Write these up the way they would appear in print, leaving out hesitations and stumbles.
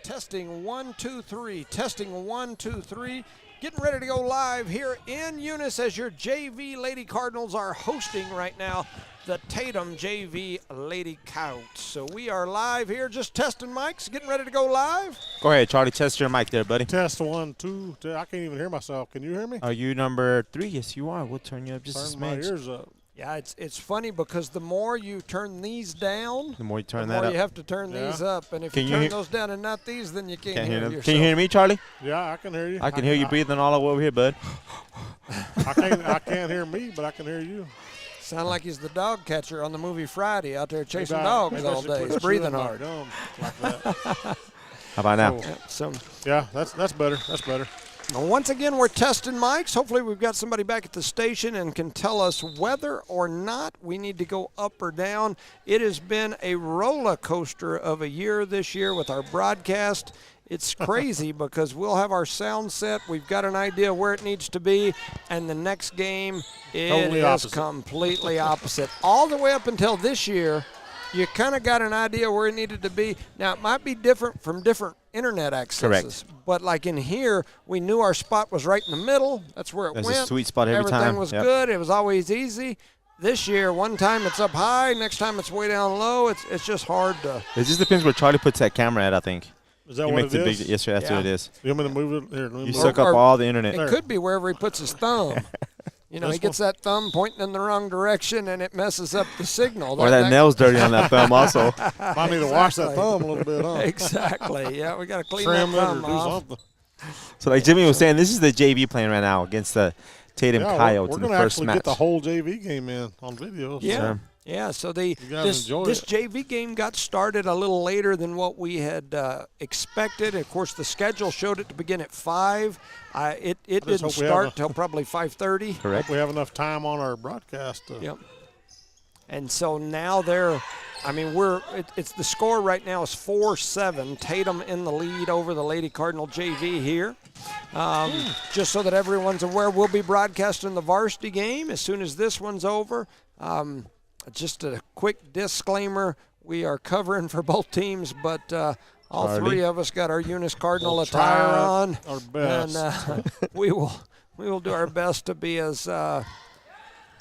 Testing 1, 2, 3. Testing 1, 2, 3. Getting ready to go live here in Eunice as your JV Lady Cardinals are hosting right now the Tatum JV Lady Coyotes. So we are live here, just testing mics, getting ready to go live. Go ahead, Charlie. Test your mic there, buddy. Test 1, 2. I can't even hear myself. Can you hear me? Are you number 3? Yes, you are. We'll turn you up just a Turn my smidge. ears up. Yeah, it's funny because the more you turn these down, The more you turn the that more up. you have to turn these up. And if Can you you turn hear- those down and not these, then you can't Can't hear hear them. yourself. Can you hear me, Charlie? Yeah, I can hear you. I can hear you breathing all over here, bud. I can't hear me, but I can hear you. Sound like he's the dog catcher on the movie Friday out there chasing Maybe dogs maybe I all should day. put He's you breathing in my hard. gum like that. How about now? So, So yeah, that's better. That's better. once again, we're testing mics. Hopefully we've got somebody back at the station and can tell us whether or not we need to go up or down. It has been a roller coaster of a year this year with our broadcast. It's crazy because we'll have our sound set. We've got an idea where it needs to be, and the next game it Totally is opposite. completely opposite. All the way up until this year, you kind of got an idea where it needed to be. Now, it might be different from different internet accesses. Correct. But like in here, we knew our spot was right in the middle. That's where it There's went. a sweet spot every Everything time. was Yep. good. It was always easy. This year, one time it's up high, next time it's way down low. It's just hard to. It just depends where Charlie puts that camera at, I think. Is that He what makes it a is? big. Yes, sir. That's Yeah. what it is. You want me to move it? Here, let me You move suck it. up all the internet. It could be wherever he puts his thumb. You know, This he gets that thumb pointing in the wrong direction, and it messes up the signal. Or that nail's dirty on that thumb also. I need to wash that Exactly. thumb a little bit, huh? Exactly. Yeah, we got to clean Trim that it or thumb do off. something. So like Jimmy was saying, this is the JV playing right now against the Tatum Yeah, Coyotes we're in the going to first actually match. get the whole JV game in on video. Yeah. Sure. Yeah, so guys enjoy this it. JV game got started a little later than what we had expected. Of course, the schedule showed it to begin at 5. It didn't hope we have start till probably 5:30. Correct. We have enough time on our broadcast. Yep. And so now it's the score right now is 4-7. Tatum in the lead over the Lady Cardinal JV here. Just so that everyone's aware, we'll be broadcasting the varsity game as soon as this one's over. Just a quick disclaimer, we are covering for both teams, but all Charlie. three of us got our Eunice Cardinal We'll attire try on. our best. And we will do our best to be as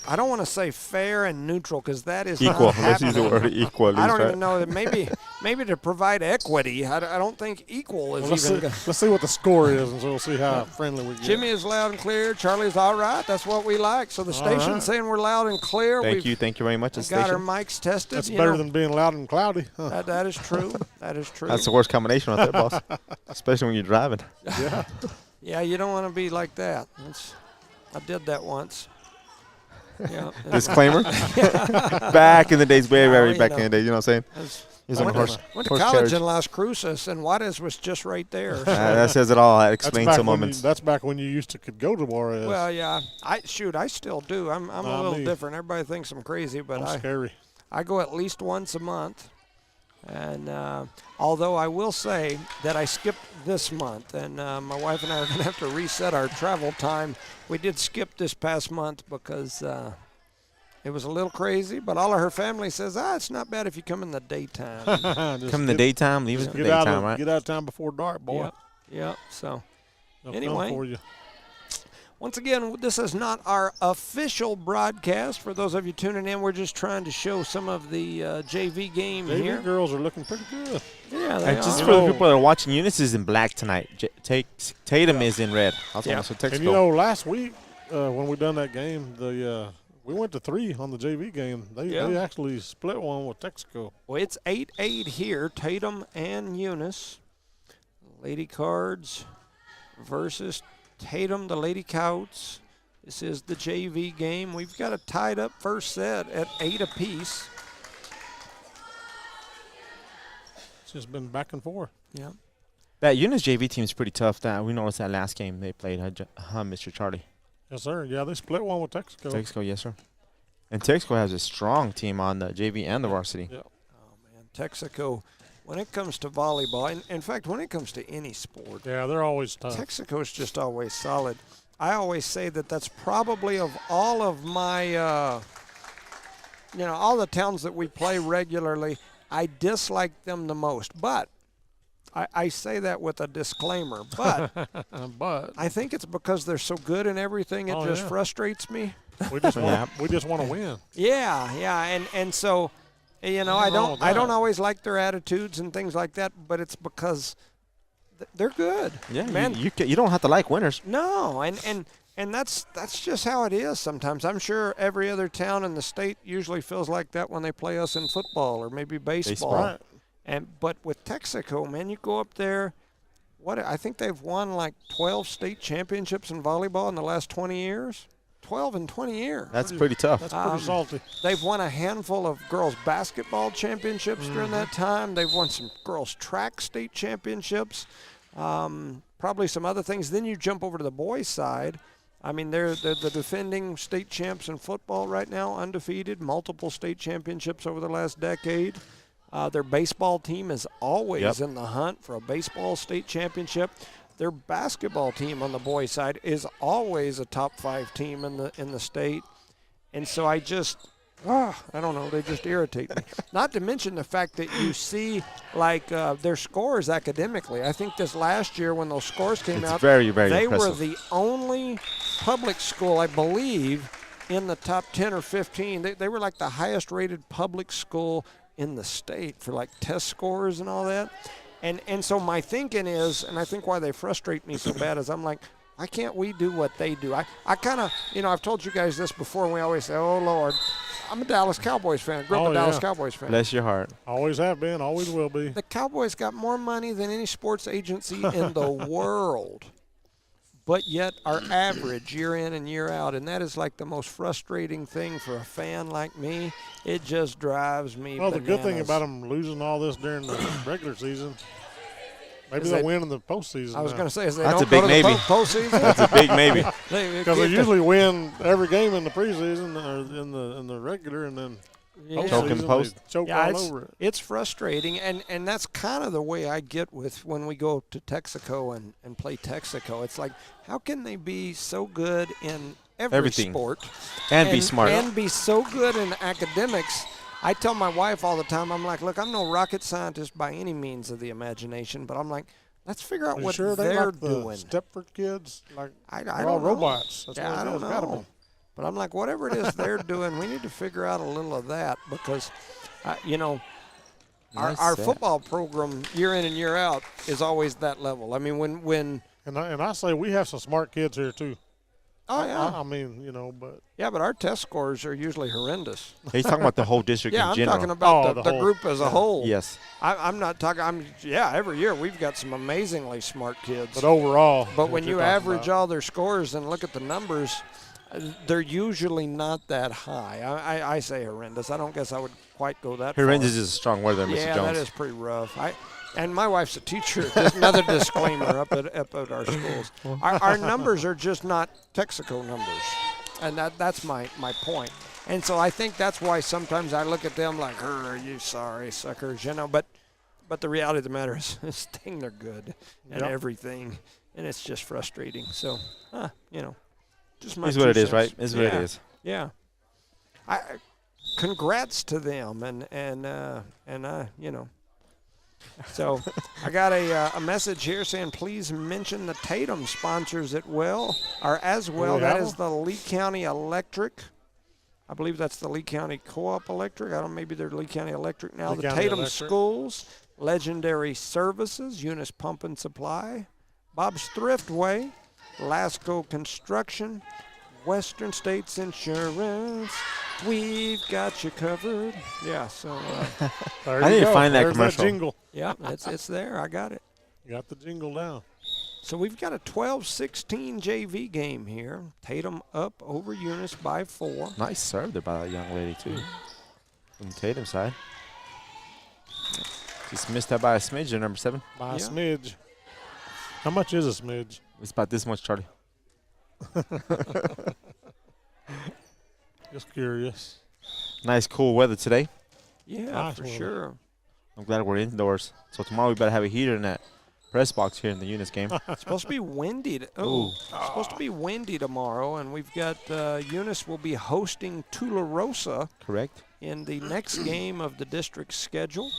I don't want to say fair and neutral because that is Equal. not Let's use the happening. word equal. At I least, don't right? even know that maybe to provide equity. I don't think equal is Well, even. let's see what the score is, and so we'll see how friendly we get. Jimmy is loud and clear. Charlie's all right. That's what we like. So the station's right. saying we're loud and clear. Thank you very much. We've The got our station. mics tested. That's you better know. than being loud and cloudy. Huh? That is true. That is true. That's the worst combination right there, boss. Especially when you're driving. Yeah. Yeah, you don't want to be like that. I did that once. Yeah. Disclaimer. Back in the days, way you back know. in the days, you know what I'm saying? He's I on a went, horse. went to horse college carriage. in Las Cruces, and Juarez was just right there. So. That says it all. That That's explains back some when moments. that's back when you could go to Juarez. Well, yeah. I still do. I'm a Not little me. different. Everybody thinks I'm crazy, but I'm scary. I go at least once a month. And although I will say that I skipped this month, and my wife and I are going to have to reset our travel time. We did skip this past month because it was a little crazy, but all of her family says, it's not bad if you come in the daytime. Just Come in the daytime, leave it in the Get out daytime, of right? get out of town before dark, boy. Yep. So They'll Anyway. come for you. once again, this is not our official broadcast. For those of you tuning in, we're just trying to show some of the JV game JV here. girls are looking pretty good. Yeah, they And are. just You for the know- people that are watching, Eunice is in black tonight. Tatum is in red. Also, Yeah. so And you know, last week when we done that game, we went to 3 on the JV game. They actually split one with Texaco. Well, it's 8-8 here, Tatum and Eunice. Lady Cards versus Tatum, the Lady Coyotes. This is the JV game. We've got a tied up first set at 8 apiece. It's just been back and forth. Yeah. that Eunice JV team is pretty tough. That we noticed that last game they played, Mr. Charlie. Yes, sir. Yeah, they split one with Texaco. Texaco, yes, sir. And Texaco has a strong team on the JV and the varsity. Yeah. Oh, man. Texaco, when it comes to volleyball, and in fact, when it comes to any sport, Yeah, they're always tough. Texaco's just always solid. I always say that that's probably of all of my, all the towns that we play regularly, I dislike them the most. But I say that with a disclaimer, but But I think it's because they're so good in everything. It just frustrates me. we just want to win. Yeah, and so, you know, Nothing I wrong don't with that. always like their attitudes and things like that, but it's because they're good. Yeah, man. you don't have to like winners. No, and that's just how it is sometimes. I'm sure every other town in the state usually feels like that when they play us in football or maybe baseball. Right. But with Texaco, man, you go up there. I think they've won like 12 state championships in volleyball in the last 20 years. 12 in 20 years. That's pretty tough. That's pretty salty. They've won a handful of girls basketball championships during that time. They've won some girls track state championships, probably some other things. Then you jump over to the boys' side. I mean, they're the defending state champs in football right now, undefeated, multiple state championships over the last decade. Their baseball team is always in the hunt for a baseball state championship. Their basketball team on the boys' side is always a top 5 team in the state. And so I don't know, they just irritate me. Not to mention the fact that you see, like, their scores academically. I think this last year when those scores came out, very, very they impressive. were the only public school, I believe, in the top 10 or 15. They were like the highest rated public school in the state for like test scores and all that. And so my thinking is, and I think why they frustrate me so bad is I'm like, why can't we do what they do? I kind of, you know, I've told you guys this before, and we always say, oh, Lord, I'm a Dallas Cowboys fan. Grew up a Dallas Cowboys fan. Bless your heart. Always have been, always will be. The Cowboys got more money than any sports agency in the world, but yet are average year in and year out, and that is like the most frustrating thing for a fan like me. It just drives me Well, the good thing bananas. about them losing all this during the regular season, maybe Is they'll that- win in the postseason. I was going to say, is they That's don't a big go to the maybe. postseason. That's a big maybe. because they usually win every game in the preseason or in the regular, and then Choke in the postseason, post. they choke Yeah, all over it. it's frustrating, and that's kind of the way I get with when we go to Texaco and play Texaco. It's like, how can they be so good in every Everything. sport And be smart. and be so good in academics? I tell my wife all the time, I'm like, look, I'm no rocket scientist by any means of the imagination, but I'm like, let's figure out Are you what sure they they're like the doing. Stepford kids? Like I they're don't all know. robots. That's Yeah, what I it don't is. Gotta know. be. But I'm like, whatever it is they're doing, we need to figure out a little of that because, you know, Nice our set. football program year in and year out is always that level. I mean, when And I say we have some smart kids here too. oh yeah, I mean, you know, but yeah, but our test scores are usually horrendous. He's talking about the whole district Yeah, in I'm general. talking about Oh, the the whole- group as a whole. Yes. I'm not talking. Every year we've got some amazingly smart kids. but overall. But what when you're you talking average about. all their scores and look at the numbers, they're usually not that high. I say horrendous. I don't guess I would quite go that far. Horrendous is a strong word there, Mr. Yeah, Jones. that is pretty rough. And my wife's a teacher. Just another disclaimer up at our schools. Our numbers are just not Texaco numbers, and that's my point. And so I think that's why sometimes I look at them like, "Are you sorry, suckers?" You know. But the reality of the matter is, this thing they're good and Yep. everything, and it's just frustrating. So, you know, just my It's what two it is, cents. right? It's what it Yeah. is. Yeah. Congrats to them, and you know. So I got a message here saying please mention the Tatum sponsors it as well. we That have is the Lee County Electric. I believe that's the Lee County Co-op Electric. I don't know, maybe they're Lee County Electric now. Lee The County Tatum Electric. Schools, Legendary Services, Eunice Pump and Supply, Bob's Thriftway, Lasco Construction, Western States Insurance. We've got you covered. Yeah, so There I you need to go. find that There's commercial. That jingle. yeah, it's there. I got it. You got the jingle down. So we've got a 12-16 JV game here. Tatum up over Eunice by 4. Nice serve there by that young lady, too. From Tatum's side. Just missed that by a smidge there, number 7. By a Yeah. smidge. How much is a smidge? It's about this much, Charlie. Just curious. Nice, cool weather today. Yeah, Nice for one. sure. I'm glad we're indoors. So tomorrow we better have a heater in that press box here in the Eunice game. It's supposed to be windy. It's supposed to be windy tomorrow, and we've got Eunice will be hosting Tularosa Correct? in the next game of the district schedule.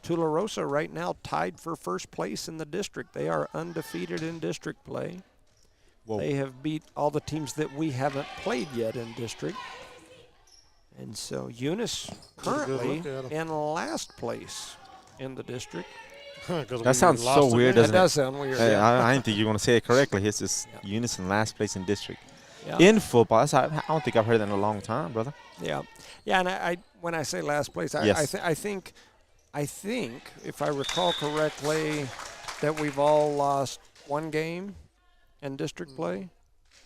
Tularosa right now tied for first place in the district. They are undefeated in district play. Whoa. They have beat all the teams that we haven't played yet in district. And so Eunice currently in last place in the district. That sounds so weird, doesn't it? That does sound weird. I didn't think you were going to say it correctly. It's just Eunice in last place in district. Yeah. In football, I don't think I've heard that in a long time, brother. Yeah. Yeah, and I when I say last place, Yes. I think if I recall correctly that we've all lost one game in district play.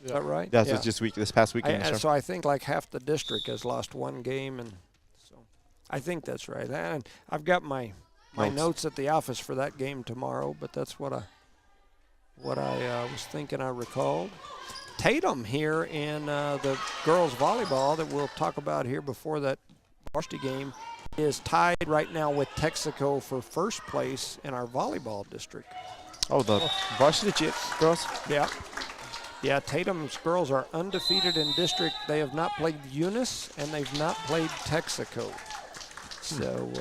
Is that right? That was just this past weekend. So I think like half the district has lost one game, and so I think that's right. And I've got my notes at the office for that game tomorrow, but that's what I was thinking I recalled. Tatum here in the girls volleyball that we'll talk about here before that varsity game is tied right now with Texaco for first place in our volleyball district. Oh, the varsity girls? Yeah. Yeah, Tatum's girls are undefeated in district. They have not played Eunice, and they've not played Texaco. So,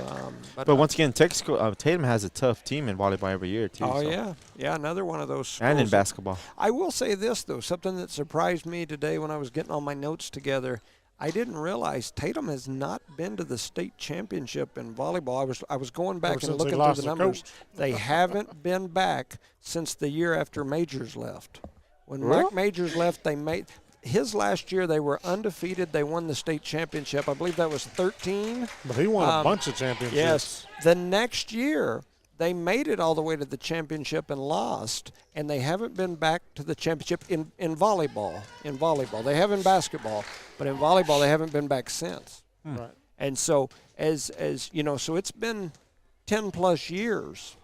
but once again, Texaco, Tatum has a tough team in volleyball every year, too. Oh, so. Yeah, another one of those schools. And in basketball. I will say this, though, something that surprised me today when I was getting all my notes together. I didn't realize Tatum has not been to the state championship in volleyball. I was going back and looking through the numbers. They haven't been back since the year after Majors left. When Mike Majors left, they made his last year. They were undefeated. They won the state championship. I believe that was 13. But he won a bunch of championships. Yes. The next year, they made it all the way to the championship and lost, and they haven't been back to the championship in volleyball. In volleyball, they have in basketball, but in volleyball, they haven't been back since. Right. And so, as you know, so it's been 10 plus years.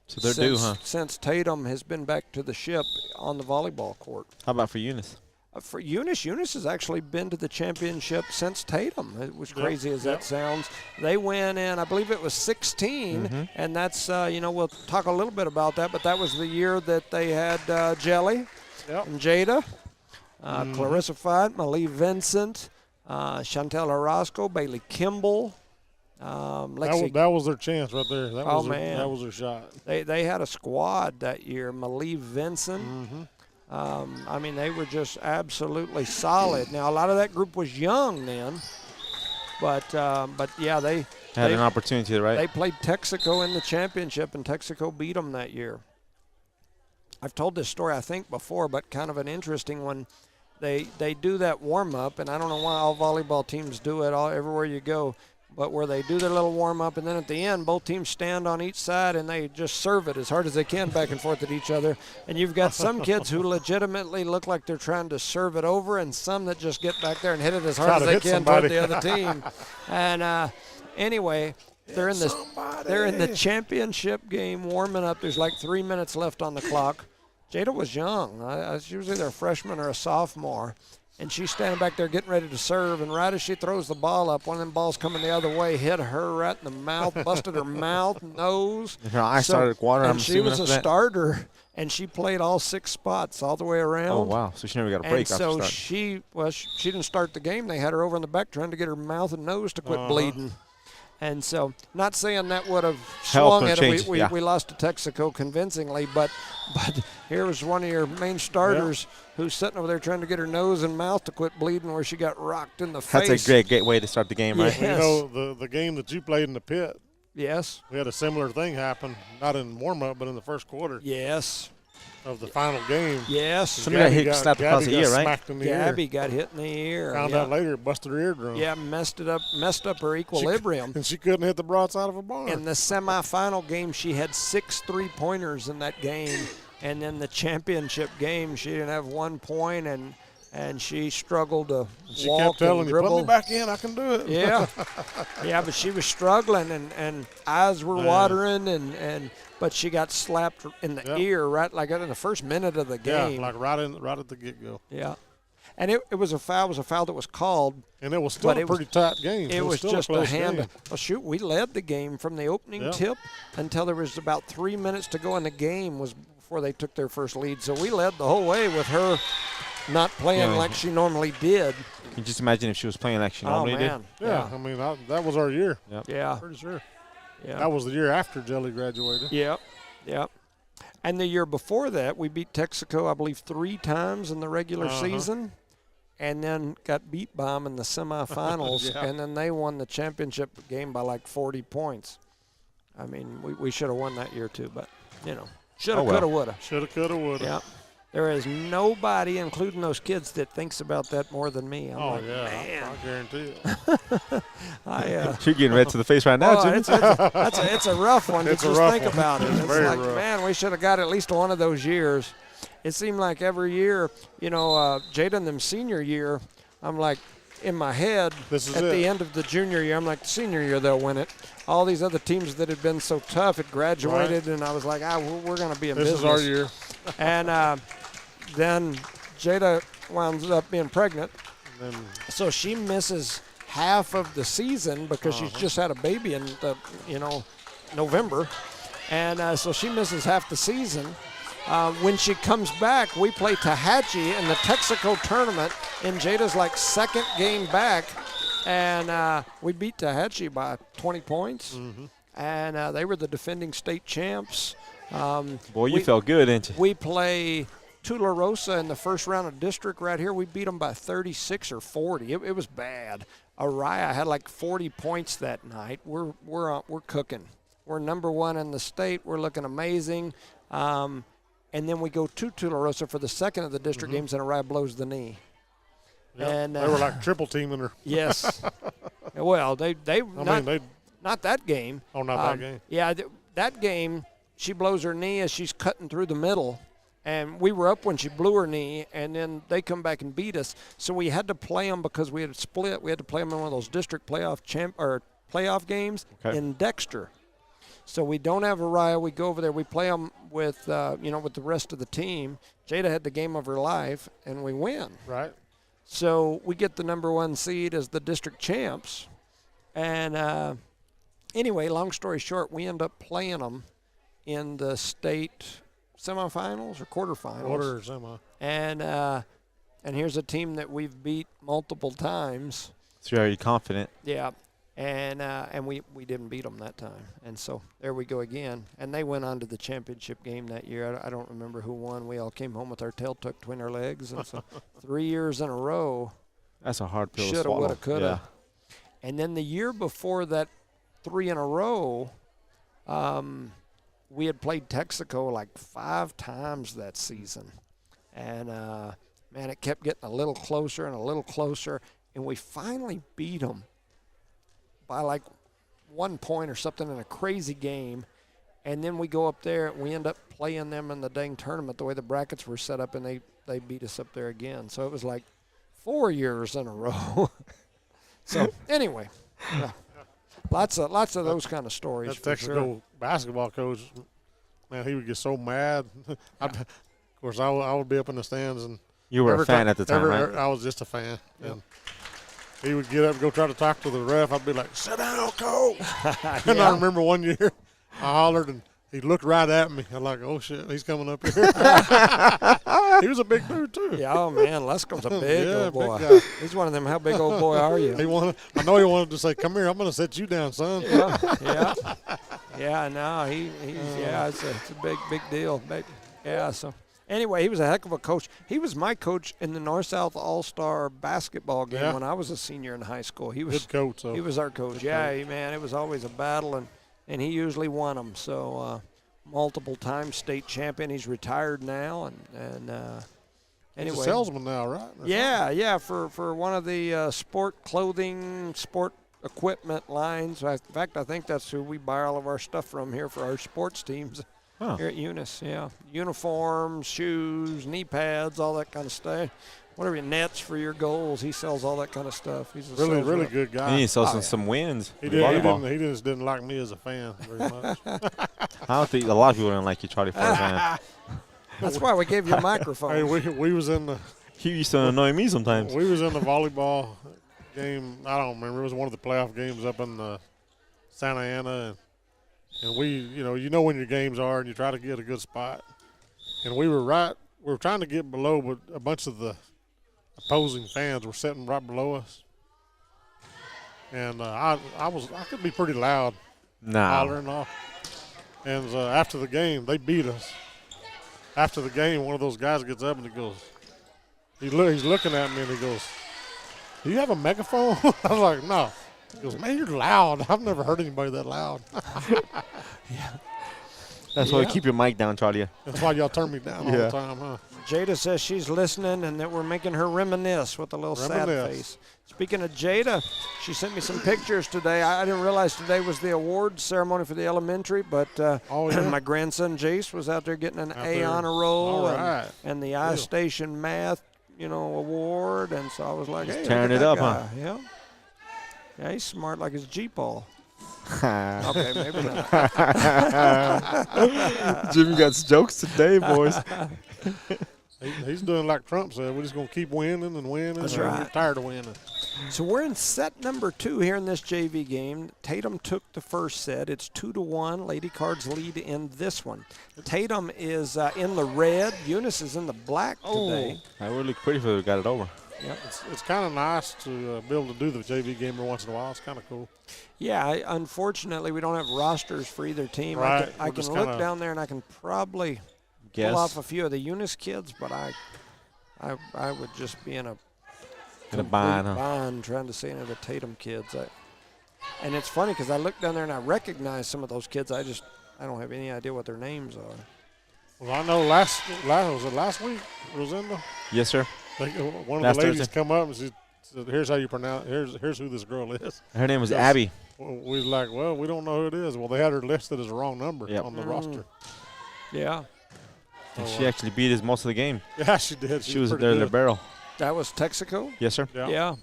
So they're due, huh? Since Tatum has been back to the ship on the volleyball court. How about for Eunice? For Eunice has actually been to the championship since Tatum. It was crazy as that sounds. They went in, I believe it was 16, and that's, we'll talk a little bit about that, but that was the year that they had Jelly and Jada, Clarissa Fott, Malie Vincent, Chantel Orozco, Bailey Kimball. That was their chance right there. That was their shot. They had a squad that year. Malie Vincent. I mean, they were just absolutely solid. Now, a lot of that group was young then, but yeah, they had an opportunity, right? They played Texaco in the championship, and Texaco beat them that year. I've told this story, I think, before, but kind of an interesting one. They do that warm-up, and I don't know why all volleyball teams do it everywhere you go, but where they do their little warm-up, and then at the end, both teams stand on each side, and they just serve it as hard as they can back and forth at each other. And you've got some kids who legitimately look like they're trying to serve it over, and some that just get back there and hit it as hard as they can toward the other team. And anyway, they're in the championship game warming up. There's like 3 minutes left on the clock. Jada was young. She was either a freshman or a sophomore. And she's standing back there getting ready to serve, and right as she throws the ball up, one of them balls coming the other way hit her right in the mouth, busted her mouth, nose. Her eyes started watering. And she was a starter, and she played all 6 spots all the way around. Oh, wow. So she never got a break after starting. So she didn't start the game. They had her over in the back trying to get her mouth and nose to quit bleeding. And so, not saying that would have swung it. We lost to Texaco convincingly, but here was one of your main starters who's sitting over there trying to get her nose and mouth to quit bleeding where she got rocked in the face. That's a great way to start the game, right? Yes. You know, the game that you played in the pit. Yes. We had a similar thing happen, not in warm-up, but in the first quarter. Yes. Of the final game. Yes. Somebody got slapped across the ear, right? Gabby got hit in the ear. Found out later it busted her eardrum. Yeah, messed up her equilibrium. And she couldn't hit the broadside of a barn. In the semifinal game, she had 6 3-pointers in that game. And in the championship game, she didn't have 1 point, and she struggled to she walk kept telling and you, dribble. put me back in, I can do it. Yeah. Yeah, but she was struggling, and eyes were watering, but she got slapped in the ear right like in the first minute of the game. Yeah, like right at the get-go. Yeah. And it was a foul. It was a foul that was called. And it was still a pretty tight game. It was just a hand. Game. Well, shoot, we led the game from the opening tip until there was about 3 minutes to go in the game was before they took their first lead. So we led the whole way with her not playing like she normally did. Can you just imagine if she was playing like she normally did? Yeah, I mean, that was our year. Yep. Yeah. Pretty sure. Yeah. That was the year after Jelly graduated. Yep. And the year before that, we beat Texaco, I believe, 3 times in the regular season, and then got beat by them in the semifinals, and then they won the championship game by like 40 points. I mean, we should have won that year too, but, shoulda, coulda, woulda. Shoulda, coulda, woulda. Yeah. There is nobody, including those kids, that thinks about that more than me. I'm like, man. I guarantee it. You're getting red to the face right now, Jimmy. It's a rough one. It's just a rough think one. about it. It's Very like, rough. man, we should have got at least one of those years. It seemed like every year, Jada and them senior year, I'm like, in my head, the end of the junior year, I'm like, the senior year they'll win it. All these other teams that had been so tough had graduated, and I was like, we're going to be in business. This is our year. And then Jada winds up being pregnant, so she misses half of the season because she's just had a baby in November, and so she misses half the season. When she comes back, we play Tehachapi in the Texaco tournament in Jada's second game back, and we beat Tehachapi by 20 points, and they were the defending state champs. Boy, you felt good, didn't you? We play Tularosa in the first round of district right here. We beat them by 36 or 40. It was bad. Araya had 40 points that night. We're cooking. We're number 1 in the state. We're looking amazing. And then we go to Tularosa for the second of the district games, and Araya blows the knee. Yep. And they were triple teaming her. Yes. Well, they not that game. Oh, not that game. Yeah, that game, she blows her knee as she's cutting through the middle. And we were up when she blew her knee, and then they come back and beat us. So we had to play them because we had split. We had to play them in one of those district playoff games in Dexter. So we don't have Araya. We go over there. We play them with with the rest of the team. Jada had the game of her life, and we win. Right. So we get the number 1 seed as the district champs. And anyway, long story short, we end up playing them in the state semifinals or quarterfinals. Quarter or semi. And here's a team that we've beat multiple times. It's very confident. Yeah. And we didn't beat them that time. And so there we go again. And they went on to the championship game that year. I don't remember who won. We all came home with our tail tucked between our legs. And so 3 years in a row. That's a hard pill to Shoulda, swallow. woulda, coulda. Yeah. And then the year before that 3 in a row, we had played Texaco 5 times that season. And, man, it kept getting a little closer and a little closer. And we finally beat them by 1 point or something in a crazy game. And then we go up there and we end up playing them in the dang tournament the way the brackets were set up, and they beat us up there again. So it was 4 years in a row. So anyway, lots of those kind of stories. That Texaco basketball coach, man, he would get so mad. Of course, I would be up in the stands, and you were a fan at the time, right? I was just a fan. Yep. And he would get up and go try to talk to the ref. I'd be like, "Sit down, coach." And I remember one year, I hollered, and he looked right at me. I'm like, "Oh shit, he's coming up here." He was a big dude too. Yeah, oh man, Lesko's a big old boy. Big guy. He's one of them. How big old boy are you? I know he wanted to say, "Come here, I'm going to set you down, son." Yeah. No, it's a big deal. Yeah. So anyway, he was a heck of a coach. He was my coach in the North-South All-Star basketball game when I was a senior in high school. He was good coach. So. He was our coach. Man, it was always a battle, and he usually won them. So multiple time state champion. He's retired now, and anyway, he's a salesman now, right? Yeah, for one of the sport clothing, sport equipment lines. In fact, I think that's who we buy all of our stuff from here for our sports teams. Here at Eunice, yeah. Uniforms, shoes, knee pads, all that kind of stuff. Whatever, nets for your goals. He sells all that kind of stuff. He's a really good guy. And he sells some wins. He just didn't like me as a fan very much. I don't think a lot of people don't like you, Charlie, for a fan. That's why we gave you a microphone. Hey, we was in the. He used to annoy me sometimes. We was in the volleyball game. I don't remember. It was one of the playoff games up in Santa Ana, and we, you know when your games are, and you try to get a good spot. And we were trying to get below, but a bunch of the opposing fans were sitting right below us. And I could be pretty loud. hollering off. And after the game, they beat us. After the game, one of those guys gets up and he goes, he's looking at me and he goes, "Do you have a megaphone?" I was like, "No." He goes, "Man, you're loud. I've never heard anybody that loud." That's why you keep your mic down, Charlie. That's why y'all turn me down all the time, huh? Jada says she's listening and that we're making her reminisce with a little sad face. Speaking of Jada, she sent me some pictures today. I didn't realize today was the awards ceremony for the elementary, but my grandson Jace was out there getting an A honor roll and the iStation Math, award. And so I was like, hey, tearing it up, huh? Yeah. Yeah, he's smart like his G-Paul. Okay, maybe not. Jimmy got jokes today, boys. He's doing like Trump said. We're just going to keep winning and winning. That's right. We're tired of winning. So we're in set number 2 here in this JV game. Tatum took the first set. It's 2-1. Lady Cards lead in this one. Tatum is in the red. Eunice is in the black today. That would look pretty if we got it over. Yep. It's kind of nice to be able to do the JV game every once in a while. It's kind of cool. Yeah, unfortunately, we don't have rosters for either team. Right. I can look down there and I can probably pull off a few of the Eunice kids, but I would just be in a bind trying to see any of the Tatum kids. And it's funny because I look down there and I recognize some of those kids. I don't have any idea what their names are. Well, I know last week, Rosenda? Yes, sir. One of the ladies come up and she said, "Here's how you pronounce. Here's who this girl is." Her name was Abby. We was like, "Well, we don't know who it is." Well, they had her listed as a wrong number on the roster. Yeah. And she actually beat us most of the game. Yeah, she did. She was their libero. That was Texaco? Yes, sir. Yeah.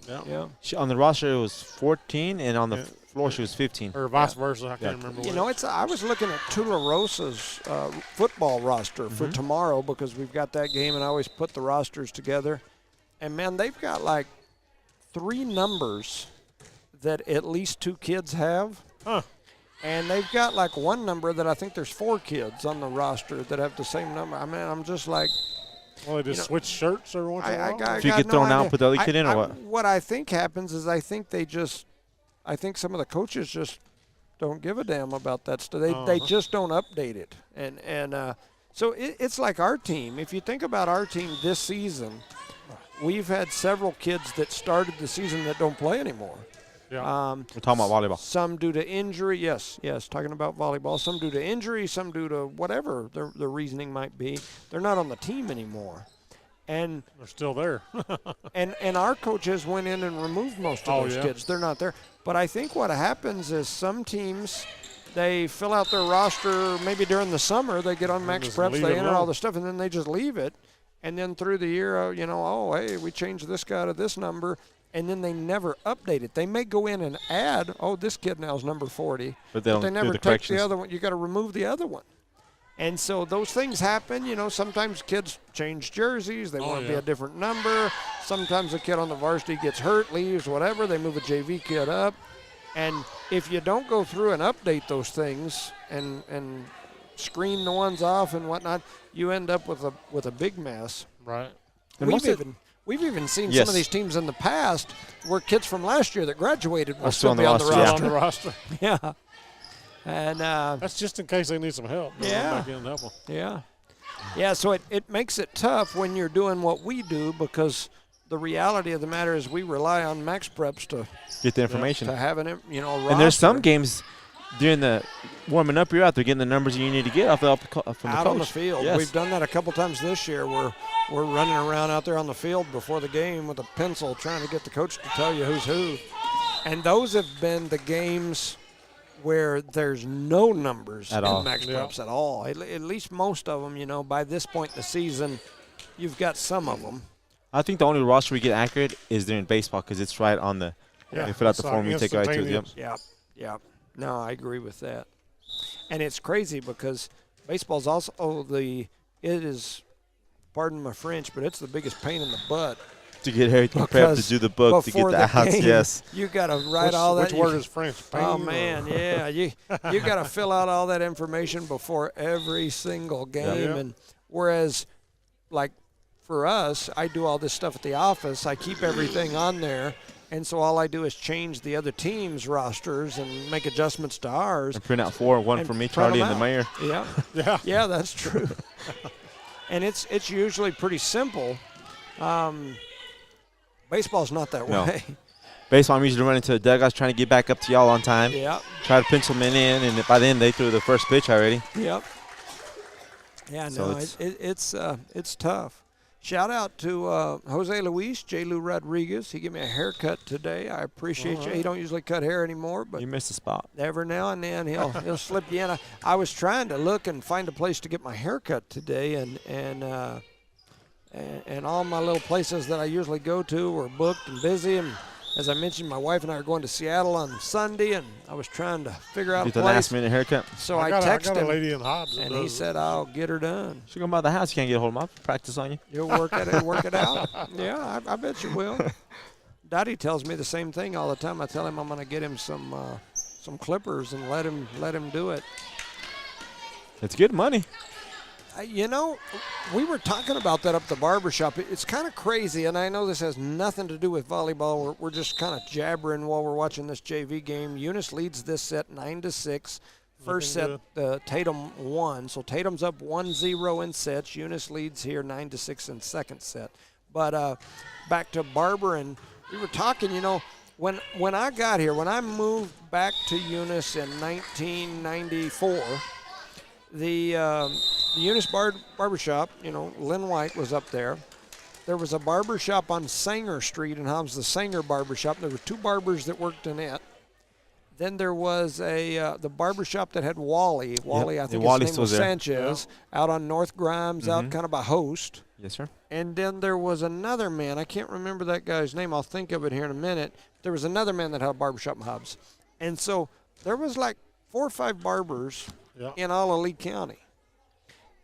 She, on the roster, it was 14, and on the floor, she was 15. Or vice versa. I can't remember. I was looking at Tularosa's football roster for tomorrow because we've got that game, and I always put the rosters together. And, man, they've got like 3 numbers that at least 2 kids have. Huh. And they've got like 1 number that I think there's 4 kids on the roster that have the same number. I mean, I'm just like. Well, they just switch shirts every once in a while? If you get thrown out, put the other kid in or what? What I think happens is I think some of the coaches just don't give a damn about that stuff. They just don't update it. And so it's like our team. If you think about our team this season, we've had several kids that started the season that don't play anymore. Yeah. We're talking about volleyball. Some due to injury, yes, talking about volleyball. Some due to injury, some due to whatever the reasoning might be. They're not on the team anymore. And they're still there. and our coaches went in and removed most of those kids. They're not there. But I think what happens is some teams, they fill out their roster maybe during the summer. They get on max preps, they enter all the stuff, and then they just leave it. And then through the year, hey, we changed this guy to this number. And then they never update it. They may go in and add, this kid now is number 40. But they never take the other one. You got to remove the other one. And so those things happen. Sometimes kids change jerseys. They want to be a different number. Sometimes a kid on the varsity gets hurt, leaves, whatever. They move a JV kid up. And if you don't go through and update those things and screen the ones off and whatnot, you end up with a big mess. Right. We've even seen some of these teams in the past where kids from last year that graduated will still be on the roster. Yeah. And that's just in case they need some help. Yeah. Help them. Yeah. Yeah, so it makes it tough when you're doing what we do because the reality of the matter is we rely on max preps to get the information. To have a roster. And there's some games during the warming up, you're out there getting the numbers you need to get from the coach. Out on the field. Yes. We've done that a couple times this year where we're running around out there on the field before the game with a pencil trying to get the coach to tell you who's who. And those have been the games where there's no numbers in max preps at all. At least most of them, by this point in the season, you've got some of them. I think the only roster we get accurate is during baseball because it's right on the you fill out the form, you take it right to it. Yeah. No, I agree with that. And it's crazy because baseball's also it is, pardon my French, but it's the biggest pain in the butt. To get everything prepped, to do the book, to get the outs, yes. You got to write all that. Which word is French? Pain man, yeah. You got to fill out all that information before every single game. And whereas, like, for us, I do all this stuff at the office. I keep everything on there. And so all I do is change the other team's rosters and make adjustments to ours. And print out 4, one for me, Charlie, and the mayor. Yeah. Yeah. Yeah, that's true. And it's usually pretty simple. Baseball's not that No. way. Baseball, I'm usually running to the dugouts trying to get back up to y'all on time. Yeah. Try to pinch them in, and by then they threw the first pitch already. Yep. Yeah, So no, it's tough. Shout out to Jose Luis, J. Lou Rodriguez. He gave me a haircut today. I appreciate you. He don't usually cut hair anymore, but You missed a spot. every now and then he'll slip you in. I was trying to look and find a place to get my haircut today, and all my little places that I usually go to were booked and busy. And as I mentioned, my wife and I are going to Seattle on Sunday, and I was trying to figure out Get a the place. last minute haircut. So I I got texted a him, lady in Hobbs. that and he does it. said, "I'll get her done. She come by the house. You can't get a hold of my practice on you. You'll work it out." Yeah, I bet you will. Dottie tells me the same thing all the time. I tell him I'm going to get him some clippers and let him do it. It's good money. We were talking about that up the barbershop. It's kind of crazy, and I know this has nothing to do with volleyball. We're just kind of jabbering while we're watching this JV game. Eunice leads this set 9-6. First set, Tatum won. So Tatum's up 1-0 in sets. Eunice leads here 9-6 in second set. But back to Barber, and we were talking, when I got here, when I moved back to Eunice in 1994, the Eunice Barbershop, Lynn White was up there. There was a barbershop on Sanger Street in Hobbs, the Sanger Barbershop. There were 2 barbers that worked in it. Then there was the barbershop that had Wally. Wally, I think his name was Sanchez, out on North Grimes, out kind of by Host. Yes, sir. And then there was another man. I can't remember that guy's name. I'll think of it here in a minute. There was another man that had a barbershop in Hobbs. And so there was like 4 or 5 barbers in all of Lee County.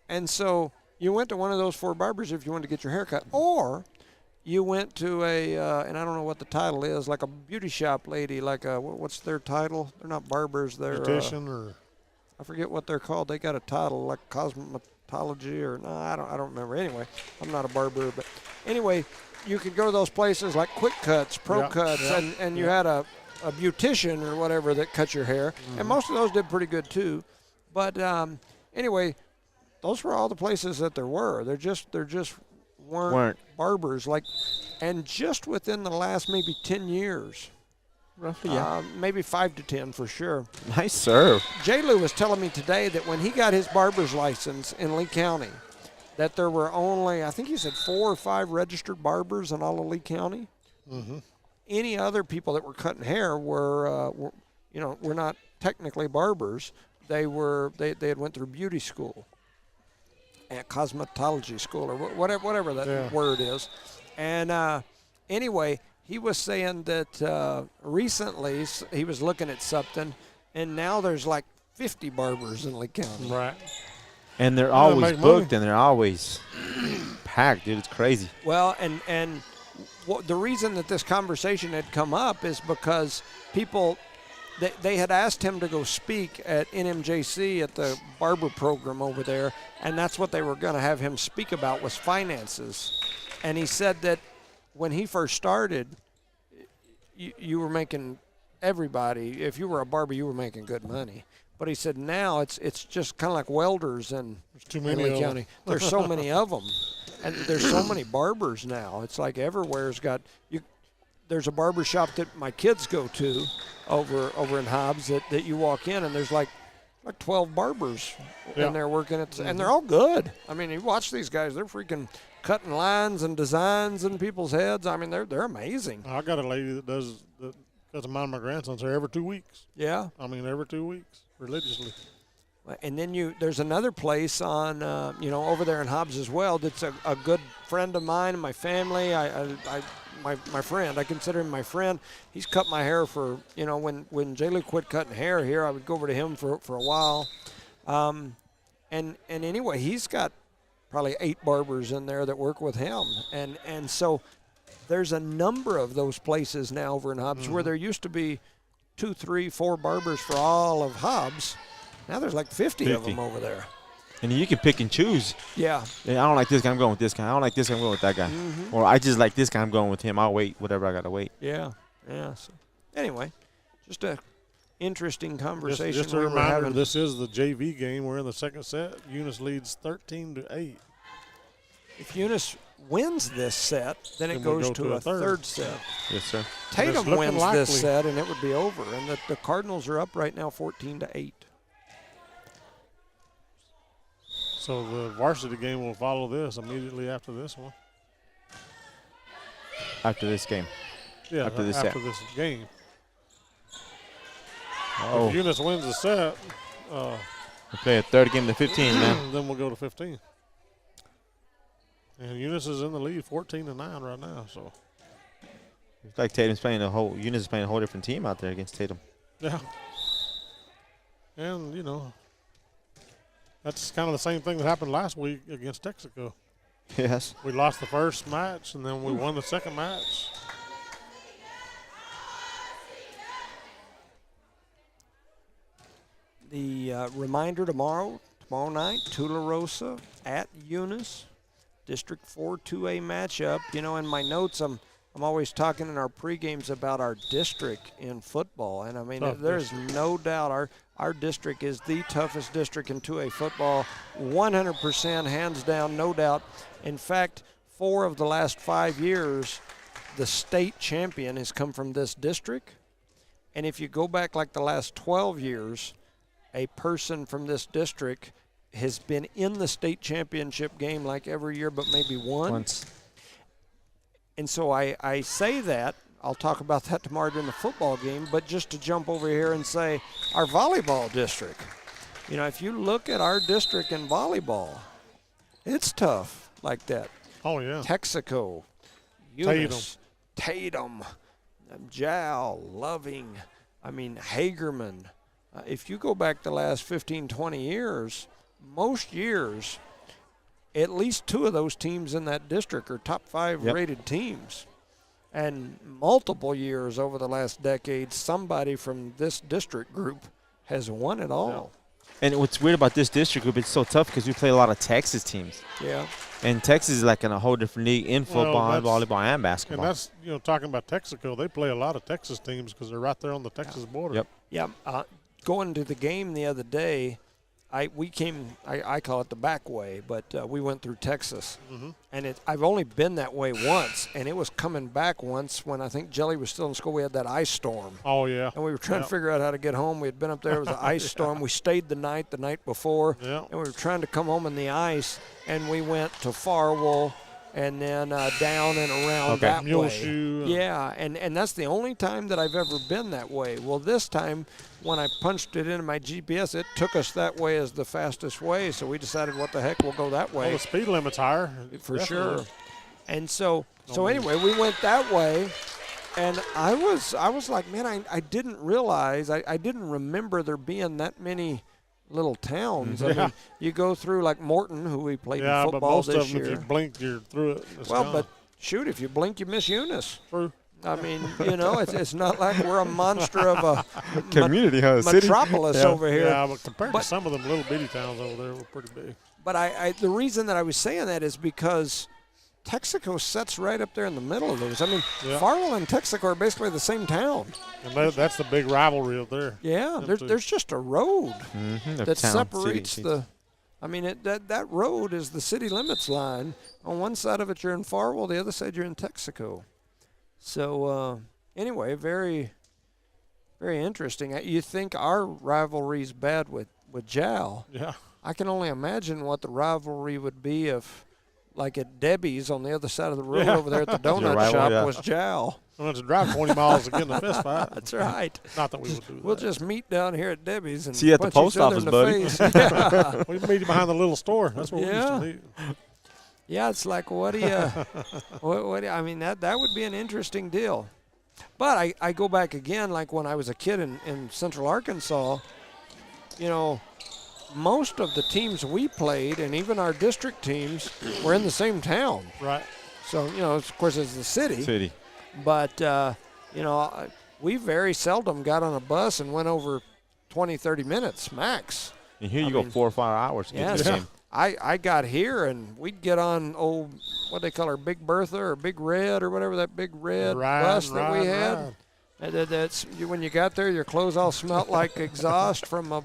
And so you went to one of those 4 barbers if you wanted to get your hair cut, or you went to and I don't know what the title is, like a beauty shop lady, like what's their title? They're not barbers. They're beautician or I forget what they're called. They got a title like cosmetology or no, I don't remember. Anyway, I'm not a barber, but anyway, you could go to those places like Quick Cuts, Pro Cuts, and you had a beautician or whatever that cut your hair, and most of those did pretty good too. But anyway, those were all the places that there were. There just weren't barbers and just within the last maybe 10 years, Roughly, maybe 5 to 10 for sure. Nice serve. J. Lou was telling me today that when he got his barber's license in Lee County, that there were only, I think he said 4 or 5 registered barbers in all of Lee County. Mm-hmm. Any other people that were cutting hair were not technically barbers. They had went through beauty school, at cosmetology school, or whatever that word is. And anyway, he was saying that recently he was looking at something, and now there's like 50 barbers in Lee County. right. And they're always booked, and they're always packed, dude. It's crazy. Well, and the reason that this conversation had come up is because people, they had asked him to go speak at NMJC at the barber program over there, and that's what they were going to have him speak about was finances. And he said that when he first started, you were making everybody, if you were a barber, you were making good money. But he said now it's just kind of like welders in Lee County. There's so many of them, and there's so many barbers now. It's like everywhere's got you. There's a barber shop that my kids go to over in Hobbs that you walk in, and there's like 12 barbers in there working at, and they're all good. I mean, you watch these guys; they're freaking cutting lines and designs in people's heads. I mean, they're amazing. I got a lady that cuts mine my grandson's hair every 2 weeks. Yeah. I mean, every 2 weeks, religiously. And then there's another place on, over there in Hobbs as well. That's a good friend of mine and my family. My friend, I consider him my friend. He's cut my hair for, when J. Lou quit cutting hair here, I would go over to him for a while. And anyway, he's got probably 8 barbers in there that work with him. And so there's a number of those places now over in Hobbs where there used to be 2, 3, 4 barbers for all of Hobbs. Now there's like 50 of them over there. And you can pick and choose. Yeah. I don't like this guy, I'm going with this guy. I don't like this guy, I'm going with that guy. Mm-hmm. Or I just like this guy, I'm going with him. I'll wait whatever I got to wait. Yeah. Yeah. So anyway, just a interesting conversation. Just a we were reminder, having. this is the JV game. We're in the second set. Eunice leads 13-8. If Eunice wins this set, then it Then we'll goes go to to a a third. third set. Yes, sir. Tatum looking wins likely. this set, and it would be over. And the Cardinals are up right now 14-8. So the varsity game will follow this immediately after this one. After this game. Yeah, After this after set. this game. Oh, If Eunice wins the set, we'll play a third game to 15, man. then we'll go to 15. And Eunice is in the lead, 14-9 right now. So It's like Eunice is playing a whole different team out there against Tatum. yeah, and that's kind of the same thing that happened last week against Texaco. Yes. We lost the first match, and then we won the second match. The reminder tomorrow night, Tularosa at Eunice, District 4 2A matchup. In my notes, I'm always talking in our pre-games about our district in football, and I mean, Tough there's no doubt our district is the toughest district in 2A football, 100%, hands down, no doubt. In fact, 4 of the last 5 years, the state champion has come from this district, and if you go back like the last 12 years, a person from this district has been in the state championship game like every year but maybe once. And so I say that. I'll talk about that tomorrow during the football game, but just to jump over here and say our volleyball district. If you look at our district in volleyball, it's tough like that. Oh, yeah. Texaco, Eunice, Tatum, Jal, Loving, Hagerman. If you go back the last 15, 20 years, most years, at least 2 of those teams in that district are top 5 rated teams. And multiple years over the last decade, somebody from this district group has won it all. And what's weird about this district group, it's so tough because we play a lot of Texas teams. Yeah. And Texas is like in a whole different league in football and that's- volleyball and basketball. And that's, talking about Texaco, they play a lot of Texas teams because they're right there on the Texas border. Yep. Yeah. Going to the game the other day, I call it the back way, but we went through Texas. Mm-hmm. And I've only been that way once, and it was coming back once when I think Jelly was still in school. We had that ice storm. Oh, yeah. And we were trying to figure out how to get home. We had been up there. It was an ice storm. We stayed the night before. Yeah. And we were trying to come home in the ice, and we went to Farwell and then down and around that way. Muleshoe. Yeah, and that's the only time that I've ever been that way. Well, this time when I punched it into my GPS, it took us that way as the fastest way, so we decided, what the heck, we'll go that way. Well, the speed limit's higher. For Definitely. sure. And so anyway, we went that way, and I was like, man, I didn't realize, I didn't remember there being that many little towns. I mean, you go through like Morton, who we played in But football most this of them, year. if you blinked, you're through it. It's Well, gone. but shoot, if you blink, you miss Eunice. True. I mean, it's not like we're a monster of a Community, huh? City. metropolis Yeah. over here. Yeah, but compared But- to some of them little bitty towns over there, we're pretty big. But the reason that I was saying that is because Texaco sits right up there in the middle of those. I mean, Yeah. Farwell and Texaco are basically the same town. And that's the big rivalry up there. Yeah, Them two. there's just a road Mm-hmm. that separates the. I mean, that road is the city limits line. On one side of it, you're in Farwell. The other side, you're in Texaco. So anyway, very, very interesting. You think our rivalry's bad with Jal? Yeah. I can only imagine what the rivalry would be if, like at Debbie's on the other side of the road over there at the donut rival, shop yeah. was Jal. I'm going to drive 20 miles to get in a fist fight. That's right. Not that we would do that. We'll just meet down here at Debbie's and See you at the punch each post other office, in the buddy. face. Yeah. We meet you behind the little store. That's what we used Yeah. to meet. Yeah, it's like, what do you, I mean, that would be an interesting deal. But I go back again, like when I was a kid in Central Arkansas, most of the teams we played, and even our district teams, were in the same town. Right. So, of course, it's the city. But, we very seldom got on a bus and went over 20, 30 minutes max. And here you go 4 or 5 hours to get to the Yeah. game. I got here, and we'd get on what they call our Big Bertha or Big Red or whatever, that big red bus that we had. That's when you got there, your clothes all smelt like exhaust from a,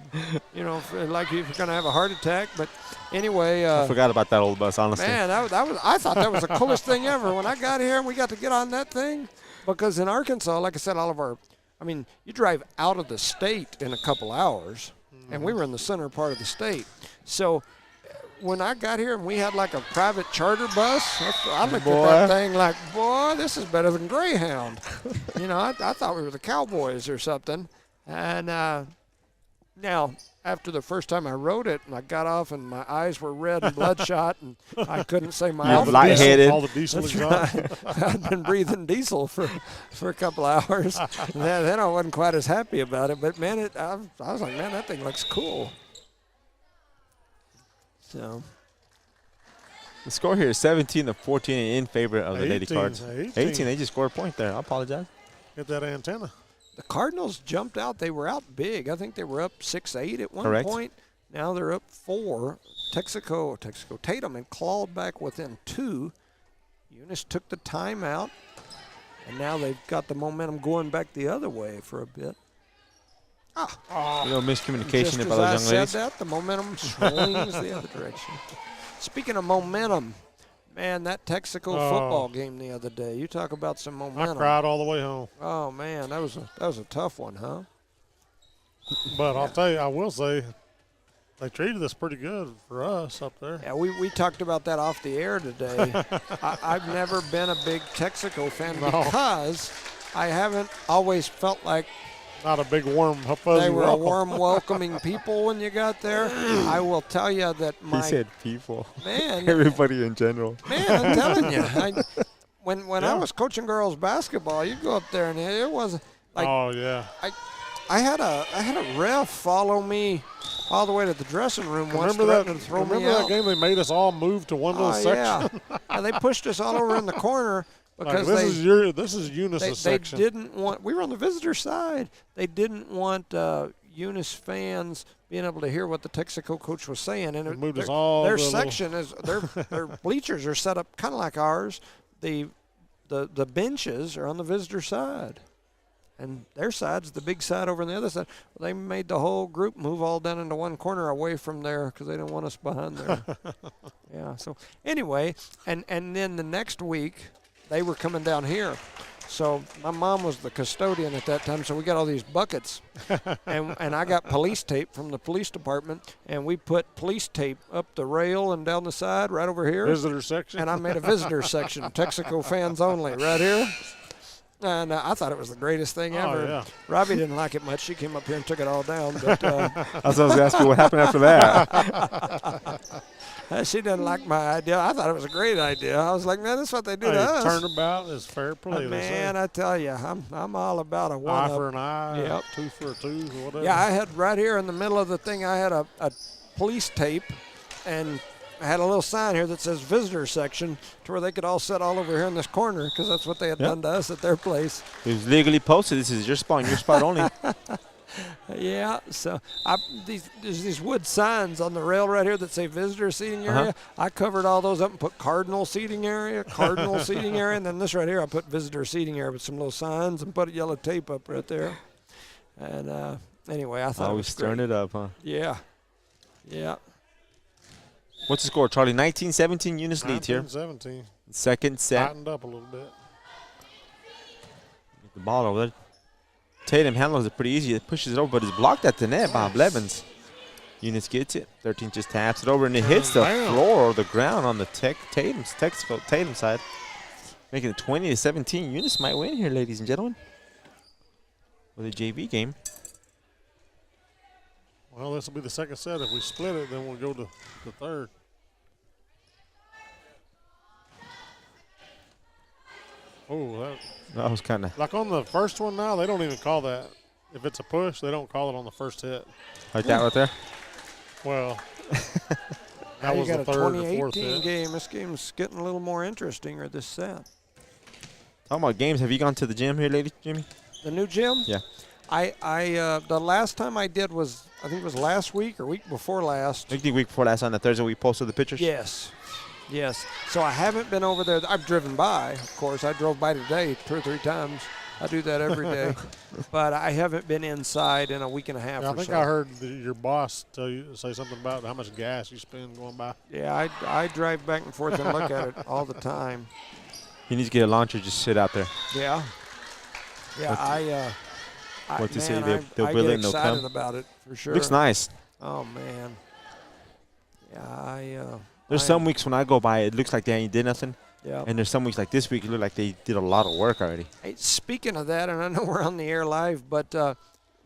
like you're gonna have a heart attack. But anyway, I forgot about that old bus, honestly. man, that was I thought that was the coolest thing ever when I got here and we got to get on that thing. Because in Arkansas, like I said, you drive out of the state in a couple hours, and we were in the center part of the state. So when I got here and we had like a private charter bus, I looked at that thing like, boy, this is better than Greyhound. I thought we were the Cowboys or something. And now, after the first time I rode it, and I got off and my eyes were red and bloodshot, and I couldn't say my alphabet. Lightheaded. All the diesel exhaust. I'd been breathing diesel for a couple hours. Then I wasn't quite as happy about it. But, man, I was like, man, that thing looks cool. So the score here is 17-14 in favor of the Lady 18, Cards. 18. They just scored a point there. I apologize. Get that antenna. the Cardinals jumped out. They were out big. I think they were up 6-8 at one Correct. point. Now they're up 4. Tatum and clawed back within 2. Eunice took the timeout, and now they've got the momentum going back the other way for a bit. A little miscommunication Just by as those I young said ladies. that, the momentum swings the other direction. Speaking of momentum, man, that Texaco football game the other day, you talk about some I momentum. cried all the way home. Oh, man, that was a tough one, huh? But I'll tell you, I will say, they treated us pretty good for us up there. Yeah, we talked about that off the air today. I've never been a big Texaco fan because I haven't always felt like Not a big warm, fuzzy they were welcome. a warm, welcoming people when you got there. I will tell you that He said people. man, Everybody in general. man, I'm telling you, when I was coaching girls basketball, you go up there and it was like Oh, yeah. I had a ref follow me all the way to the dressing room once, threatening to throw me Remember that out. game they made us all move to one little section? Yeah. And they pushed us all over in the corner because Like, this is Eunice's they section. didn't want. We were on the visitor side. They didn't want Eunice fans being able to hear what the Texaco coach was saying. And They moved us all their to a little- section is their bleachers are set up kind of like ours. The benches are on the visitor side. And their side's the big side over on the other side. They made the whole group move all down into one corner away from there because they didn't want us behind there. Yeah. So anyway, and then the next week they were coming down here. So my mom was the custodian at that time, so we got all these buckets, and I got police tape from the police department, and we put police tape up the rail and down the side right over here. Visitor section. And I made a visitor section, Texaco fans only, right here. And I thought it was the greatest thing ever. Yeah. Robbie didn't like it much. She came up here and took it all down. But I was going to ask you what happened after that. she didn't like my idea. I thought it was a great idea. I was like, man, that's what they do Hey, to us. turnabout is fair play. Man, I tell you, I'm all about a eye one-up. for an eye, Yep. tooth for a tooth, or whatever. Yeah, I had right here in the middle of the thing, I had a police tape, and I had a little sign here that says visitor section to where they could all sit all over here in this corner because that's what they had done to us at their place. It was legally posted. This is your spot only. Yeah, so there's these wood signs on the rail right here that say visitor seating area. I covered all those up and put Cardinal seating area, and then this right here I put visitor seating area with some little signs and put yellow tape up right there. And anyway, I thought Always it was stirring great. it up, huh? Yeah. Yeah. What's the score, Charlie? 19-17, Eunice leads here. 17. Second set. Tightened up a little bit. The ball over there. Tatum handles it pretty easy. It pushes it over, but it's blocked at the net by Blevins. Eunice gets it. 13 just taps it over, and it hits the floor or the ground on the Tatum side, making it 20-17. Eunice might win here, ladies and gentlemen, with a JV game. Well, this will be the second set. If we split it, then we'll go to the third. Oh, That was kind of like on the first one now, they don't even call that. If it's a push, they don't call it on the first hit. like that right there. Well, Now that you was got the a third or fourth 2018 hit. game. This game's getting a little more interesting or this set. Talking about games, have you gone to the gym here, lady Jimmy? The new gym? Yeah. I the last time I did was, I think it was last week or week before last. I think the week before last on the Thursday we posted the pictures. Yes. Yes. So I haven't been over there. I've driven by, of course. I drove by today 2 or 3 times. I do that every day. But I haven't been inside in a week and a half Yeah, or I think so. I heard your boss say something about how much gas you spend going by. Yeah, I drive back and forth and look at it all the time. He needs to get a launcher, just sit out there. Yeah. Yeah, What to man, say, they'll I build get it and they'll excited come. about it for sure. Looks nice. Oh man. Yeah, There's some weeks when I go by, it looks like they ain't did nothing. Yeah. And there's some weeks like this week, it look like they did a lot of work already. Hey, speaking of that, and I know we're on the air live, but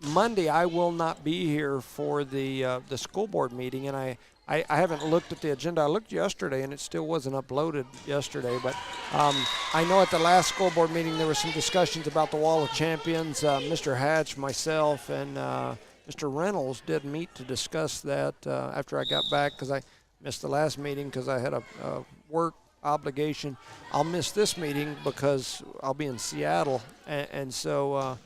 Monday I will not be here for the school board meeting, and I haven't looked at the agenda. I looked yesterday, and it still wasn't uploaded yesterday. But I know at the last school board meeting there were some discussions about the Wall of Champions. Mr. Hatch, myself, and Mr. Reynolds did meet to discuss that after I got back because I missed the last meeting because I had a work obligation. I'll miss this meeting because I'll be in Seattle, and so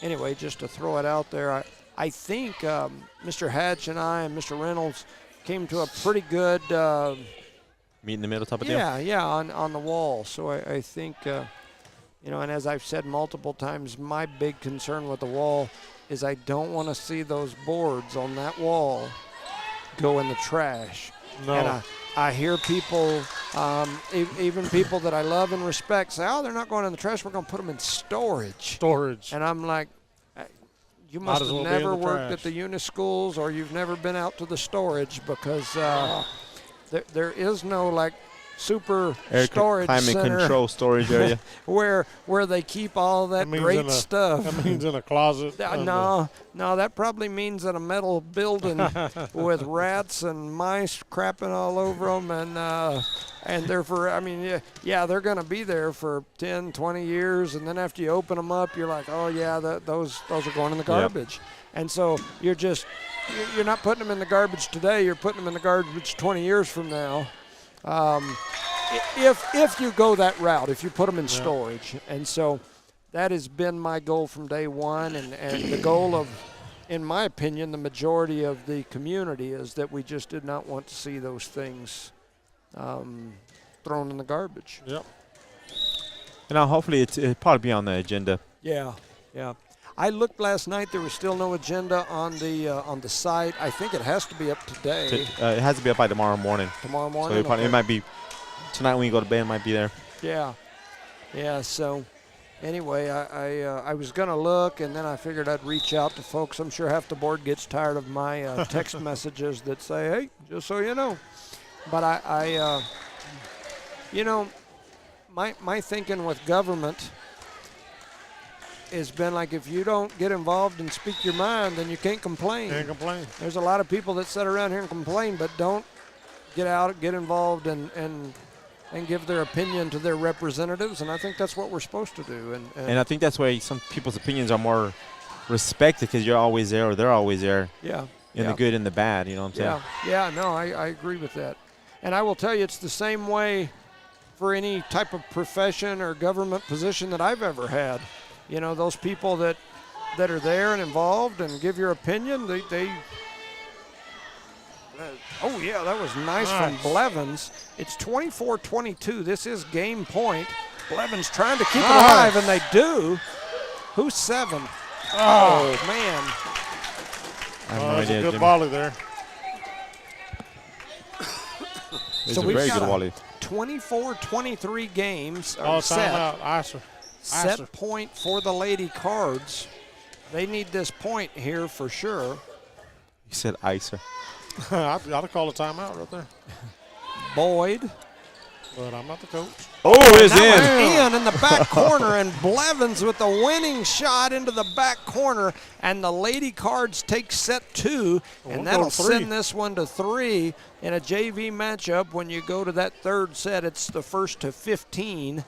anyway, just to throw it out there, I think Mr. Hatch and I and Mr. Reynolds came to a pretty good Meet in the middle type of deal? yeah on the wall. So I think and as I've said multiple times, my big concern with the wall is I don't want to see those boards on that wall go in the trash. No. And I hear people, even people that I love and respect, say, "Oh, they're not going in the trash. We're going to put them in storage." Storage. And I'm like, you Might must as have well be in never the worked trash. at the Eunice schools, or you've never been out to the storage because there is no like super Air storage climate center control storage area. where they keep all that means great in a- stuff. That means in a closet. No, that probably means in a metal building with rats and mice crapping all over them, and they're they're going to be there for 10, 20 years, and then after you open them up, you're like, oh yeah, those are going in the garbage, and so you're not putting them in the garbage today, you're putting them in the garbage 20 years from now. If you go that route, if you put them in storage. And so that has been my goal from day one, and the goal of, in my opinion, the majority of the community is that we just did not want to see those things thrown in the garbage. Yep. And now hopefully it'll probably be on the agenda. Yeah. I looked last night. There was still no agenda on the site. I think it has to be up today. It has to be up by tomorrow morning. Tomorrow So morning. it might be tonight when you go to bed. It might be there. Yeah. So anyway, I was gonna look, and then I figured I'd reach out to folks. I'm sure half the board gets tired of my text messages that say, "Hey, just so you know." But my thinking with government has been like, if you don't get involved and speak your mind, then you can't complain. Can't complain. There's a lot of people that sit around here and complain, but don't get out, get involved, and give their opinion to their representatives. And I think that's what we're supposed to do. And I think that's why some people's opinions are more respected because you're always there or they're always there. Yeah. In the good and the bad, you know what I'm saying? Yeah. No, I agree with that. And I will tell you, it's the same way for any type of profession or government position that I've ever had. You know, those people that are there and involved and give your opinion, oh, yeah, that was nice from Blevins. It's 24-22. This is game point. Blevins trying to keep it alive, and they do. Who's 7? Oh man. I have no That's idea, a good Jimmy. volley there. It's So a we've very got good a volley. 24-23 games Oh, are set. timeout. Icer. Set point for the Lady Cards. They need this point here for sure. He said icer. I'd call a timeout right there. Boyd. But I'm not the coach. Oh, it's That was in the back corner, and Blevins with the winning shot into the back corner, and the Lady Cards take set 2, and We'll that'll go 3. send this one to 3 in a JV matchup. When you go to that third set, it's the first to 15.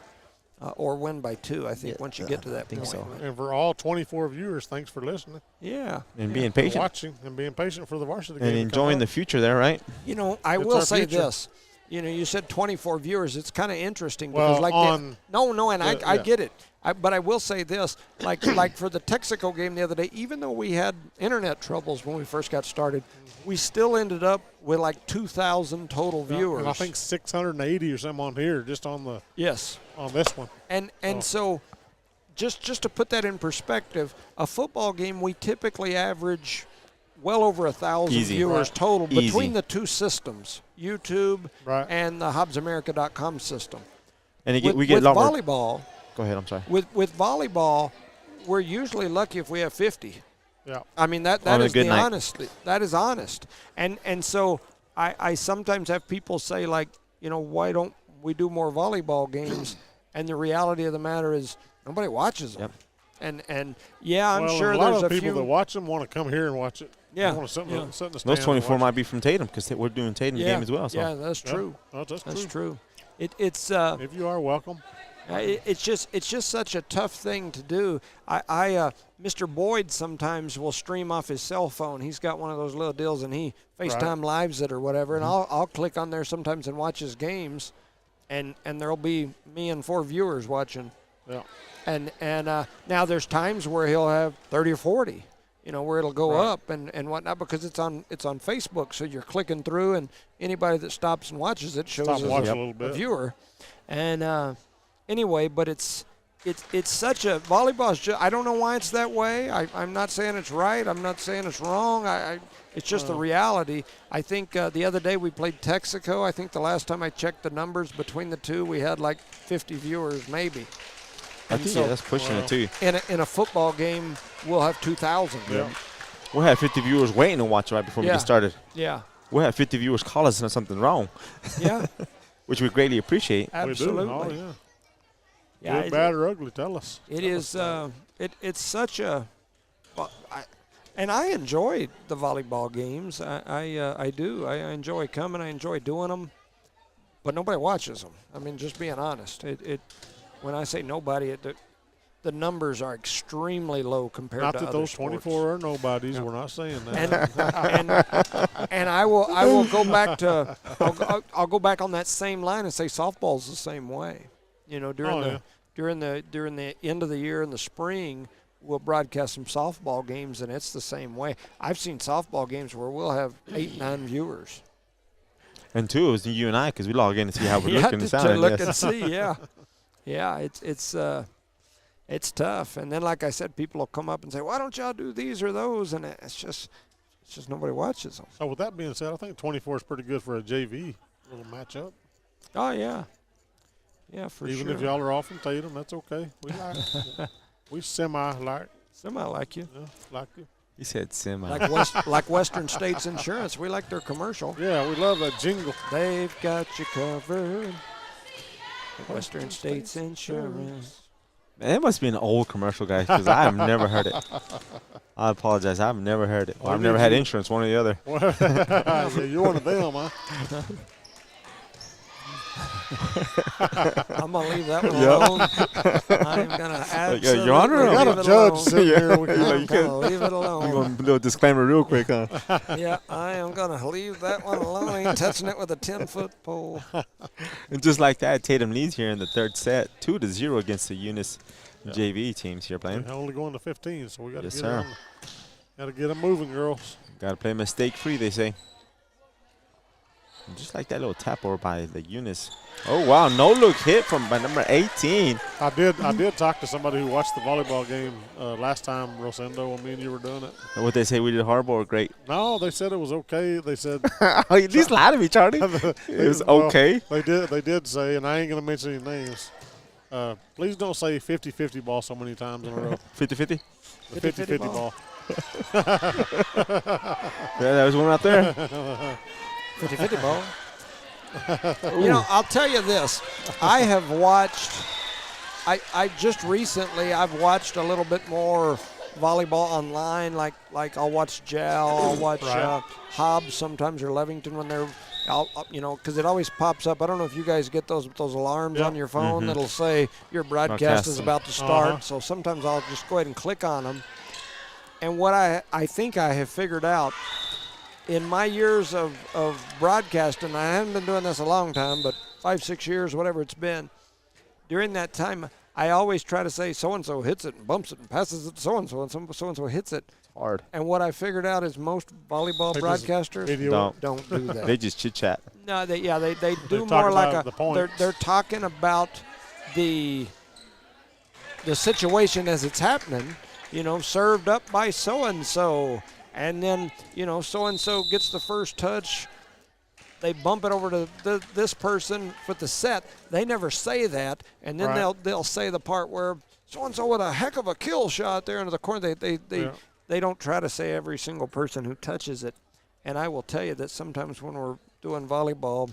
Or win by 2, I think, once you get to that point. so. And for all 24 viewers, thanks for listening. Yeah. And being For patient. watching and being patient for the varsity game. And to come enjoying up. the future there, right? You know, I It's will our say future. this. You know, you said 24 viewers. It's kind of interesting Well, because, like, on I yeah. get it. But I will say this, like for the Texaco game the other day, even though we had internet troubles when we first got started, we still ended up with like 2,000 total viewers. And I think 680 or something on here, just on the yes. on this one. And so just to put that in perspective, a football game we typically average well over 1,000 Easy. viewers Right. total Easy. between the two systems, YouTube Right. and the HobbsAmerica.com system. And With we get a lot more. volleyball, Go ahead. I'm sorry. with volleyball, we're usually lucky if we have 50. Yeah. I mean that On a is good the night. honesty. That is honest. And so I sometimes have people say, like, why don't we do more volleyball games? And the reality of the matter is nobody watches them. Yep. And yeah, I'm Well, sure and a lot there's of a people few. that watch them want to come here and watch it. Yeah, They want to sit in yeah. the stand Those and 24 watch might it. be from Tatum because we're doing Tatum yeah, game as well. So. yeah, that's Yeah. true. Oh, that's That's true. true. It's If you are welcome. It's just such a tough thing to do. Mr. Boyd sometimes will stream off his cell phone. He's got one of those little deals, and he FaceTime lives it or whatever. And I'll click on there sometimes and watch his games, and there'll be me and 4 viewers watching. Yeah. And now there's times where he'll have 30 or 40, where it'll go Right. up and whatnot because it's on Facebook. So you're clicking through, and anybody that stops and watches it shows Stop as watching a a little bit. viewer. And anyway, but it's such a volleyball. I don't know why it's that way. I'm not saying it's right. I'm not saying it's wrong. It's just the reality. I think the other day we played Texaco. I think the last time I checked the numbers between the two, we had like 50 viewers maybe. I And think so that's pushing it too. in a football game, we'll have 2,000. Yeah. We'll have 50 viewers waiting to watch right before we Yeah. get started. Yeah. We'll have 50 viewers call us and something wrong, Yeah. which we greatly appreciate. Absolutely. We do. Oh, yeah. Yeah, Good, bad, or ugly, tell us. It is. It's such a. And I enjoy the volleyball games. I do. I enjoy coming. I enjoy doing them. But nobody watches them. I mean, just being honest. When I say nobody, the numbers are extremely low compared Not to that other those sports. 24 are nobodies. We're not saying that. And I will go back to. I'll go back on that same line and say softball's the same way. During the end of the year in the spring, we'll broadcast some softball games, and it's the same way. I've seen softball games where we'll have 8, 9 viewers. And two, it was you and I because we log in to see how we're Yeah, looking and to sounding. look yes. and see, yeah. Yeah, it's tough. And then, like I said, people will come up and say, why don't y'all do these or those? And it's just nobody watches them. So with that being said, I think 24 is pretty good for a JV little matchup. Oh, yeah. Yeah, for Even sure. if y'all are off from Tatum, that's okay. We semi-like you. you. He said semi. Like Western States Insurance. We like their commercial. Yeah, we love that jingle. They've got you covered. Western States Insurance. Man, it must be an old commercial, guys, because I have never heard it. I apologize. I've never heard it. I've never had insurance, one or the other. Yeah, you're one of them, huh? I'm going to leave that one alone. I'm going to absolutely Your Honor, We got leave a it judge alone. sitting here. We Yeah, can, I'm you going to leave it alone. A little disclaimer real quick, huh? Yeah, I am going to leave that one alone. I ain't touching it with a 10-foot pole. And just like that, Tatum leads here in the third set, 2-0 against the Eunice JV teams here playing. we're only going to 15, so we got to Yes, get sir. Got to get them moving, girls. Got to play mistake-free, they say. And just like that little tap over by the Eunice. Oh, wow, no-look hit by number 18. I did talk to somebody who watched the volleyball game last time, Rosendo, when me and you were doing it. And what they say, we did horrible or great? No, they said it was okay. They said At least lie to me, Charlie. It was well, okay. They did say, and I ain't going to mention any names. Please don't say 50-50 ball so many times in a row. 50-50? The 50-50 ball. Yeah, there was one out there. 50-50 ball. I'll tell you this. I have watched, I just recently, I've watched a little bit more volleyball online. Like I'll watch Jal, I'll watch Hobbs sometimes, or Levington when they're, because it always pops up. I don't know if you guys get those alarms on your phone that'll say your broadcast is about to start. So sometimes I'll just go ahead and click on them. And what I think I have figured out, in my years of broadcasting, I haven't been doing this a long time, but 5-6 years, whatever it's been, during that time, I always try to say so-and-so hits it and bumps it and passes it to so-and-so, and so-and-so hits it. Hard. And what I figured out is most volleyball broadcasters don't do that. They just chit-chat. No, they do They're more talking like about the points. they're talking about the the situation as it's happening, served up by so-and-so, and then, so-and-so gets the first touch. They bump it over to this person for the set. They never say that, and then they'll say the part where so-and-so with a heck of a kill shot there into the corner. They don't try to say every single person who touches it. And I will tell you that sometimes when we're doing volleyball,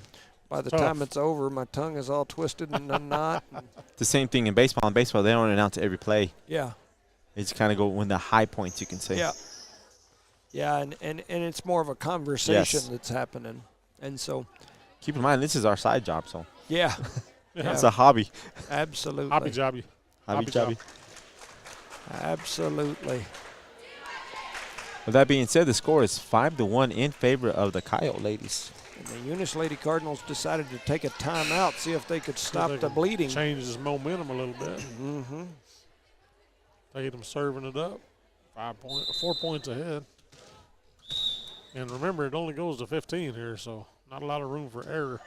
by the time it's over, my tongue is all twisted and a knot. The same thing in baseball. In baseball, they don't announce every play. Yeah. They just kind of go when the high points, you can say. Yeah. Yeah, and it's more of a conversation that's happening. And so, keep in mind, this is our side job, so. Yeah. It's a hobby. Absolutely. Hobby jobby. Hobby jobby. Absolutely. With that being said, the score is 5-1 in favor of the Coyote ladies. And the Eunice Lady Cardinals decided to take a timeout, see if they could stop the bleeding. Change his momentum a little bit. Mm-hmm. Tatum serving it up. 4 points ahead. And remember, it only goes to 15 here, so not a lot of room for error.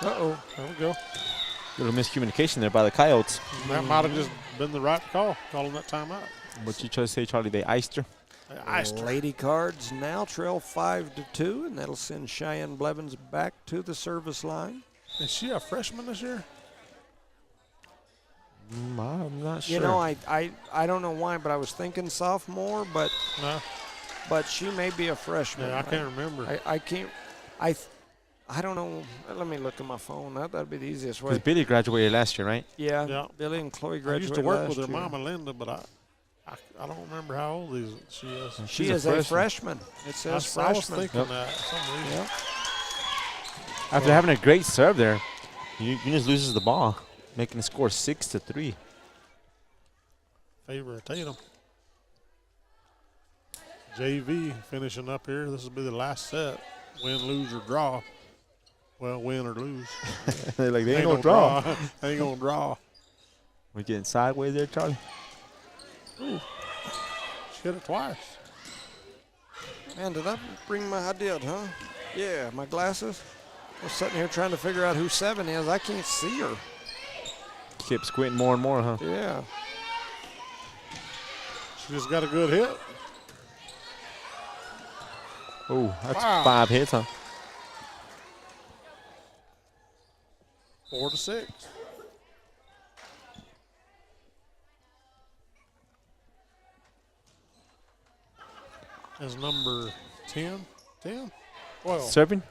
Uh-oh. There we go. Little miscommunication there by the Coyotes. That might have just been the right call, calling that timeout. What you try to say, Charlie? They iced her? They iced her. Lady Cards now trail 5-2, and that'll send Cheyenne Blevins back to the service line. Is she a freshman this year? I'm not sure. I don't know why, but I was thinking sophomore, but No. but she may be a freshman. Yeah, I can't remember. I don't know. Let me look at my phone. That'd be the easiest way. Because Billy graduated last year, right? Yeah. Billy and Chloe I graduated used to work last with her year. mama, Linda, but I don't remember how old she is. She is a freshman. It says I was freshman. thinking that for some reason. Yep. After having a great serve there, Eunice loses the ball, making the score 6-3. Favor of Tatum. JV finishing up here. This will be the last set. Win, lose, or draw. Well, win or lose. They're like, they ain't gonna draw. They ain't gonna draw. We're getting sideways there, Charlie. Ooh. She hit it twice. Man, I did, huh? Yeah, my glasses. I was sitting here trying to figure out who 7 is. I can't see her. Kept squinting more and more, huh? Yeah. She just got a good hit. Oh, that's 5 hits, huh? 4-6. Is number 10? 10? 12. Serving?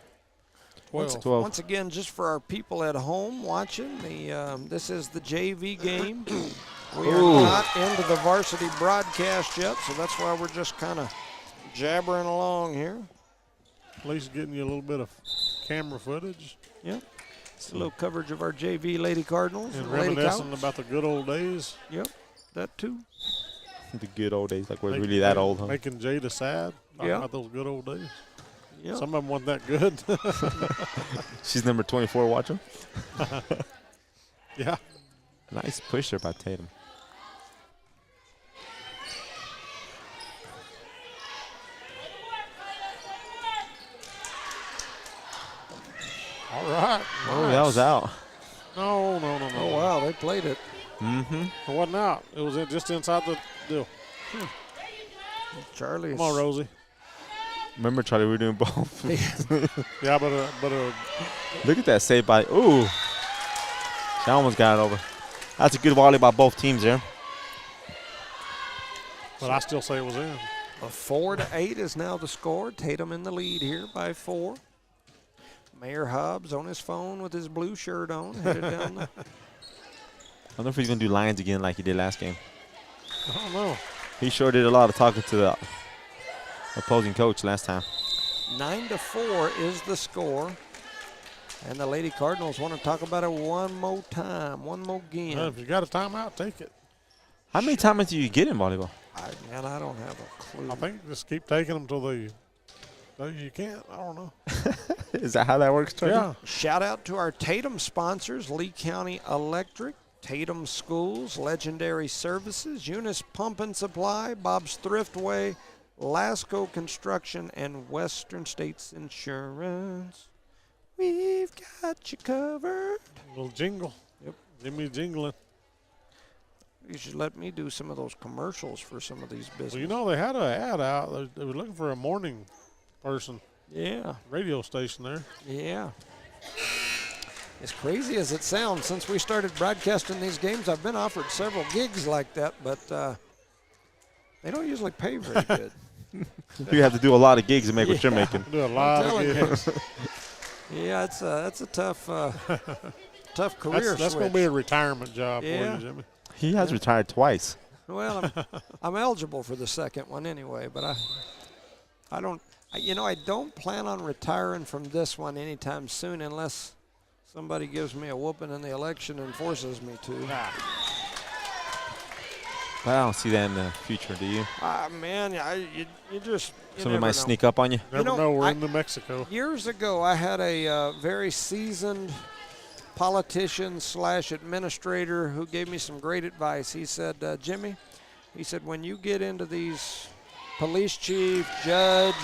12. 12. Once again, just for our people at home watching, this is the JV game. We are not into the varsity broadcast yet, so that's why we're just kind of jabbering along here. At least getting you a little bit of camera footage. Yep. It's a little coverage of our JV Lady Cardinals And Lady reminiscing Coyotes. about the good old days. Yep, that too. The good old days, like we're really that old, huh? Making Jada sad. Talking Yeah. about those good old days. Yep. Some of them weren't that good. She's number 24 watching. Yeah. Nice push there by Tatum. All right. Oh, Nice. that was out. No. Oh, wow, they played it. Mm-hmm. It wasn't out. It was just inside the deal. Charlie. Come on, Rosie. Remember, Charlie, we were doing both. Yeah, but Look at that save by. Ooh. She almost got it over. That's a good volley by both teams there. I still say it was in. A 4-8 is now the score. Tatum in the lead here by 4. Mayor Hobbs on his phone with his blue shirt on, headed down the. I don't know if he's going to do lines again like he did last game. I don't know. He sure did a lot of talking to the opposing coach last time. 9-4 is the score. And the Lady Cardinals want to talk about it one more time, one more game. If you got a timeout, take it. How many times do you get in volleyball? I don't have a clue. I think just keep taking them till you can't. I don't know. Is that how that works, Charlie? Yeah. Shout out to our Tatum sponsors, Lee County Electric, Tatum Schools, Legendary Services, Eunice Pump and Supply, Bob's Thriftway, Lasco Construction, and Western States Insurance. We've got you covered. A little jingle. Yep. Jimmy jingling. You should let me do some of those commercials for some of these businesses. Well, you know, they had an ad out. They were looking for a morning person. Yeah. Radio station there. Yeah. As crazy as it sounds, since we started broadcasting these games, I've been offered several gigs like that, but they don't usually pay very good. You have to do a lot of gigs to make what you're Yeah. making. Do a lot of telling you. gigs. Yeah, that's a tough tough career That's going to be a retirement job for Yeah. you, Jimmy. He has retired twice. Well, I'm eligible for the second one anyway, but I don't plan on retiring from this one anytime soon unless somebody gives me a whooping in the election and forces me to. But I don't see that in the future, do you? Man, you just Somebody never might know. sneak up on you. Never know, know. We're I- in New Mexico. Years ago, I had a very seasoned politician / administrator who gave me some great advice. He said, Jimmy, he said, when you get into these police chief, judge,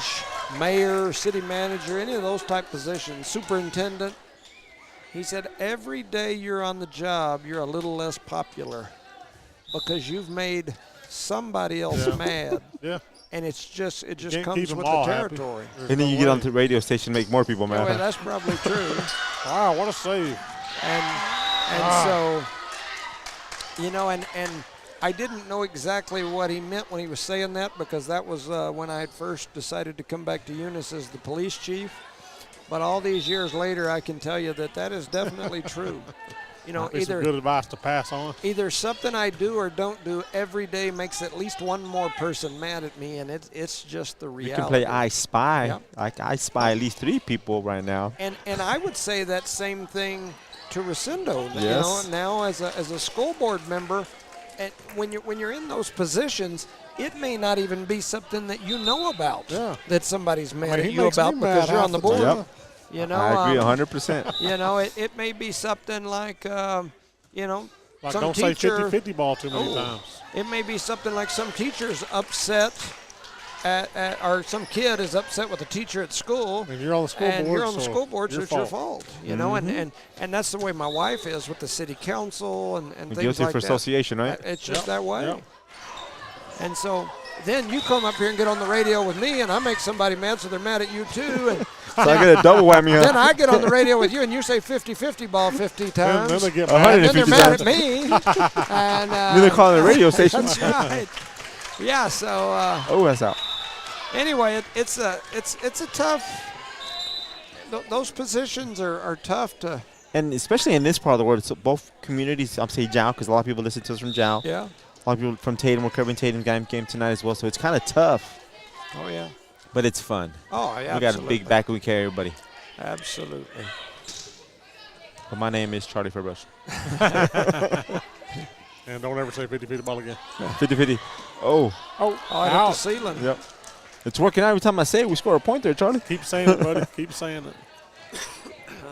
mayor, city manager, any of those type positions, superintendent, he said, every day you're on the job, you're a little less popular because you've made somebody else mad. Yeah. And it just Can't comes keep 'em with the all happy. territory. There's And then no you get way. on the radio station and make more people mad. Anyway, that's probably true. Wow, what a save. And so, you know, and I didn't know exactly what he meant when he was saying that because that was when I had first decided to come back to Eunice as the police chief. But all these years later, I can tell you that is definitely true. You know, Be some good advice to pass on. either something I do or don't do every day makes at least one more person mad at me, and it's just the reality. You can play I Spy. Yep. I spy at least 3 people right now. And I would say that same thing to Rosendo. Yes. You know, now as a school board member, and when you're in those positions, it may not even be something that you know about that somebody's mad he at you makes me about mad because you're half on the the board. time. Yep. You know, I agree 100%. you know, it may be something like, you know, Like, some don't teacher. say 50-50 ball too many Oh. times. It may be something like some teacher's upset or some kid is upset with a teacher at school. And you're on the school board. And you're on the so school board, so it's your fault. You know, Mm-hmm. and that's the way my wife is with the city council and things Guilty like for that. association, right? It's just Yep, that way. yep. And so then you come up here and get on the radio with me, and I make somebody mad, so they're mad at you too. And So I get a double whammy. Huh? then I get on the radio with you, and you say 50-50 ball 50 times. Then they get 100. mad. And then they're 50 mad times. at me. And Then they're calling the radio station. that's right. Yeah. So Oh, that's out. anyway, it's a tough. Those positions are tough to. And especially in this part of the world, it's both communities. I'm saying Jow because a lot of people listen to us from Jow. Yeah. A lot of people from Tatum. We're covering Tatum game tonight as well. So it's kind of tough, Oh yeah. but it's fun. Oh yeah. We got a big back and we carry everybody. Absolutely. But my name is Charlie Fairbrush. And don't ever say 50-50 ball again. 50-50. Oh, Oh, I hit the ceiling. yep. It's working out every time I say it. We score a point there, Charlie. Keep saying it, buddy. Keep saying it.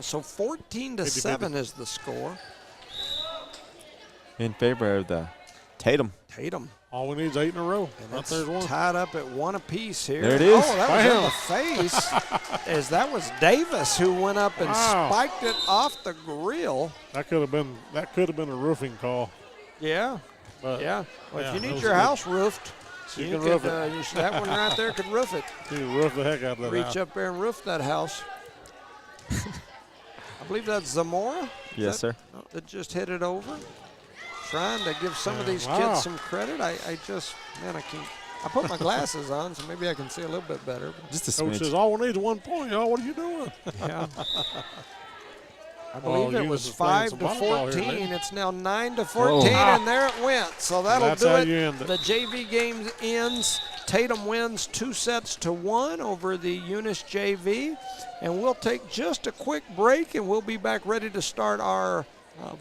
So 14-7 is the score. In favor of the Tatum. Tatum. All we need is 8 in a row. And Right it's there's one. tied up at 1 apiece here. There it is. Oh, that was in Bam. the face. As that was Davis who went up and Wow. spiked it off the grill. That could have been a roofing call. Yeah. But Yeah. Well, yeah, if you that need was your good. house roofed, You you can could, roof it. that one right there could roof it. you roof the heck out of that Reach house. up there and roof that house. I believe that's Zamora Yes, sir. that just hit it over. Trying to give some of these Wow. kids some credit. I just, man, I can't. I put my glasses on, so maybe I can see a little bit better. Just a Coach smidge. says, all we need is 1 point. Y'all, what are you doing? Yeah. I Well, believe it Eunice was is playing 5 some to volleyball here 14. lately. It's now 9 to Whoa. 14, and there it went. So that'll That's do how it. you end it. The JV game ends. Tatum wins 2-1 over the Eunice JV, and we'll take just a quick break, and we'll be back ready to start our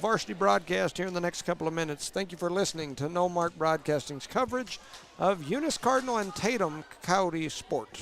varsity broadcast here in the next couple of minutes. Thank you for listening to No Mark Broadcasting's coverage of Eunice Cardinal and Tatum Coyote Sport.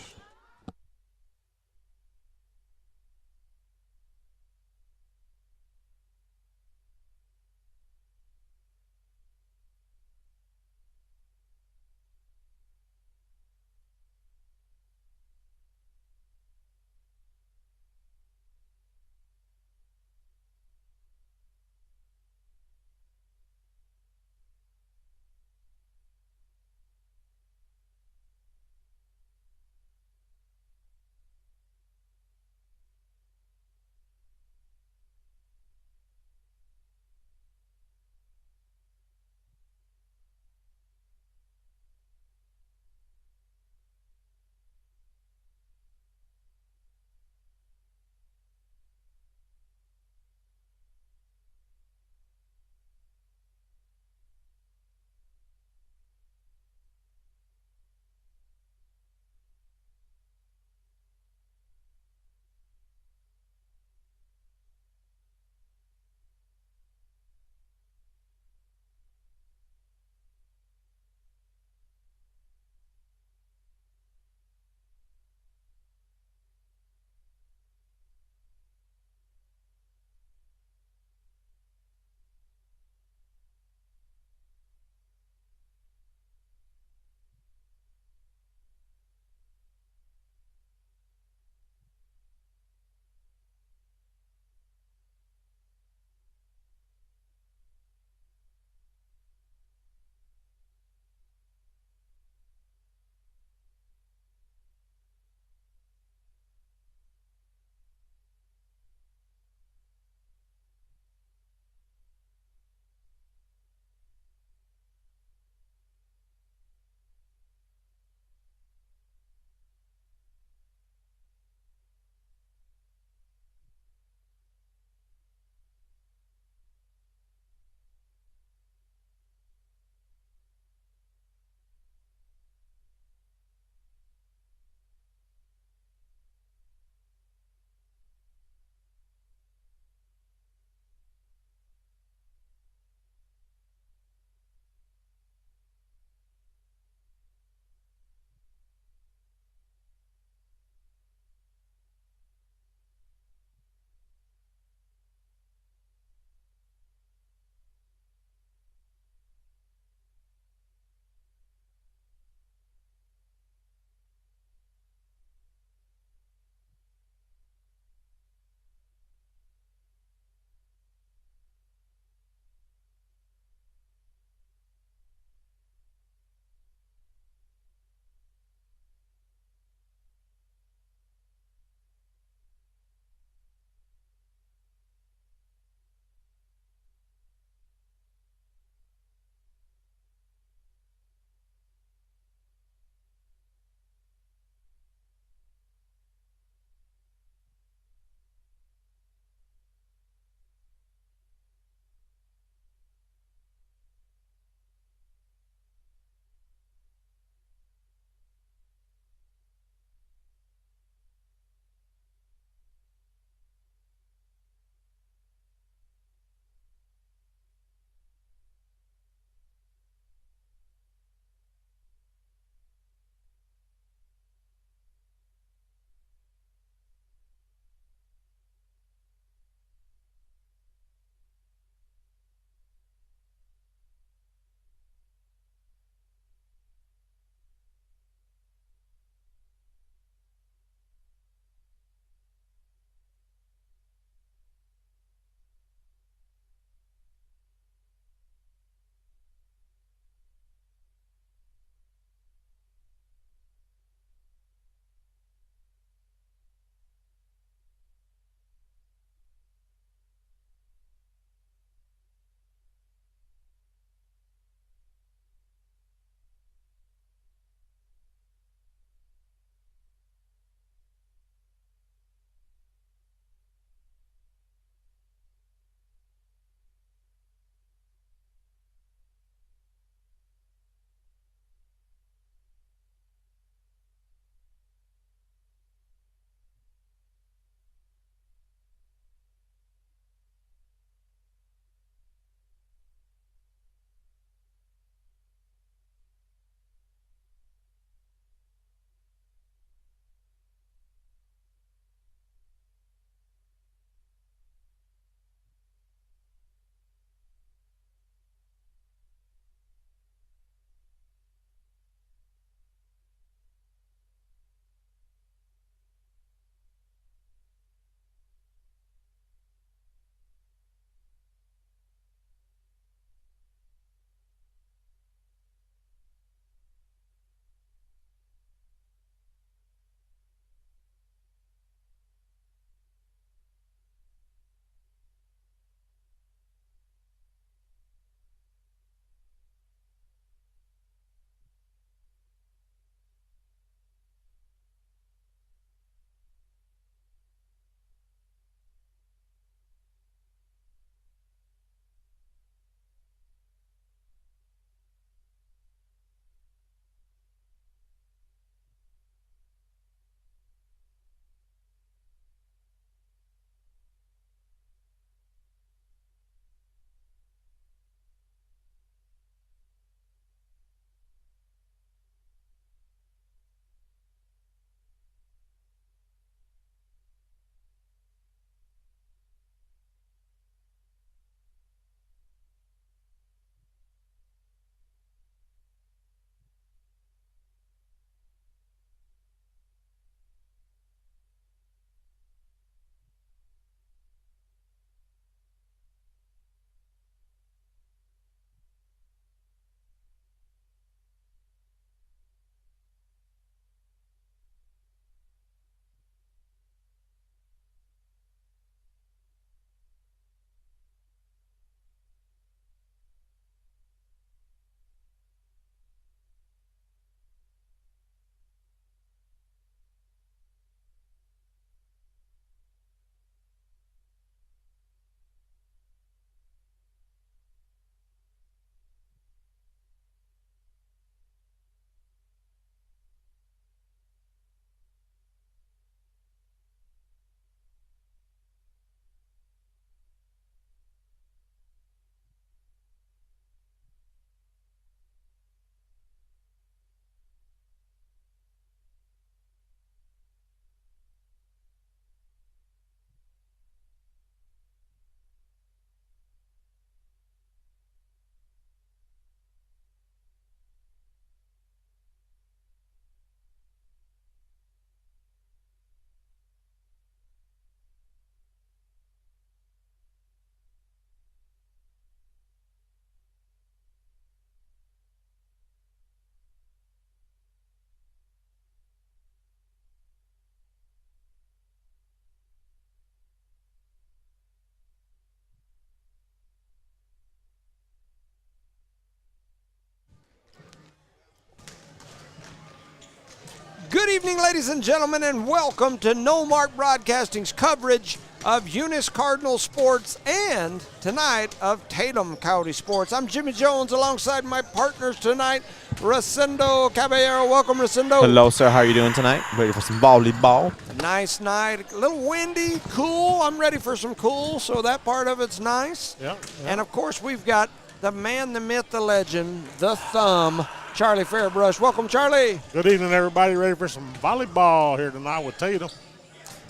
Good evening, ladies and gentlemen, and welcome to No Mark Broadcasting's coverage of Eunice Cardinal sports and tonight of Tatum Coyote sports. I'm Jimmy Jones alongside my partners tonight, Rosendo Caballero. Welcome, Rosendo. Hello, sir. How are you doing tonight? Ready for some volleyball? Nice night. A little windy, cool. I'm ready for some cool, so that part of it's nice. Yep. And, of course, we've got the man, the myth, the legend, the thumb, Charlie Fairbrush. Welcome, Charlie. Good evening, everybody. Ready for some volleyball here tonight with Tatum.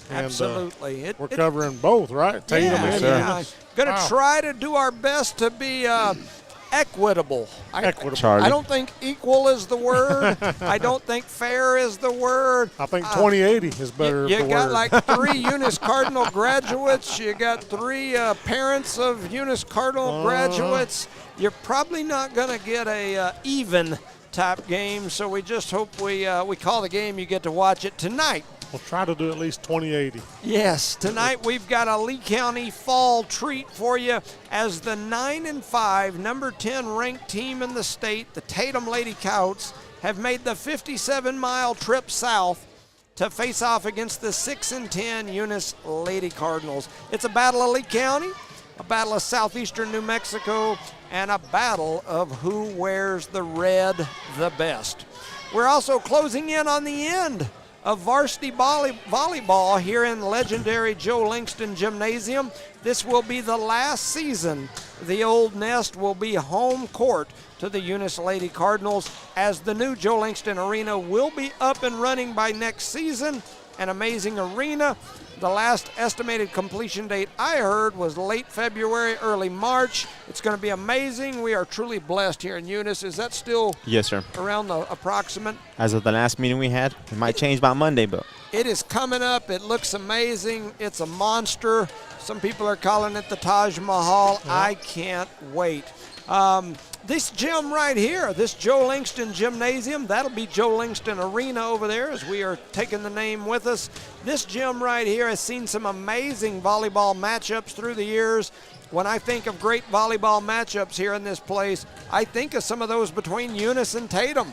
And, Absolutely. we're covering both, right? Tatum and Eunice. Going to try to do our best to be equitable. Equitable. I don't think equal is the word. I don't think fair is the word. I think 2080 is better. You the got word. like 3 Eunice Cardinal graduates. You got 3 parents of Eunice Cardinal graduates. You're probably not going to get a even type game, so we just hope we call the game. You get to watch it tonight. We'll try to do at least 2080. Yes, tonight we've got a Lee County fall treat for you as the 9-5, number 10 ranked team in the state, the Tatum Lady Coyotes, have made the 57-mile trip south to face off against the 6-10 Eunice Lady Cardinals. It's a battle of Lee County, a battle of southeastern New Mexico, and a battle of who wears the red the best. We're also closing in on the end of varsity volleyball here in legendary Joe Langston Gymnasium. This will be the last season. The Old Nest will be home court to the Eunice Lady Cardinals as the new Joe Langston Arena will be up and running by next season. An amazing arena. The last estimated completion date I heard was late February, early March. It's going to be amazing. We are truly blessed here in Eunice. Is that still Yes, sir. around the approximate? As of the last meeting we had, it might change by Monday, but It is coming up. It looks amazing. It's a monster. Some people are calling it the Taj Mahal. I can't wait. This gym right here, this Joe Langston Gymnasium, that'll be Joe Langston Arena over there as we are taking the name with us. This gym right here has seen some amazing volleyball matchups through the years. When I think of great volleyball matchups here in this place, I think of some of those between Eunice and Tatum.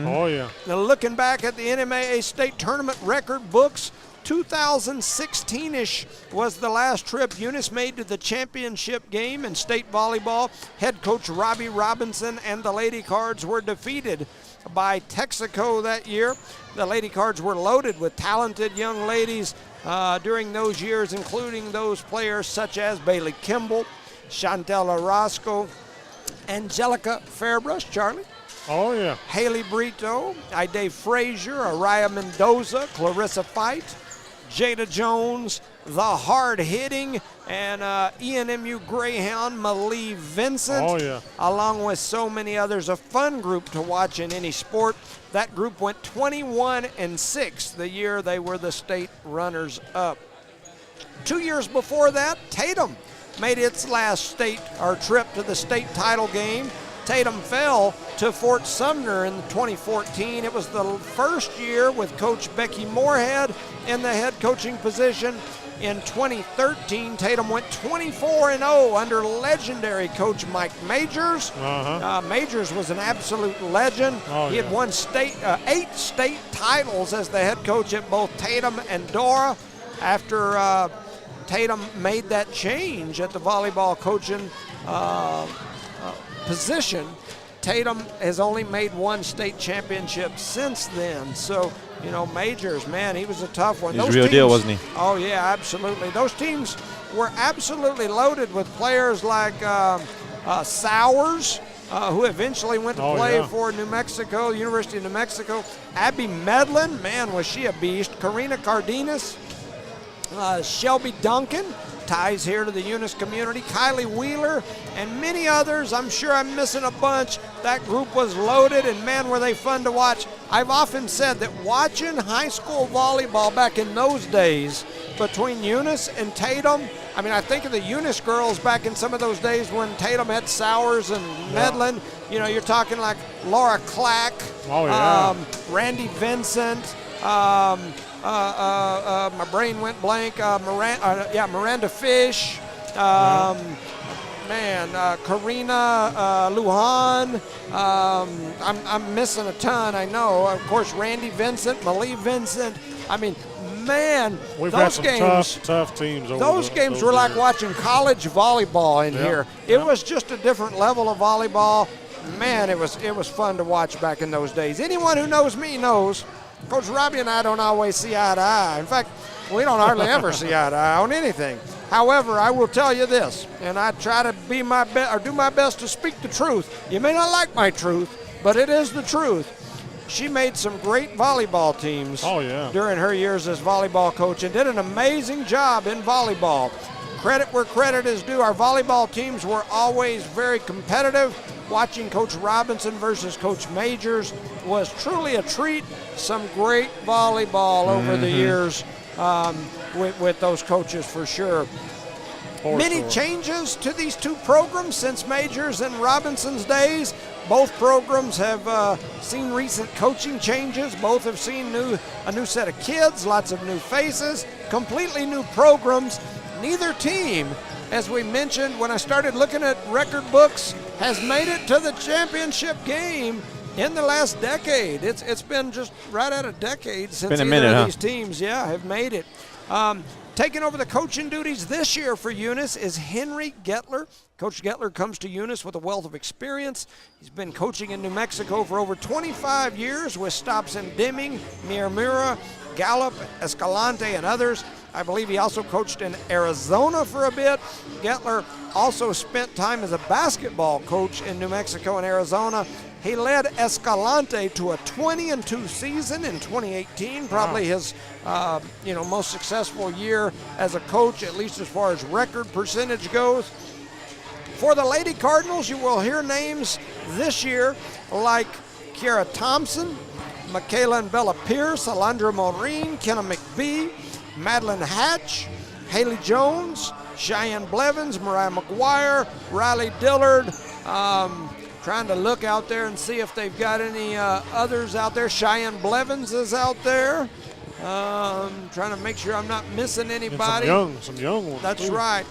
Oh, yeah. Now, looking back at the NMAA state tournament record books, 2016-ish was the last trip Eunice made to the championship game in state volleyball. Head coach Robbie Robinson and the Lady Cards were defeated by Texaco that year. The Lady Cards were loaded with talented young ladies during those years, including those players such as Bailey Kimball, Chantel Orozco, Angelica Fairbrush, Charlie, Oh, yeah. Haley Brito, Ida Frazier, Araya Mendoza, Clarissa Fight, Jada Jones, the hard-hitting, and ENMU Greyhound Malie Vincent, Oh, yeah. along with so many others. A fun group to watch in any sport. That group went 21-6 the year they were the state runners-up. 2 years before that, Tatum made its last trip to the state title game. Tatum fell to Fort Sumner in 2014. It was the first year with Coach Becky Moorhead in the head coaching position. In 2013, Tatum went 24-0 under legendary coach Mike Majors. Majors was an absolute legend. He had won 8 state titles as the head coach at both Tatum and Dora. After Tatum made that change at the volleyball coaching position, Tatum has only made 1 state championship since then. So, you know, Majors, man, he was a tough one. He was a real deal, wasn't he? Oh, yeah, absolutely. Those teams were absolutely loaded with players like Sowers, who eventually went to play for New Mexico, University of New Mexico. Abby Medlin, man, was she a beast. Karina Cardenas, Shelby Duncan, ties here to the Eunice community, Kylie Wheeler, and many others. I'm sure I'm missing a bunch. That group was loaded, and man, were they fun to watch. I've often said that watching high school volleyball back in those days between Eunice and Tatum, I mean, I think of the Eunice girls back in some of those days when Tatum had Sowers and Medlin. You know, you're talking like Laura Clack, Randy Vincent, my brain went blank. Miranda Fish, Karina Lujan. I'm missing a ton, I know. Of course, Randy Vincent, Malie Vincent. I mean, man, We've had those some games. tough teams. Those games were like watching college volleyball in here. It was just a different level of volleyball. Man, it was fun to watch back in those days. Anyone who knows me knows Coach Robbie and I don't always see eye to eye. In fact, we don't hardly ever see eye to eye on anything. However, I will tell you this, and I try to be my best or do my best to speak the truth. You may not like my truth, but it is the truth. She made some great volleyball teams during her years as volleyball coach and did an amazing job in volleyball. Credit where credit is due. Our volleyball teams were always very competitive. Watching Coach Robinson versus Coach Majors was truly a treat. Some great volleyball over the years with those coaches for sure. Many changes to these two programs since Majors and Robinson's days. Both programs have seen recent coaching changes. Both have seen a new set of kids, lots of new faces, completely new programs. Neither team, as we mentioned when I started looking at record books, has made it to the championship game in the last decade. It's been just right at a decade since either of these teams have made it. Taking over the coaching duties this year for Eunice is Henry Gettler. Coach Gettler comes to Eunice with a wealth of experience. He's been coaching in New Mexico for over 25 years with stops in Deming, Miramura, Gallup, Escalante, and others. I believe he also coached in Arizona for a bit. Gettler also spent time as a basketball coach in New Mexico and Arizona. He led Escalante to a 20-2 season in 2018, probably his most successful year as a coach, at least as far as record percentage goes. For the Lady Cardinals, you will hear names this year like Kiara Thompson, Michaela and Bella Pierce, Alondra Maureen, Kenna McBee, Madeline Hatch, Haley Jones, Cheyenne Blevins, Mariah McGuire, Riley Dillard. Trying to look out there and see if they've got any others out there. Cheyenne Blevins is out there. Trying to make sure I'm not missing anybody. Some young ones. That's right.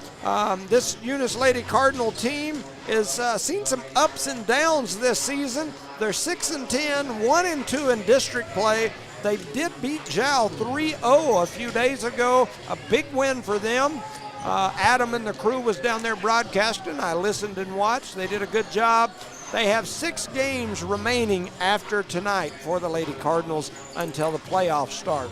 This Eunice Lady Cardinal team has seen some ups and downs this season. They're 6-10, 1-2 in district play. They did beat Jow 3-0 a few days ago. A big win for them. Adam and the crew was down there broadcasting. I listened and watched. They did a good job. They have 6 games remaining after tonight for the Lady Cardinals until the playoffs start.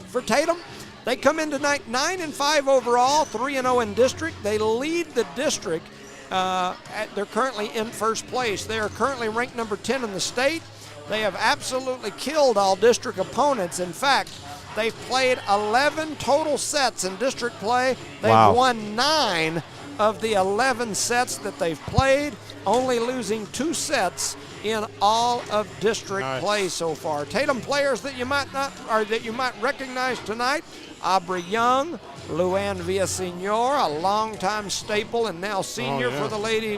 For Tatum, they come in tonight 9-5 overall, 3-0 in district. They lead the district. They're currently in first place. They are currently ranked number 10 in the state. They have absolutely killed all district opponents. In fact, they've played 11 total sets in district play. They've won 9 of the 11 sets that they've played, only losing 2 sets in all of district play so far. Tatum players that you might recognize tonight: Aubrey Young, Luann Villasenor, a longtime staple and now senior for the Lady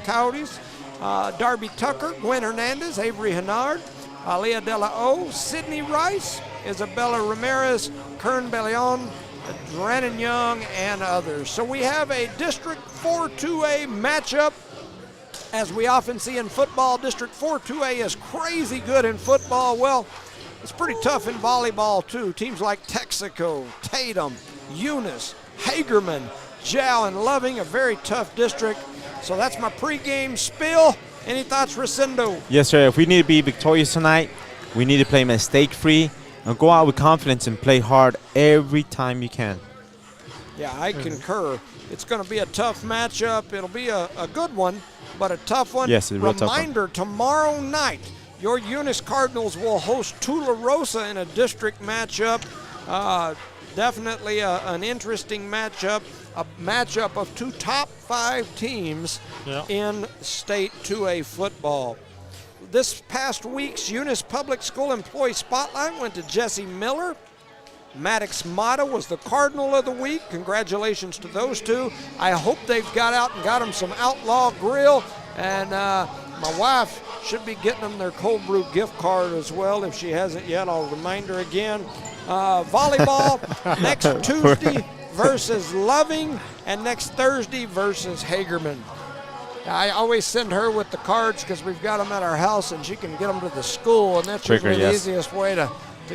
Coyotes. Darby Tucker, Gwen Hernandez, Avery Hennard, Aliyah De La O, Sydney Rice, Isabella Ramirez, Kern Bellion, Drennan Young, and others. So we have a District 4-2A matchup. As we often see in football, District 4-2A is crazy good in football. Well, it's pretty tough in volleyball too. Teams like Texaco, Tatum, Eunice, Hagerman, Jow, and Loving, a very tough district. So that's my pregame spiel. Any thoughts, Rosendo? Yes, sir. If we need to be victorious tonight, we need to play mistake-free and go out with confidence and play hard every time you can. Yeah, I concur. It's going to be a tough matchup. It'll be a good one, but a tough one. Yes, a real tough one. Reminder, tomorrow night, your Eunice Cardinals will host Tularosa in a district matchup. Definitely an interesting matchup, a matchup of 2 top 5 teams in State 2A football. This past week's Eunice Public School Employee Spotlight went to Jesse Miller. Maddox Mata was the Cardinal of the Week. Congratulations to those two. I hope they've got out and got them some Outlaw Grill. And my wife should be getting them their cold brew gift card as well. If she hasn't yet, I'll remind her again. Volleyball next Tuesday, versus Loving, and next Thursday versus Hagerman. I always send her with the cards because we've got them at our house, and she can get them to the school, and that's Quicker, usually the yes. easiest way to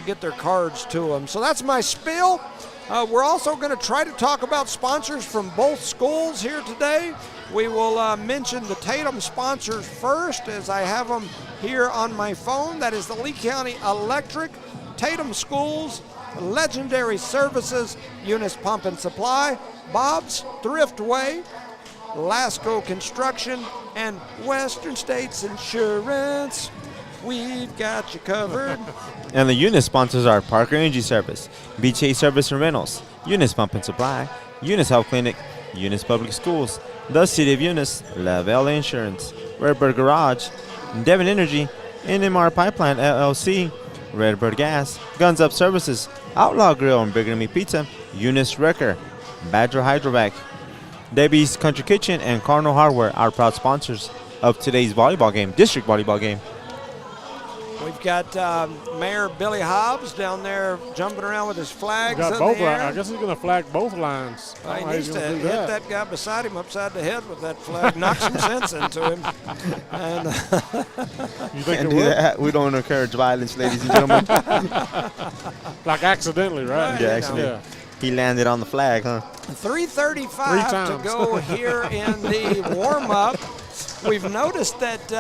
get their cards to them. So that's my spiel. We're also going to try to talk about sponsors from both schools here today. We will mention the Tatum sponsors first, as I have them here on my phone. That is the Lee County Electric, Tatum Schools, Legendary Services, Eunice Pump and Supply, Bob's Thriftway, Lasco Construction, and Western States Insurance. We've got you covered. And the Eunice sponsors are Parker Energy Service, BTA Service and Rentals, Eunice Pump and Supply, Eunice Health Clinic, Eunice Public Schools, the City of Eunice, Lavelle Insurance, Redbird Garage, Devon Energy, NMR Pipeline LLC, Redbird Gas, Guns Up Services, Outlaw Grill and Bigger Meat Pizza, Eunice Wrecker, Badger Hydrovac, Debbie's Country Kitchen, and Cardinal Hardware are proud sponsors of today's volleyball game, district volleyball game. We've got Mayor Billy Hobbs down there jumping around with his flags Got in both the air. I guess he's going to flag both lines. I He don't know how needs he's to gonna do hit that guy beside him upside the head with that flag, knock some sense into him. And You think Can't it do will? that. We don't encourage violence, ladies and gentlemen. Like accidentally, right? Right. Yeah, You actually, Yeah. he landed on the flag, huh? 3:35 to times. go here in the warm-up. We've noticed that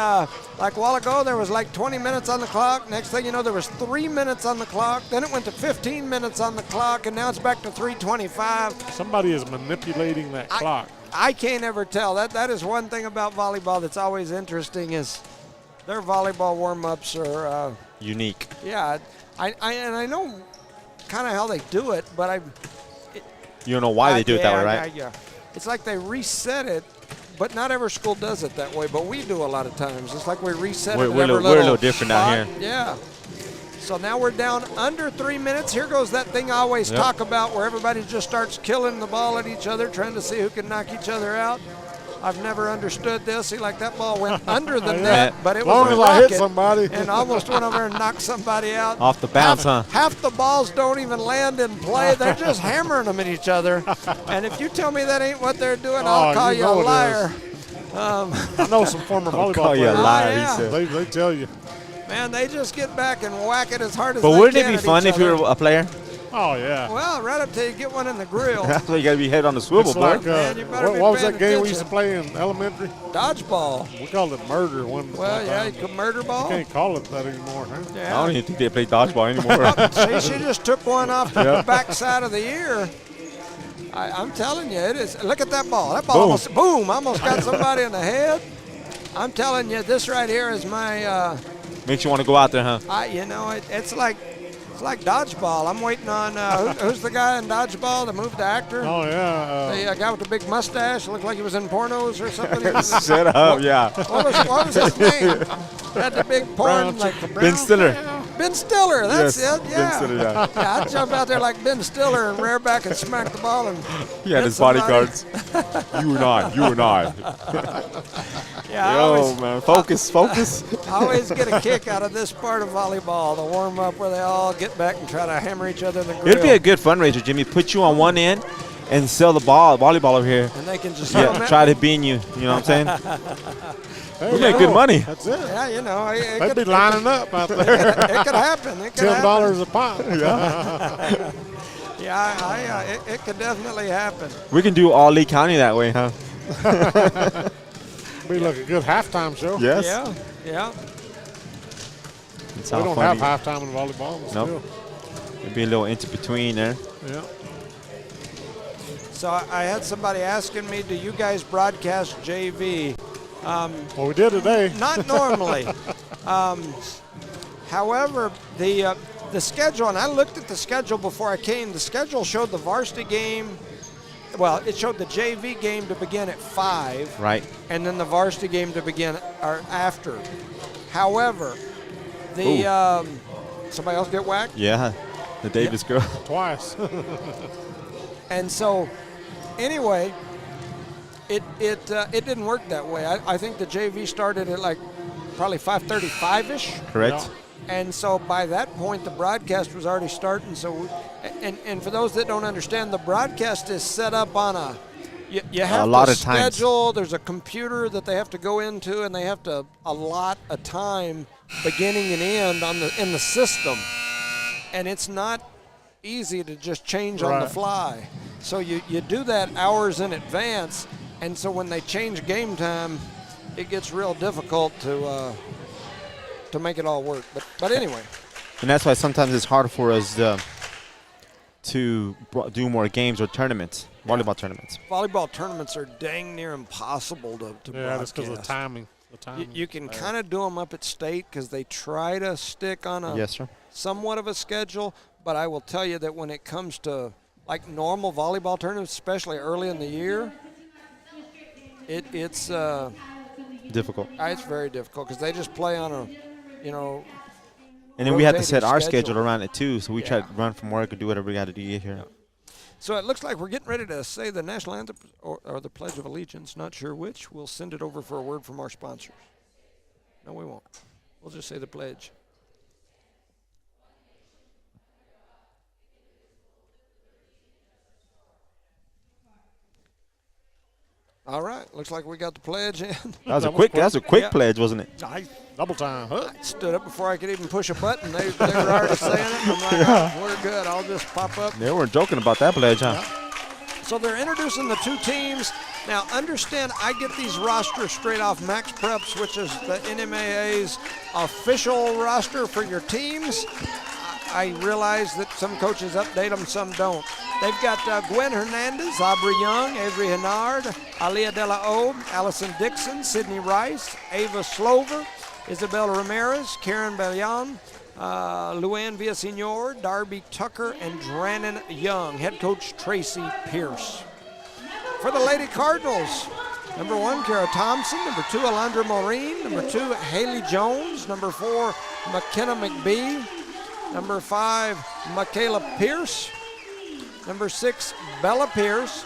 like a while ago there was like 20 minutes on the clock. Next thing you know there was 3 minutes on the clock. Then it went to 15 minutes on the clock, and now it's back to 3:25. Somebody is manipulating that clock. I can't ever tell. That is one thing about volleyball that's always interesting is their volleyball warm-ups are Unique. yeah. I know kind of how they do it, but You don't know why they do it that way, right? Yeah. It's like they reset it, but not every school does it that way. But we do a lot of times. It's like we reset it. We're at every a little different down spot. Yeah. So now we're down under 3 minutes. Here goes that thing I always Yep. talk about where everybody just starts killing the ball at each other, trying to see who can knock each other out. I've never understood this. See, like that ball went under the net, but it As long was as a I hit rocket somebody. and almost went over and knocked somebody out. Off the bounce, huh? Half the balls don't even land in play. They're just hammering them at each other. And if you tell me that ain't what they're doing, I'll call you you know a it liar. I know some former volleyball call you a players. liar, he said. They tell you. Man, they just get back and whack it as hard as But they wouldn't can it be at fun each if you other. were a player? Oh, yeah. Well, right up till you get one in the grill. That's why you got to be head on the swivel, It's boy. like, Man, you better be what was paying that game we used attention. to play in elementary? Dodgeball. We called it murder one Well, yeah, time. you could murder ball. Can't call it that anymore, huh? I Yeah. don't even think they play dodgeball anymore. See, she just took one off the backside of the ear. I'm telling you, it is. Look at that ball. That ball Boom. almost got somebody in the head. I'm telling you, this right here is my. Makes you want to go out there, huh? It's like dodgeball. I'm waiting on who's the guy in dodgeball, the moved actor. Oh, yeah. The guy with the big mustache, looked like he was in pornos or something. Shut up, yeah. What was his name? Had the big porn, Brown like Ben Stiller. Ben Stiller. That's Yes, it. Ben Yeah. Stiller, yeah. Yeah, I'd jump out there like Ben Stiller and rear back and smack the ball and. He had hit his somebody. bodyguards. You and I. Yeah, Yo, man, focus. I always get a kick out of this part of volleyball, the warm up where they all get back and try to hammer each other in the grill. It'd be a good fundraiser, Jimmy. Put you on one end and sell the volleyball over here. and they can just Yeah, try to bean you. You know what I'm saying? There We you make go. good money. That's it. Yeah, it They'd be could, lining up out there. it could happen. It could happen. $10 a pop. Yeah, it could definitely happen. We can do all Lee County that way, huh? Be like a good halftime show. Yes. Yeah. It's We all don't funny. have halftime in volleyball. But Nope. It'd be a little into between there. Still. Yeah. So I had somebody asking me, do you guys broadcast JV? Well, we did today. Not normally. However, the schedule, and I looked at the schedule before I came, the schedule showed the varsity game, well, it showed the JV game to begin at 5. Right. And then the varsity game to begin or after. However, somebody else get whacked? Yeah. The Davis girl. Twice. And so, anyway, it didn't work that way. I think the JV started at like probably 5:35ish. Correct. And so by that point, the broadcast was already starting. So, and for those that don't understand, the broadcast is set up on you have a lot to of times. schedule. There's a computer that they have to go into, and they have to allot a time, beginning and end, in the system. And it's not easy to just change on the fly. So you do that hours in advance, and so when they change game time, it gets real difficult to make it all work. But anyway. And that's why sometimes it's hard for us to do more games or tournaments, volleyball tournaments. Volleyball tournaments are dang near impossible to broadcast. Yeah, that's because of the timing. You can kind of do them up at state because they try to stick on a somewhat of a schedule. But I will tell you that when it comes to like normal volleyball tournaments, especially early in the year, it's difficult. It's very difficult because they just play on a, and then we have to set our schedule schedule around it too. So we try to run from work and do whatever we got to do here. So it looks like we're getting ready to say the national anthem or the Pledge of Allegiance. Not sure which. We'll send it over for a word from our sponsors. No, we won't. We'll just say the pledge. All right. Looks like we got the pledge in. That was a quick pledge, wasn't it? Double time. I stood up before I could even push a button. They were already saying it. I'm like, oh, we're good. I'll just pop up. They weren't joking about that pledge, huh? So they're introducing the two teams. Now, understand, I get these rosters straight off Max Preps, which is the NMAA's official roster for your teams. I realize that some coaches update them, some don't. They've got Gwen Hernandez, Aubrey Young, Avery Hennard, Aliyah De La O, Allison Dixon, Sydney Rice, Ava Slover, Isabel Ramirez, Karen Bellion, Luann Villasenor, Darby Tucker, and Drannon Young. Head coach Tracy Pierce. For the Lady Cardinals, number 1, Kara Thompson. Number 2, Alondra Maureen. Number 2, Haley Jones. Number 4, McKenna McBee. Number 5, Michaela Pierce. Number 6, Bella Pierce.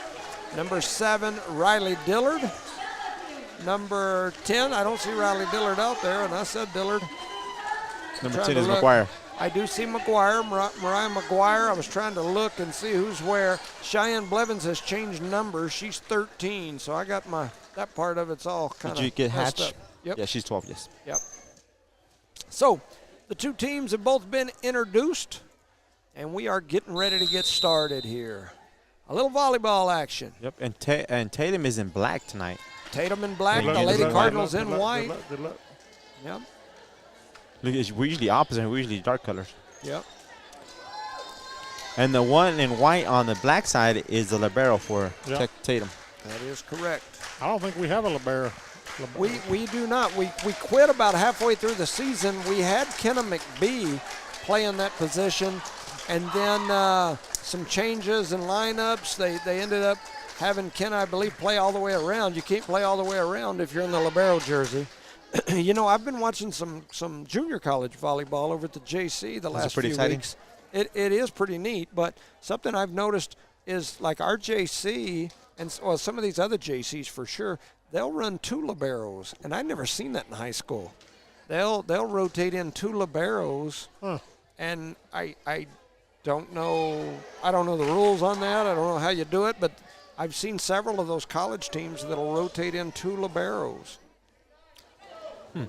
Number 7, Riley Dillard. Number 10, I don't see Riley Dillard out there, and I said Dillard. Number 10 is McGuire. I do see McGuire, Mariah McGuire. I was trying to look and see who's where. Cheyenne Blevins has changed numbers. She's 13, so I got that part of it's all kind of Did you get messed Hatch? up. Yep. Yeah, she's 12, yes. Yep. So the two teams have both been introduced, and we are getting ready to get started here. A little volleyball action. Yep, and Tatum is in black tonight. Tatum in black, Good the luck, Lady good luck, Cardinals good in luck, white. Good luck. Yep. Look, we're usually opposite. We're usually dark colors. Yep. And the one in white on the black side is the libero for Tatum. That is correct. I don't think we have a libero. We do not. We quit about halfway through the season. We had Kenna McBee playing that position, and then some changes in lineups. They ended up having Kenna, I believe, play all the way around. You can't play all the way around if you're in the libero jersey. I've been watching some junior college volleyball over at the JC the last few weeks. It is pretty neat, but something I've noticed is like our JC and some of these other JCs for sure, they'll run 2 liberos, and I've never seen that in high school. They'll rotate in 2 liberos, and I don't know. I don't know the rules on that. I don't know how you do it, but I've seen several of those college teams that'll rotate in 2 liberos.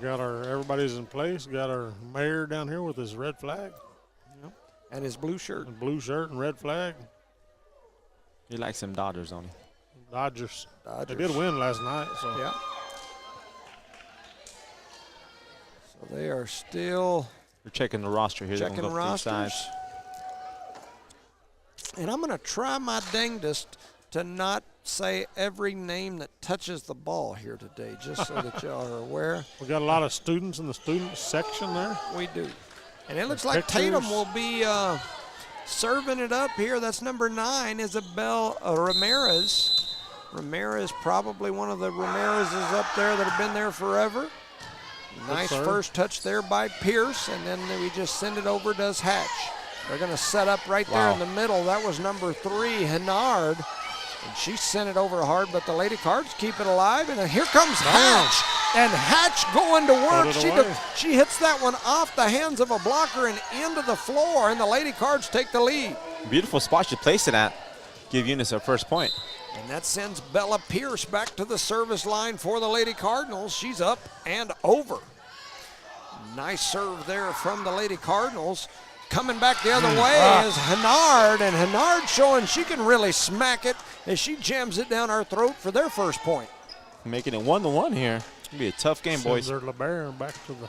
Got everybody's in place. Got our mayor down here with his red flag. Yep. And his blue shirt. And blue shirt and red flag. He likes some Dodgers, don't he? Dodgers. They did win last night. So. Yeah. So they are still. We're checking the roster here. Checking rosters. And I'm going to try my dangest to not say every name that touches the ball here today, just so that y'all are aware. We got a lot of students in the student section there. We do. And it looks like Tatum will be serving it up here. That's number 9, Isabel Ramirez. Ramirez, probably one of the Ramirez's up there that have been there forever. Nice first touch there by Pierce, and then we just send it over to Hatch. They're going to set up right there in the middle. That was number 3, Hennard. And she sent it over hard, but the Lady Cards keep it alive. And here comes Hatch. And Hatch going to work. She hits that one off the hands of a blocker and into the floor, and the Lady Cards take the lead. Beautiful spot she placed it at. Give Eunice her first point. And that sends Bella Pierce back to the service line for the Lady Cardinals. She's up and over. Nice serve there from the Lady Cardinals. Coming back the other way is Hennard, and Hennard showing she can really smack it as she jams it down our throat for their first point. Making it 1-1 here. It's going to be a tough game, boys. LeBaron back to the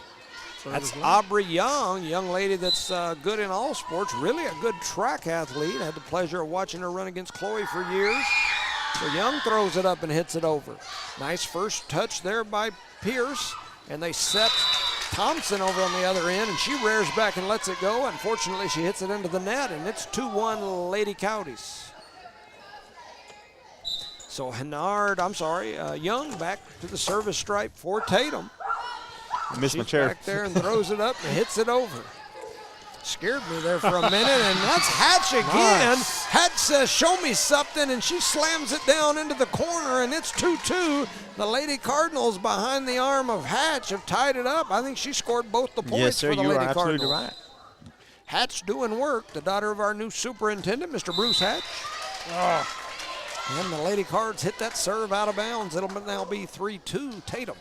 That's Aubrey Young, young lady that's good in all sports, really a good track athlete. I had the pleasure of watching her run against Chloe for years. So Young throws it up and hits it over. Nice first touch there by Pierce, and they set Thompson over on the other end, and she rears back and lets it go. Unfortunately, she hits it into the net, and it's 2-1 Lady Coyotes. So Young back to the service stripe for Tatum. I missed my She's chair. back there and throws it up and hits it over. Scared me there for a minute, and that's Hatch again. Nice. Hatch says, show me something, and she slams it down into the corner, and it's 2-2. The Lady Cardinals behind the arm of Hatch have tied it up. I think she scored both the points Yes, sir, for the you are Lady absolutely Cardinals. right. Hatch doing work, the daughter of our new superintendent, Mr. Bruce Hatch. And the Lady Cards hit that serve out of bounds. It'll now be 3-2 Tatum.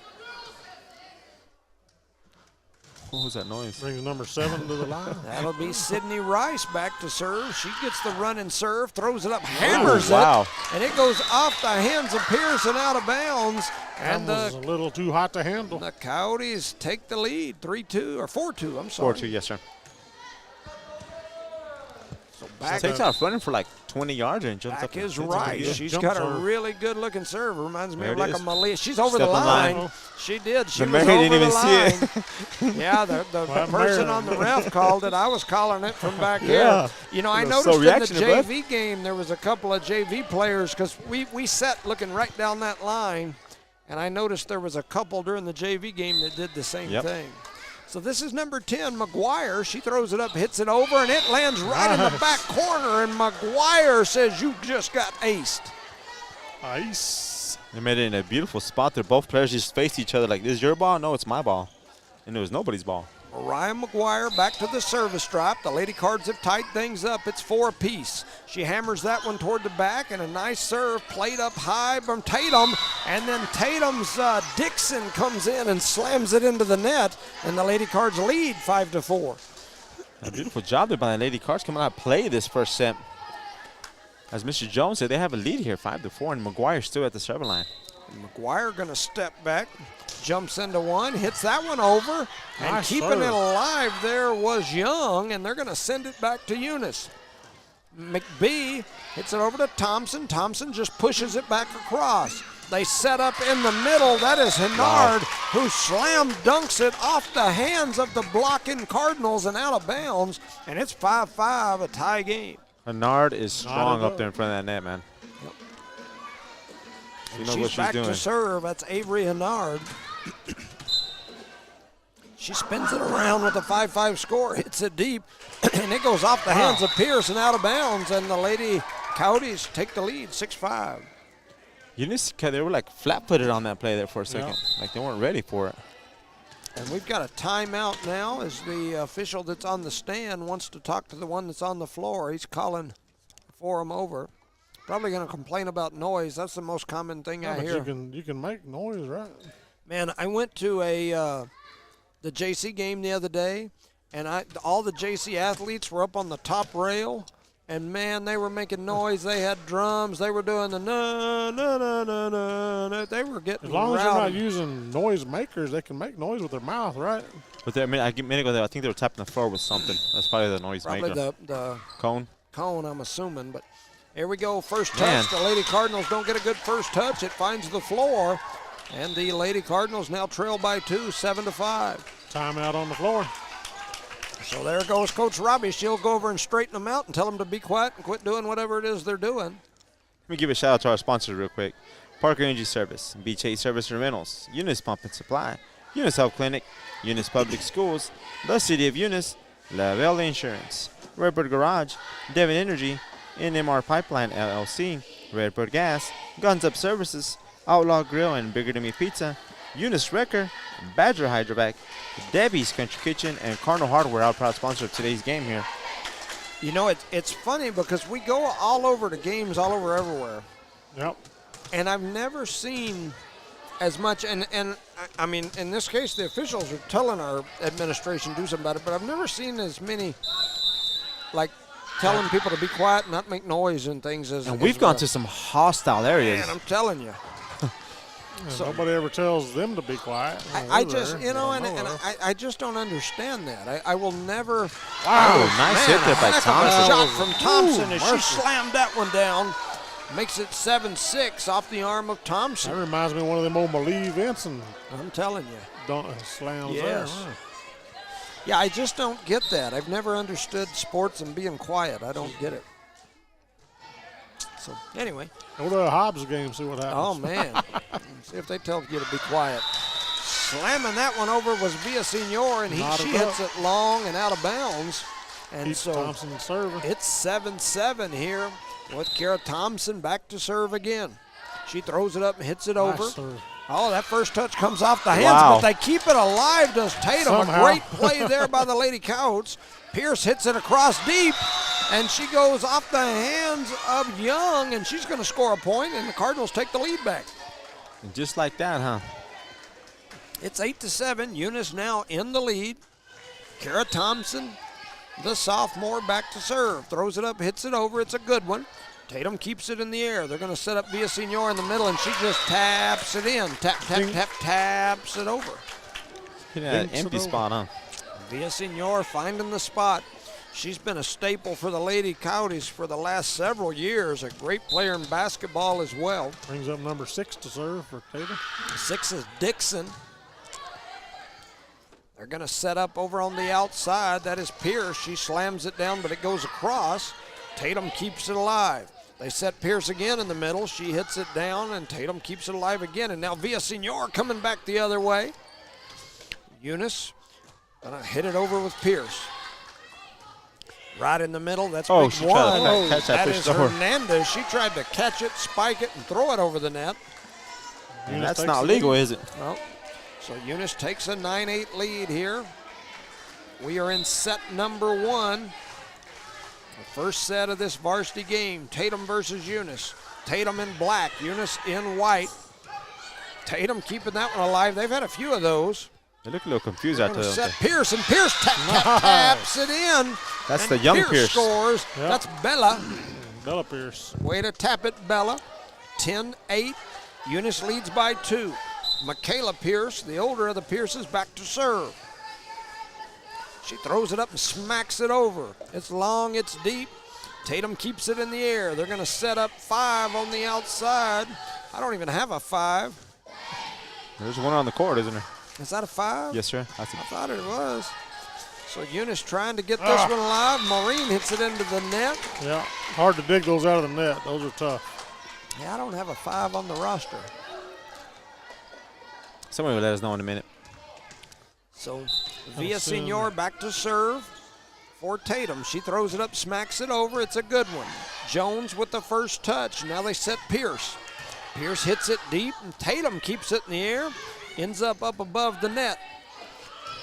What was that noise? brings number 7 to the line. That'll be Sydney Rice back to serve. She gets the run and serve, throws it up, hammers wow. it, and it goes off the hands of Pearson out of bounds. And That was a little too hot to handle. the Coyotes take the lead, 3-2, or 4-2, I'm sorry. 4-2, yes, sir. So back, Takes off running for like 20 yards and jumps back up. is and Rice. good She's jump got a serve. really good looking serve. Reminds me There of it like is. a Malia. She's over the Step on line. line. She did. She The was Mary over didn't even the see line. Yeah, the Well, person Mary- on the ref called it. I was calling it from back here. Yeah. You know, I It was noticed so in the reactionary, bud. JV game there was a couple of JV players because we sat looking right down that line, and I noticed there was a couple during the JV game that did the same Yep. thing. So this is number 10, McGuire. She throws it up, hits it over, and it lands right in the Nice. back corner, and McGuire says, you just got aced. Ice. They made it in a beautiful spot there. Both players just faced each other like, this is your ball? No, it's my ball. And it was nobody's ball. Mariah McGuire back to the service stripe. The Lady Cards have tied things up. It's 4 apiece. She hammers that one toward the back, and a nice serve played up high from Tatum. And then Tatum's Dixon comes in and slams it into the net, and the Lady Cards lead 5-4. A beautiful job there by the Lady Cards coming out play this first set. As Mr. Jones said, they have a lead here, 5-4, and McGuire's still at the serve line. McGuire going to step back, jumps into one, hits that one over, and Nice keeping serve. it alive there was Young, and they're going to send it back to Eunice. McBee hits it over to Thompson. Thompson just pushes it back across. They set up in the middle. That is Hennard, who slam dunks it off the hands of the blocking Cardinals and out of bounds, and it's 5-5, a tie game. Hennard is strong Not up there in front of that net, man. She knows She's what she's back doing. to serve. That's Avery Hennard. She spins it around with a 5-5 score, hits it deep, and it goes off the hands of Pierce and out of bounds, and the Lady Coyotes take the lead, 6-5. Eunice, they were like flat-footed on that play there for a second. Yeah. Like they weren't ready for it. And we've got a timeout now as the official that's on the stand wants to talk to the one that's on the floor. He's calling for him over. Probably going to complain about noise. That's the most common thing I But hear. you can make noise, right? Man, I went to the JC game the other day, and all the JC athletes were up on the top rail, and man, they were making noise. They had drums. They were doing the na na na na na. Na. They were getting As long as they're not rowdy. using noise makers, they can make noise with their mouth, right? But a minute ago, I think they were tapping the floor with something. That's probably the noise Probably maker. the Cone. cone, I'm assuming. But here we go. First Man. touch. The Lady Cardinals don't get a good first touch. It finds the floor, and the Lady Cardinals now trail by 2, 7-5. Timeout on the floor. So there goes Coach Robbie. She'll go over and straighten them out and tell them to be quiet and quit doing whatever it is they're doing. Let me give a shout out to our sponsors real quick. Parker Energy Service, BJ Service and Rentals, Eunice Pump and Supply, Eunice Health Clinic, Eunice Public Schools, the City of Eunice, Lavelle Insurance, Redbird Garage, Devon Energy, NMR Pipeline LLC, Redbird Gas, Guns Up Services, Outlaw Grill and Bigger Than Me Pizza, Eunice Wrecker, Badger Hydrovac, Debbie's Country Kitchen, and Cardinal Hardware, our proud sponsor of today's game here. You know, it's funny because we go all over to games all over everywhere. Yep. And I've never seen as much, and I mean, in this case, the officials are telling our administration to do something about it, but I've never seen as many, like, telling people to be quiet and not make noise and things as. And we've gone to some hostile areas. Man, I'm telling you. So, nobody ever tells them to be quiet. I just, you know, and I just don't understand that. I will never. Wow, nice hit there by heck of a Thompson. shot from Thompson as she mercy. slammed that one down. Makes it 7-6 off the arm of Thompson. That reminds me of one of them old Malee Vinson I'm telling you. slams Yes. there. Huh. Yeah, I just don't get that. I've never understood sports and being quiet. I don't get it. So, anyway. Go to a Hobbs game, see what happens. Oh, man. See if they tell you to be quiet. Slamming that one over was Villasenor, and she hits it long and out of bounds. And Keeps so Thompson serving. it's 7-7 here with Kara Thompson back to serve again. She throws it up and hits it over. Nice serve. Oh, that first touch comes off the hands, Wow. but they keep it alive, does Tatum. Somehow. A great play there by the Lady Coyotes. Pierce hits it across deep, and she goes off the hands of Young, and she's going to score a point, and the Cardinals take the lead back. And just like that, huh? It's 8-7. Eunice now in the lead. Kara Thompson, the sophomore, back to serve. Throws it up, hits it over. It's a good one. Tatum keeps it in the air. They're going to set up Villasenor in the middle, and she just taps it in. Taps it over. Hit an Dinks it empty over. spot, huh? Villasenor finding the spot. She's been a staple for the Lady Coyotes for the last several years. A great player in basketball as well. Brings up number 6 to serve for Tatum. 6 is Dixon. They're going to set up over on the outside. That is Pierce. She slams it down, but it goes across. Tatum keeps it alive. They set Pierce again in the middle. She hits it down, and Tatum keeps it alive again. And now Villasenor coming back the other way. Eunice going to hit it over with Pierce. Right in the middle. That's Oh, big she one. tried to catch that That fish is over. Hernandez. She tried to catch it, spike it, and throw it over the net. And Eunice that's takes not the legal, lead. is it? Well, so Eunice takes a 9-8 lead here. We are in set number 1. The first set of this varsity game, Tatum versus Eunice. Tatum in black, Eunice in white. Tatum keeping that one alive. They've had a few of those. They look a little confused out Gonna there. set Pierce, and Pierce taps it in. That's and the young Pierce. Scores. Yep. That's Bella. Bella Pierce. Way to tap it, Bella. 10-8. Eunice leads by 2. Michaela Pierce, the older of the Pierces, back to serve. She throws it up and smacks it over. It's long, it's deep. Tatum keeps it in the air. They're going to set up 5 on the outside. I don't even have a 5. There's one on the court, isn't there? Is that a 5? Yes, sir. I thought it was. So Eunice trying to get this one alive. Maureen hits it into the net. Yeah, hard to dig those out of the net. Those are tough. Yeah, I don't have a 5 on the roster. Somebody will let us know in a minute. So Villasenor back to serve for Tatum. She throws it up, smacks it over. It's a good one. Jones with the first touch. Now they set Pierce. Pierce hits it deep, and Tatum keeps it in the air. Ends up above the net.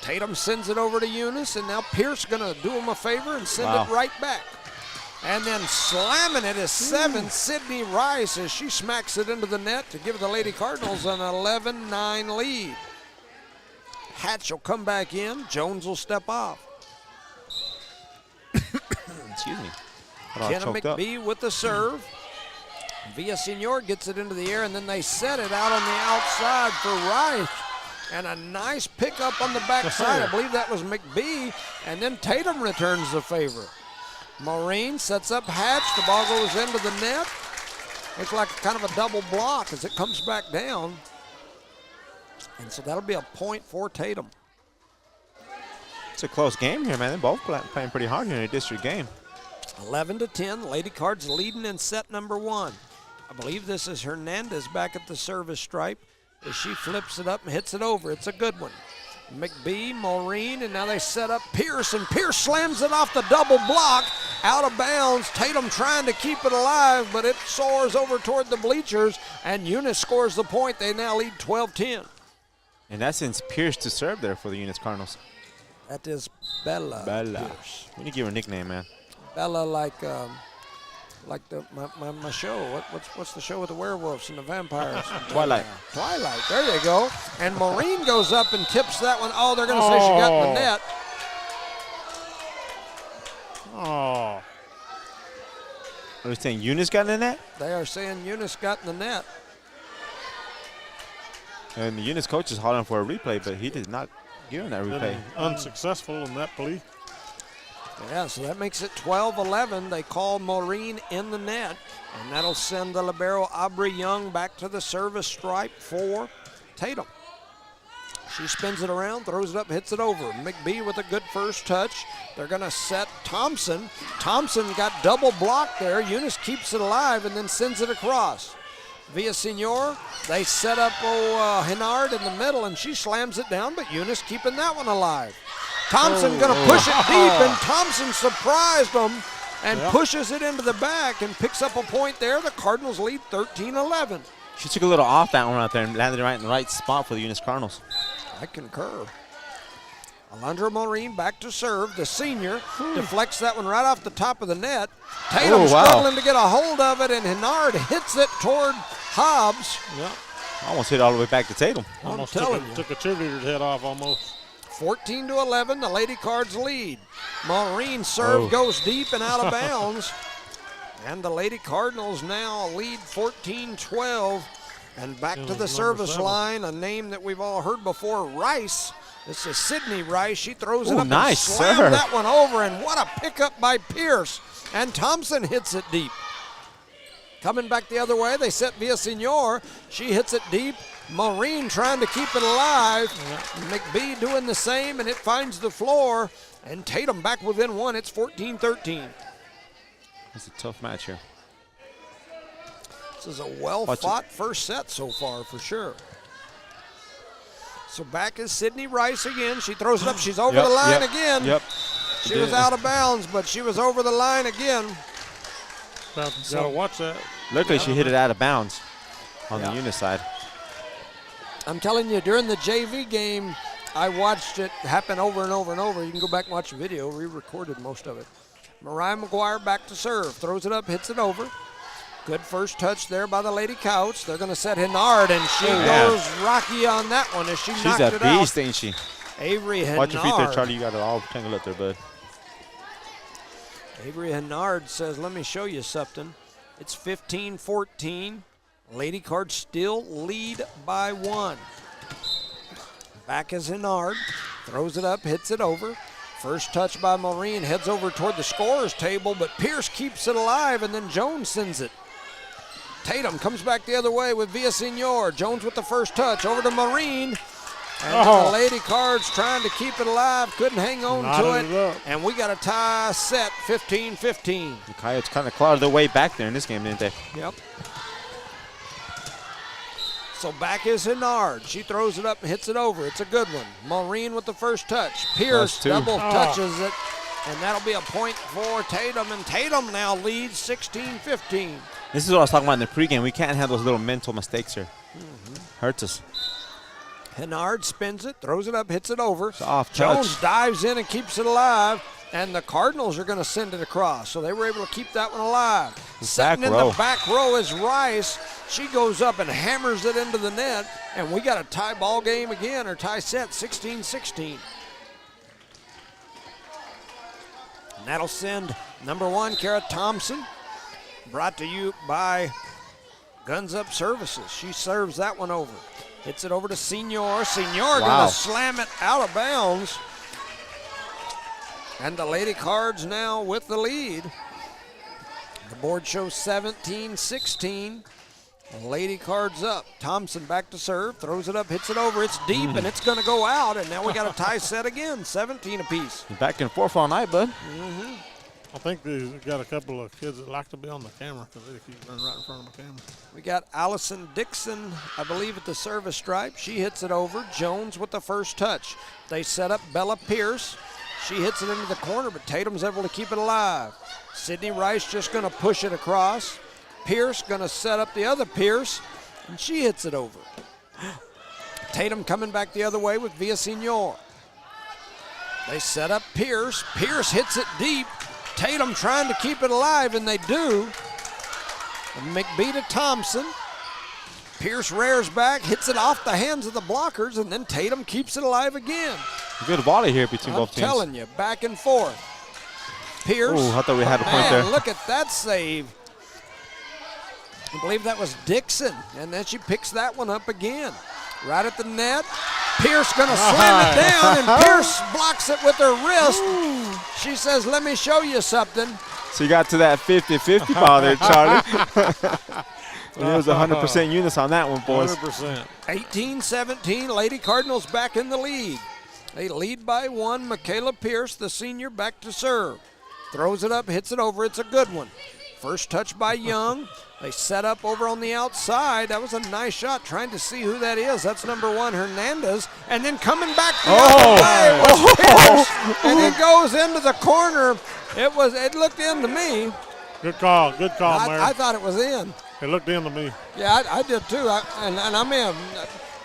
Tatum sends it over to Eunice, and now Pierce going to do him a favor and send it right back. And then slamming it is 7, Sydney Rice, as she smacks it into the net to give the Lady Cardinals an 11-9 lead. Hatch will come back in. Jones will step off. Excuse me. Kenna McBee with the serve. Villasenor gets it into the air, and then they set it out on the outside for Rice. And a nice pickup on the backside. I believe that was McBee. And then Tatum returns the favor. Maureen sets up Hatch. The ball goes into the net. Looks like kind of a double block as it comes back down. And so that'll be a point for Tatum. It's a close game here, man. They're both playing pretty hard here in a district game. 11-10. Lady Cards leading in set number 1. I believe this is Hernandez back at the service stripe as she flips it up and hits it over. It's a good one. McBee, Maureen, and now they set up Pierce, and Pierce slams it off the double block, out of bounds. Tatum trying to keep it alive, but it soars over toward the bleachers, and Eunice scores the point. They now lead 12-10. And that sends Pierce to serve there for the Eunice Cardinals. That is Bella. Pierce. We need to give her a nickname, man. Bella, like my show. What's the show with the werewolves and the vampires? Twilight. Twilight. There you go. And Maureen goes up and tips that one. Oh, they're going to say she got in the net. Oh. Are they saying Eunice got in the net? They are saying Eunice got in the net. And the Eunice coach is hollering for a replay, but he did not give him that replay. Unsuccessful in that plea. Yeah, so that makes it 12-11. They call Maureen in the net, and that'll send the libero Aubrey Young back to the service stripe for Tatum. She spins it around, throws it up, hits it over. McBee with a good first touch. They're going to set Thompson. Thompson got double blocked there. Eunice keeps it alive and then sends it across. Villasenor, they set up Henard in the middle, and she slams it down, but Eunice keeping that one alive. Thompson going to push it deep, and Thompson surprised them and pushes it into the back and picks up a point there. The Cardinals lead 13-11. She took a little off that one out there and landed right in the right spot for the Eunice Cardinals. I concur. Alondra Maureen back to serve. The senior deflects that one right off the top of the net. Tatum struggling to get a hold of it, and Henard hits it toward Hobbs. Almost hit all the way back to Tatum. Almost took a cheerleader's head off almost. 14-11, the Lady Cards lead. Maureen serve goes deep and out of bounds. And the Lady Cardinals now lead 14-12. And back to the service line, a name that we've all heard before, Rice. This is Sydney Rice. She throws it up and slams that one over, and what a pickup by Pierce. And Thompson hits it deep. Coming back the other way, they set Villasenor. She hits it deep. Maureen trying to keep it alive. McBee doing the same, and it finds the floor. And Tatum back within one. It's 14-13. It's a tough match here. This is a well-fought first set so far, for sure. So back is Sydney Rice again. She throws it up. She's over the line again. She was out of bounds, but she was over the line again. Got to watch that. Luckily, she hit it out of bounds on the Eunice side. I'm telling you, during the JV game, I watched it happen over and over and over. You can go back and watch the video. We recorded most of it. Mariah McGuire back to serve. Throws it up, hits it over. Good first touch there by the Lady Couch. They're going to set Henard, and she goes rocky on that one as she knocked it out. She's a beast, ain't she? Avery Henard. Watch your feet there, Charlie. You got it all tangled up there, bud. Avery Henard says, let me show you something. It's 15-14. Lady Cards still lead by one. Back is Henard. Throws it up, hits it over. First touch by Maureen, heads over toward the scorer's table, but Pierce keeps it alive, and then Jones sends it. Tatum comes back the other way with Villasenor. Jones with the first touch, over to Maureen. And the Lady Cards trying to keep it alive, couldn't hang on to it. And we got a tie set, 15-15. The Coyotes kind of clawed their way back there in this game, didn't they? Yep. So back is Henard. She throws it up and hits it over. It's a good one. Maureen with the first touch. Pierce double touches it, and that'll be a point for Tatum. And Tatum now leads 16-15. This is what I was talking about in the pregame. We can't have those little mental mistakes here. Hurts us. Henard spins it, throws it up, hits it over. It's off Jones touch. dives in and keeps it alive. And the Cardinals are going to send it across. So they were able to keep that one alive. Sitting in the back row is Rice. She goes up and hammers it into the net. And we got a tie ball game again, or tie set, 16-16. And that'll send number one, Kara Thompson. Brought to you by Guns Up Services. She serves that one over. Hits it over to Senor. Senor going to slam it out of bounds. And the Lady Cards now with the lead. The board shows 17-16. Lady Cards up. Thompson back to serve. Throws it up, hits it over. It's deep, and it's going to go out. And now we got a tie set again, 17 apiece. Back and forth all night, bud. I think they've got a couple of kids that like to be on the camera because they keep running right in front of the camera. We got Allison Dixon, I believe, at the service stripe. She hits it over. Jones with the first touch. They set up Bella Pierce. She hits it into the corner, but Tatum's able to keep it alive. Sydney Rice just going to push it across. Pierce going to set up the other Pierce, and she hits it over. Tatum coming back the other way with Villaseñor. They set up Pierce. Pierce hits it deep. Tatum trying to keep it alive, and they do. And McBee to Thompson. Pierce rears back, hits it off the hands of the blockers, and then Tatum keeps it alive again. Good volley here between both teams. I'm telling you, back and forth. Pierce. Oh, I thought we had a point there. Look at that save. I believe that was Dixon, and then she picks that one up again. Right at the net. Pierce going to slam it down, and Pierce blocks it with her wrist. She says, let me show you something. So you got to that 50-50 ball there, Charlie. It was 100% Eunice on that one, boys. 100%. 18-17, Lady Cardinals back in the lead. They lead by one. Michaela Pierce, the senior, back to serve. Throws it up, hits it over. It's a good one. First touch by Young. They set up over on the outside. That was a nice shot, trying to see who that is. That's number 1, Hernandez. And then coming back the other way was Pierce. And it goes into the corner. It looked in to me. Good call, Mary. I thought it was in. It looked in to me. Yeah, I did too. And I mean,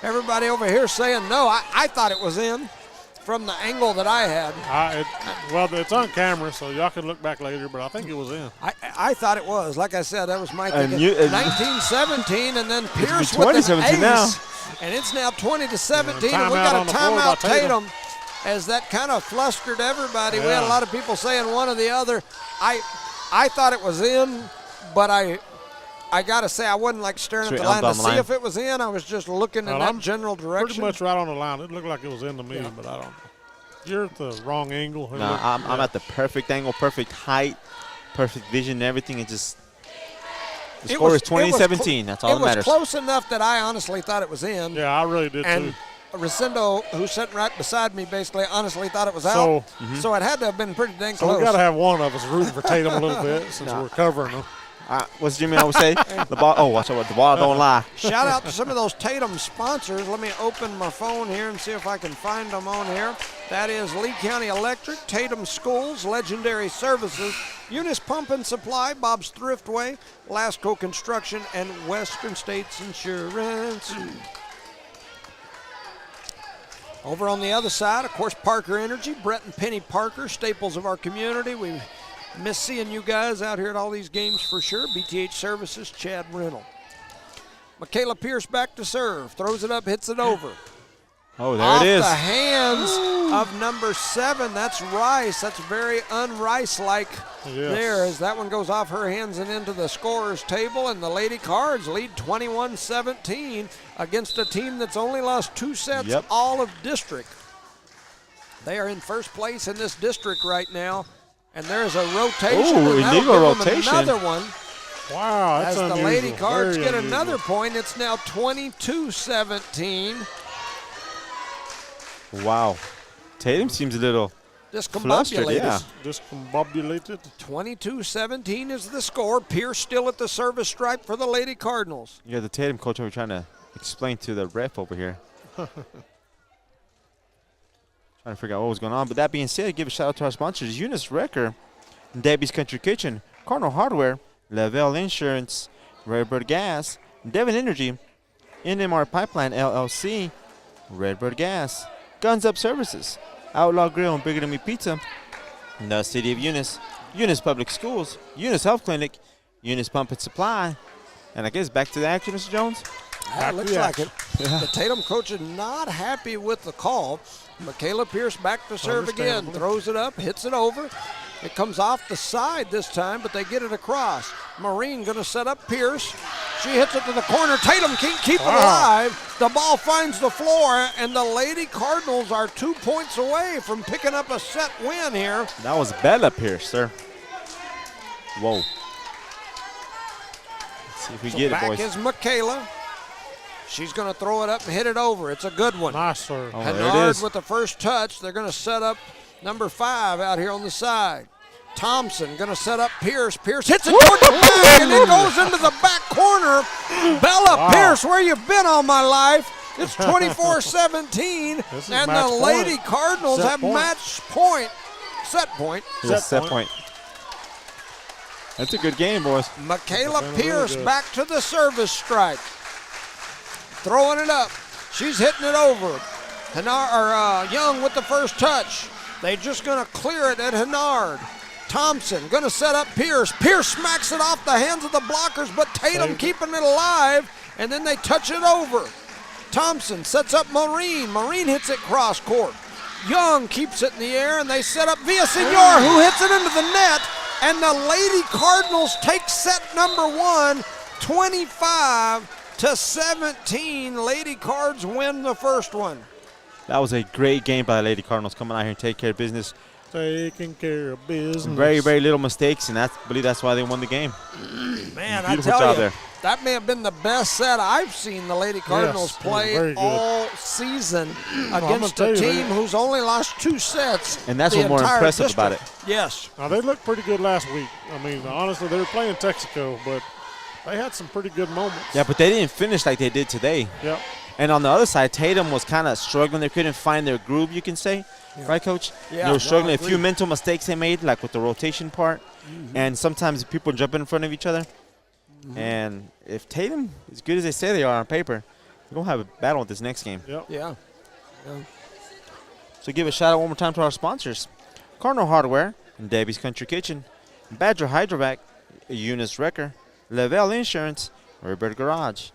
everybody over here saying no. I thought it was in from the angle that I had. Well, it's on camera, so y'all can look back later, but I think it was in. I thought it was. Like I said, that was my thinking. 19-17, and then Pierce with an ace. Now. And it's now 20-17, Yeah, and we got a timeout Tatum. as that kind of flustered everybody. Yeah. We had a lot of people saying one or the other. I thought it was in, but I got to say I wasn't like staring at the line to see if it was in. I was just looking in that general direction. Pretty much right on the line. It looked like it was in to me, but I don't know. You're at the wrong angle. No, I'm at the perfect angle, perfect height, perfect vision, everything. The score is 20-17. That's all that matters. It was close enough that I honestly thought it was in. Yeah, I really did too. Rosendo, who's sitting right beside me, basically honestly thought it was out. So it had to have been pretty dang close. So we got to have one of us rooting for Tatum a little bit since we're covering them. What's Jimmy always say? The ball. Oh, watch out! The ball don't lie. Shout out to some of those Tatum sponsors. Let me open my phone here and see if I can find them on here. That is Lee County Electric, Tatum Schools, Legendary Services, Eunice Pump and Supply, Bob's Thriftway, Lasco Construction, and Western States Insurance. Over on the other side, of course, Parker Energy, Brett and Penny Parker, staples of our community. We miss seeing you guys out here at all these games for sure. BTH Services, Chad Rental. Michaela Pierce back to serve. Throws it up, hits it over. Oh, there it is. Off the hands of number 7. That's Rice. That's very un-Rice-like there as that one goes off her hands and into the scorer's table. And the Lady Cards lead 21-17 against a team that's only lost 2 sets all of district. They are in first place in this district right now. And there's a rotation. Ooh, illegal rotation. Another one. Wow, that's unusual. As the Lady Cards get unusual. another point, it's now 22-17. Wow. Tatum seems a little flustered. Yeah. Discombobulated. 22-17 is the score. Pierce still at the service stripe for the Lady Cardinals. Yeah, the Tatum coach over trying to explain to the ref over here. Trying to figure out what was going on. But that being said, give a shout out to our sponsors, Eunice Wrecker, Debbie's Country Kitchen, Cardinal Hardware, Lavelle Insurance, Redbird Gas, Devon Energy, NMR Pipeline LLC, Redbird Gas, Guns Up Services, Outlaw Grill and Bigger Than Me Pizza, the City of Eunice, Eunice Public Schools, Eunice Health Clinic, Eunice Pump and Supply, and I guess back to the action, Mr. Jones. That looks like it. The Tatum coach is not happy with the call. Michaela Pierce back to serve again. Throws it up, hits it over. It comes off the side this time, but they get it across. Marine going to set up Pierce. She hits it to the corner. Tatum can't keep it alive. The ball finds the floor, and the Lady Cardinals are 2 points away from picking up a set win here. That was Bella Pierce, sir. Whoa. Let's see if we get it, boys. Back is Michaela. She's going to throw it up and hit it over. It's a good one. Nice serve. Oh, there it Hennard is. with the first touch. They're going to set up number 5 out here on the side. Thompson going to set up Pierce. Pierce hits it toward the back, and it goes into the back corner. Bella Pierce, where you been all my life? It's 24-17, and the Lady Cardinals have match point. Set point. Set point. That's a good game, boys. Michaela Been really Pierce good. back to the service strike. Throwing it up. She's hitting it over. Young with the first touch. They just going to clear it at Hennard. Thompson going to set up Pierce. Pierce smacks it off the hands of the blockers, but Tatum keeping it alive, and then they touch it over. Thompson sets up Maureen. Maureen hits it cross court. Young keeps it in the air, and they set up Villasenor, who hits it into the net, and the Lady Cardinals take set number 1, 25-17. Lady Cards win the first one. That was a great game by the Lady Cardinals coming out here and take care of business. Taking care of business. Very, very little mistakes, and I believe that's why they won the game. Man, I Beautiful tell job you, there. that may have been the best set I've seen the Lady Cardinals Yes, play very good. all season gonna against tell a you, team who's only lost 2 sets. And that's the what's more entire impressive about district. it. Yes. Now, they looked pretty good last week. I mean, honestly, they were playing Texaco, but they had some pretty good moments. Yeah, but they didn't finish like they did today. Yep. And on the other side, Tatum was kind of struggling. They couldn't find their groove, you can say. Yeah. Right, Coach? Yeah, They were struggling. I A few agree. mental mistakes they made, like with the rotation part. And sometimes people jump in front of each other. And if Tatum, as good as they say they are on paper, they're going to have a battle with this next game. Yep. Yeah. So give a shout out one more time to our sponsors. Cardinal Hardware, Debbie's Country Kitchen, Badger Hydrovac, Eunice Wrecker, Lavelle Insurance, Redbird Garage,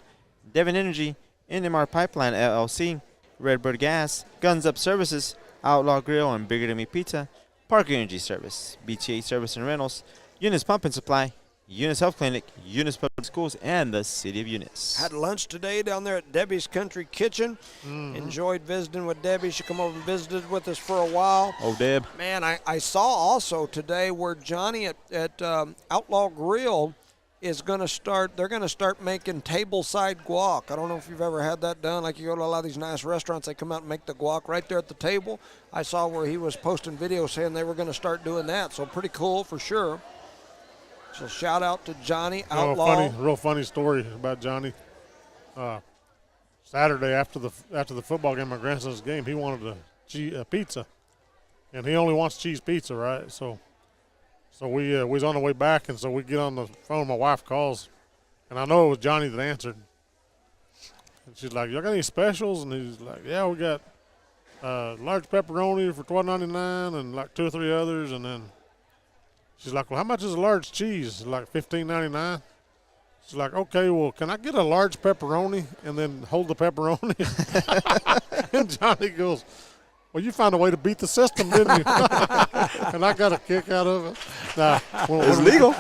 Devon Energy, NMR Pipeline LLC, Redbird Gas, Guns Up Services, Outlaw Grill and Bigger Than Me Pizza, Parker Energy Service, BTA Service and Rentals, Eunice Pump and Supply, Eunice Health Clinic, Eunice Public Schools, and the City of Eunice. Had lunch today down there at Debbie's Country Kitchen. Enjoyed visiting with Debbie. She come over and visited with us for a while. Oh, Deb. Man, I saw also today where Johnny at Outlaw Grill is going to start. They're going to start making table-side guac. I don't know if you've ever had that done. Like you go to a lot of these nice restaurants, they come out and make the guac right there at the table. I saw where he was posting videos saying they were going to start doing that. So pretty cool for sure. So shout out to Johnny Outlaw. Real funny story about Johnny. Saturday after the football game, my grandson's game, he wanted a pizza, and he only wants cheese pizza, right? So we was on the way back, and so we get on the phone. My wife calls, and I know it was Johnny that answered. And she's like, "Y'all got any specials?" And he's like, "Yeah, we got large pepperoni for $12.99 and like 2 or 3 others." And then she's like, "Well, how much is a large cheese?" Like $15.99. She's like, "Okay, well, can I get a large pepperoni and then hold the pepperoni?" And Johnny goes, "Well, you found a way to beat the system, didn't you?" And I got a kick out of it. Nah, It's legal.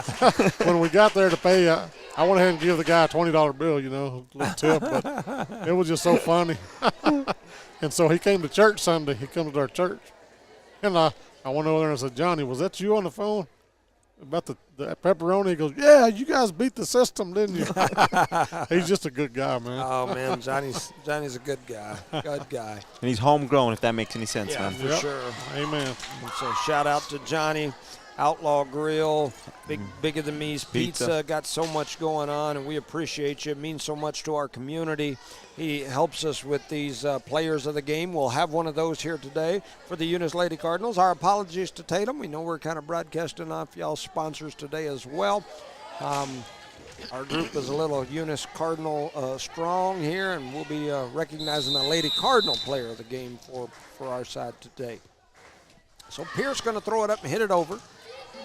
When we got there to pay, I went ahead and give the guy a $20 bill, a little tip, but it was just so funny. And so he came to church Sunday. He comes to our church. And I went over there and said, "Johnny, was that you on the phone about the pepperoni?" He goes, "Yeah, you guys beat the system, didn't you?" He's just a good guy, man. Oh man, Johnny's a good guy. Good guy. And he's homegrown, if that makes any sense, Yeah, man. for Yep. sure. Amen. And so shout out to Johnny, Outlaw Grill, Bigger Than Me's Pizza. Got so much going on, and we appreciate you. It means so much to our community. He helps us with these players of the game. We'll have one of those here today for the Eunice Lady Cardinals. Our apologies to Tatum. We know we're kind of broadcasting off y'all's sponsors today as well. Our group is a little Eunice Cardinal strong here, and we'll be recognizing a Lady Cardinal player of the game for our side today. So Pierce going to throw it up and hit it over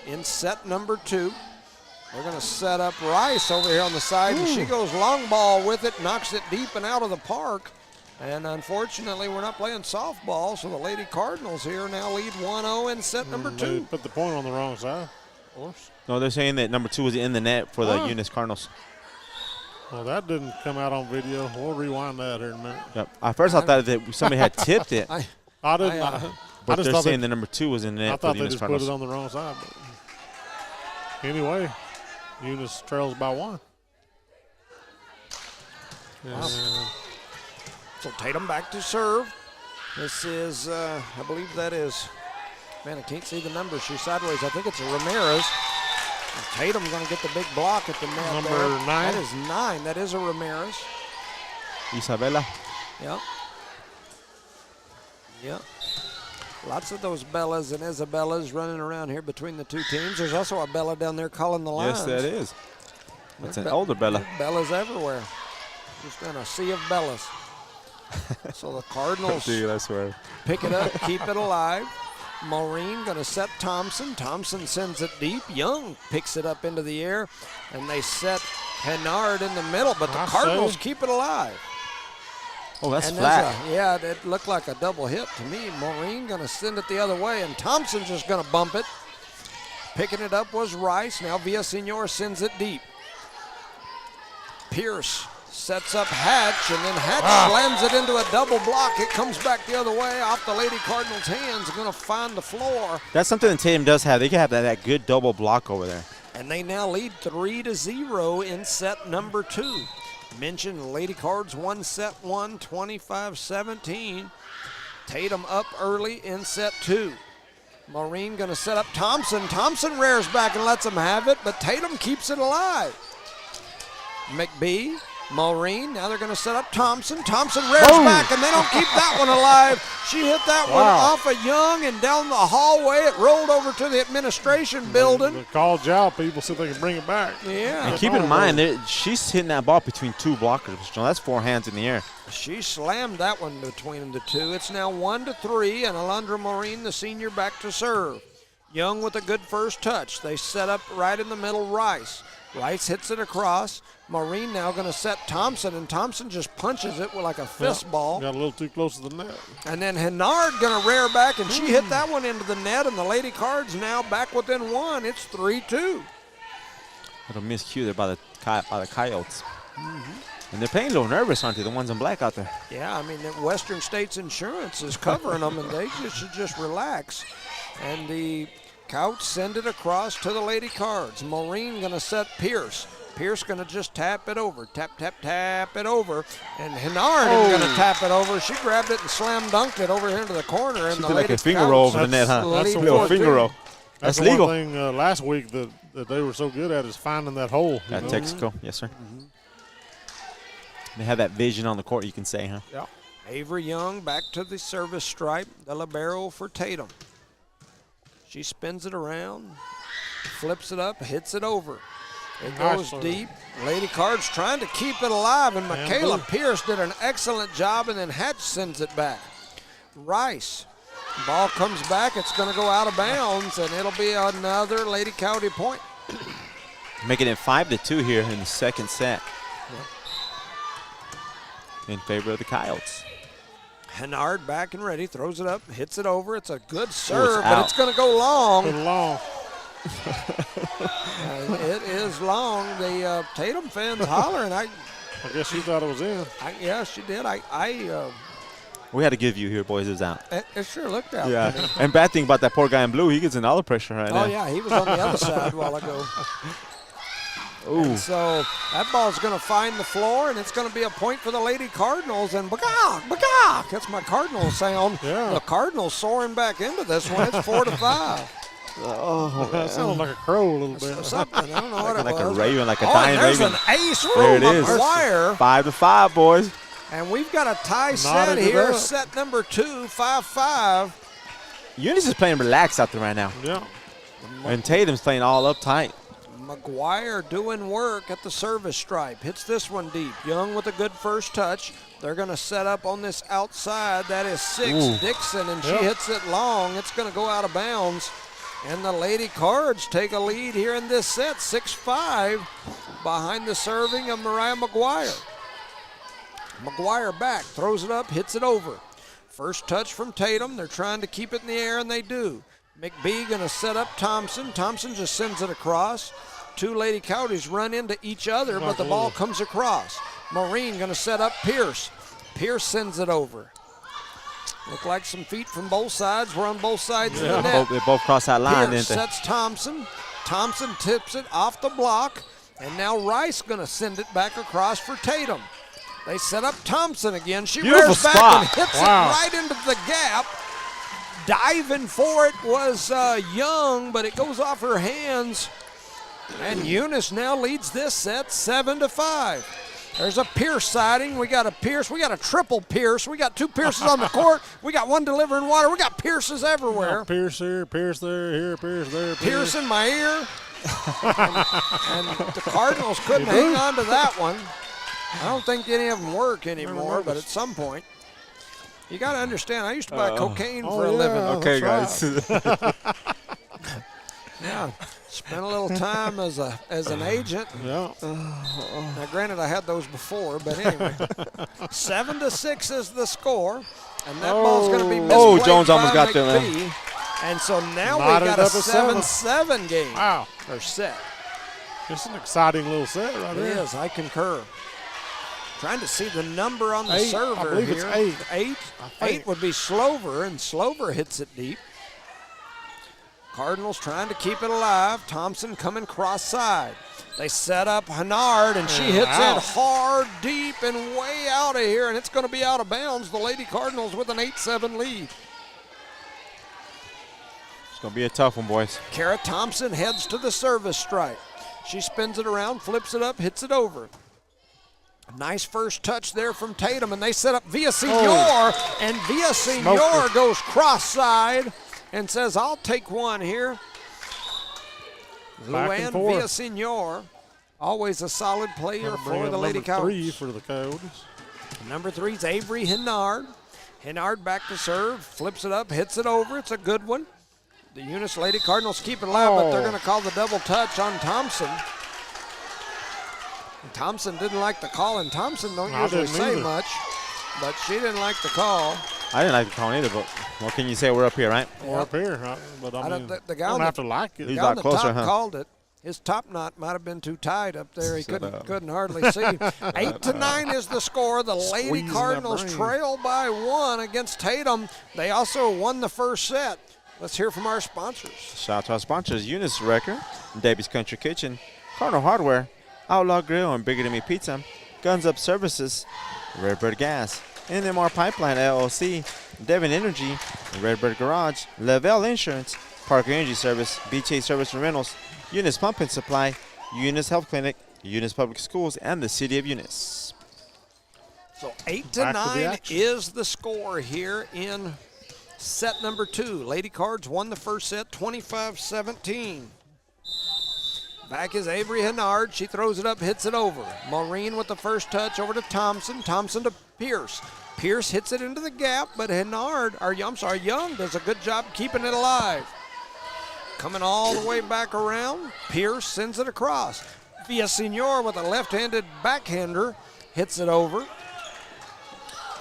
in set number 2. They're going to set up Rice over here on the side, and she goes long ball with it, knocks it deep and out of the park. And unfortunately, we're not playing softball, so the Lady Cardinals here now lead 1-0 in set number 2. They put the point on the wrong side, of course. No, they're saying that number 2 was in the net for the Eunice Cardinals. Well, that didn't come out on video. We'll rewind that here in a minute. Yep. At first, I thought that somebody had tipped it, I didn't. but just they're thought saying the number 2 was in the I net for thought the they Eunice just put Cardinals. it on the wrong side. But anyway, Eunice trails by 1. Wow. So Tatum back to serve. This is, I believe that is, man, I can't see the number. She's sideways. I think it's a Ramirez. And Tatum going to get the big block at the net. Number there. 9? That is 9. That is a Ramirez. Isabella. Yep. Yep. Lots of those Bellas and Isabellas running around here between the two teams. There's also a Bella down there calling the lines. Yes, that is. That's an older Bella. Bellas everywhere. Just in a sea of Bellas. So the Cardinals Dude, I swear. pick it up, keep it alive. Maureen going to set Thompson. Thompson sends it deep. Young picks it up into the air, and they set Hennard in the middle, but the Cardinals keep it alive. Oh, that's And flat. yeah, it looked like a double hit to me. Maureen going to send it the other way, and Thompson's just going to bump it. Picking it up was Rice. Now Villaseñor sends it deep. Pierce sets up Hatch, and then Hatch slams it into a double block. It comes back the other way off the Lady Cardinals' hands, going to find the floor. That's something that Tatum does have. They can have that good double block over there. And they now lead 3-0 in set number 2. Mentioned Lady Cards won set 1, 25-17. Tatum up early in set 2. Maureen going to set up Thompson. Thompson rears back and lets him have it, but Tatum keeps it alive. McBee, Maureen, now they're going to set up Thompson. Thompson rears back, and they don't keep that one alive. She hit that one off of Young, and down the hallway it rolled over to the administration building. They called Jow people so they can bring it back. Yeah. And keep in mind, she's hitting that ball between two blockers. That's 4 hands in the air. She slammed that one between the two. It's now 1-3, and Alondra Maureen, the senior, back to serve. Young with a good first touch. They set up right in the middle, Rice. Rice hits it across. Maureen now going to set Thompson, and Thompson just punches it with like a fist ball. Got a little too close to the net. And then Hennard going to rear back, and she hit that one into the net, and the Lady Cards now back within 1. It's 3-2. Little miscue there by the Coyotes. And they're playing a little nervous, aren't they, the ones in black out there? Yeah, I mean, the Western States Insurance is covering them, and they should just relax. And the Couch send it across to the Lady Cards. Maureen going to set Pierce. Pierce going to just tap it over. Tap, tap, tap it over. And Hennard is going to tap it over. She grabbed it and slam dunked it over into the corner. She And the did like a Lady finger Couch roll over the net, huh? That's a a little finger roll. That's the legal. one thing last week that they were so good at is finding that hole. At Texaco, yes, sir. They have that vision on the court, you can say, huh? Yeah. Avery Young back to the service stripe. The libero for Tatum. She spins it around, flips it up, hits it over. It goes deep. Lady Cards trying to keep it alive, and Michaela Pierce did an excellent job, and then Hatch sends it back. Rice, ball comes back. It's going to go out of bounds, and it'll be another Lady County point. Making it 5-2 here in the second set. In favor of the Coyotes. Hennard back and ready, throws it up, hits it over. It's a good serve, but it's going to go long. It is long. The Tatum fans hollering. I guess she thought it was in. Yeah, she did. We had to give you here, boys. It was out. It sure looked out. Yeah. And bad thing about that poor guy in blue, he gets in all the pressure right now. Oh, yeah, he was on the other side a while ago. Ooh. So that ball's going to find the floor, and it's going to be a point for the Lady Cardinals. And bagawk, bagawk. That's my Cardinals sound. Yeah. The Cardinals soaring back into this one. It's 4-5. Oh, that sounded like a crow a little bit. Something. I don't know what it like was. a raven, like a dying there's raven. An ace There room it is. McGuire. 5-5, boys. And we've got a tie set here. Set number 2, 5-5. Eunice is playing relaxed out there right now. Yeah. And Tatum's playing all uptight. McGuire doing work at the service stripe. Hits this one deep. Young with a good first touch. They're going to set up on this outside. That is 6, Dixon, and she hits it long. It's going to go out of bounds. And the Lady Cards take a lead here in this set, 6-5, behind the serving of Mariah McGuire. McGuire back, throws it up, hits it over. First touch from Tatum. They're trying to keep it in the air, and they do. McBee going to set up Thompson. Thompson just sends it across. 2 Lady Coyotes run into each other, but the ball comes across. Maureen going to set up Pierce. Pierce sends it over. Look like some feet from both sides. We're on both sides of the net. They both cross that line, Pierce didn't they? sets Thompson. Thompson tips it off the block, and now Rice going to send it back across for Tatum. They set up Thompson again. She rears back and hits it right into the gap. Diving for it was Young, but it goes off her hands. And Eunice now leads this set 7-5. There's a Pierce sighting. We got a Pierce. We got a triple Pierce. We got 2 Pierces on the court. We got 1 delivering water. We got Pierces everywhere. Pierce here, Pierce there, here, Pierce there. Pierce in my ear. and the Cardinals couldn't hang on to that one. I don't think any of them work anymore, but at some point. You got to understand, I used to buy cocaine for a living. Okay, guys. Yeah, spent a little time as an agent. Yeah. Now, granted, I had those before, but anyway. 7-6 is the score, and that ball's going to be misplayed Jones almost by got there, man. McPhee. And so now Knotted we got a up at 7-7 game. Wow. Or set. It's an exciting little set right It there. is, I concur. Trying to see the number on the 8, server I believe here. it's 8. 8? I 8 think. would be Slover, and Slover hits it deep. Cardinals trying to keep it alive. Thompson coming cross side. They set up Hennard, and she hits it hard, deep, and way out of here, and it's going to be out of bounds. The Lady Cardinals with an 8-7 lead. It's going to be a tough one, boys. Kara Thompson heads to the service stripe. She spins it around, flips it up, hits it over. Nice first touch there from Tatum, and they set up Villasenor, and Villasenor goes cross-side and says, I'll take one here. Luann Villasenor, always a solid player for the Lady Coyotes. Number 3 for the Coyotes. Number 3 is Avery Hennard. Hennard back to serve, flips it up, hits it over. It's a good one. The Eunice Lady Cardinals keep it alive, but they're going to call the double touch on Thompson. And Thompson didn't like the call, and Thompson don't usually say much, but she didn't like the call. I didn't like the call either, but what can you say? We're up here, right? We're up here, but I mean, the guy don't on have the, to like it. He's guy a lot on the closer, top huh? called it. His top knot might have been too tight up there. He couldn't hardly see. 8-9 is the score. The Lady Squeezing Cardinals that brain. trail by 1 against Tatum. They also won the first set. Let's hear from our sponsors. Shout out to our sponsors, Eunice Wrecker, Debbie's Country Kitchen, Cardinal Hardware, Outlaw Grill and Bigger Than Me Pizza, Guns Up Services, Redbird Gas, NMR Pipeline LLC, Devon Energy, Redbird Garage, Lavelle Insurance, Parker Energy Service, BJ Service and Rentals, Eunice Pump and Supply, Eunice Health Clinic, Eunice Public Schools, and the City of Eunice. So 8-9 is the score here in set number 2. Lady Cards won the first set 25-17. Back is Avery Hennard. She throws it up, hits it over. Maureen with the first touch over to Thompson. Thompson to Pierce. Pierce hits it into the gap, but Young does a good job keeping it alive. Coming all the way back around, Pierce sends it across. Villasenor with a left-handed backhander hits it over.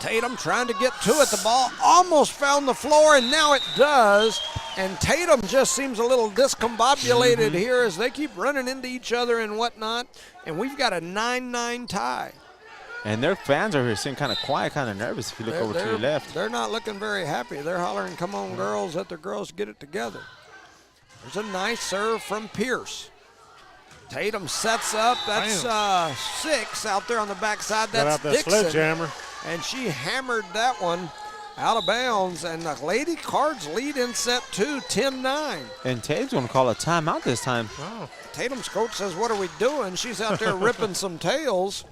Tatum trying to get to it. The ball almost found the floor, and now it does. And Tatum just seems a little discombobulated here as they keep running into each other and whatnot. And we've got a 9-9 tie. And their fans are here sitting kind of quiet, kind of nervous if you look over to your left. They're not looking very happy. They're hollering, come on, girls, let the girls get it together. There's a nice serve from Pierce. Tatum sets up. That's 6 out there on the backside. That's Got out that Dixon. sledgehammer. And she hammered that one out of bounds. And the Lady Cards lead in set 2, 10-9. And Tatum's going to call a timeout this time. Oh. Tatum's coach says, what are we doing? She's out there ripping some tails.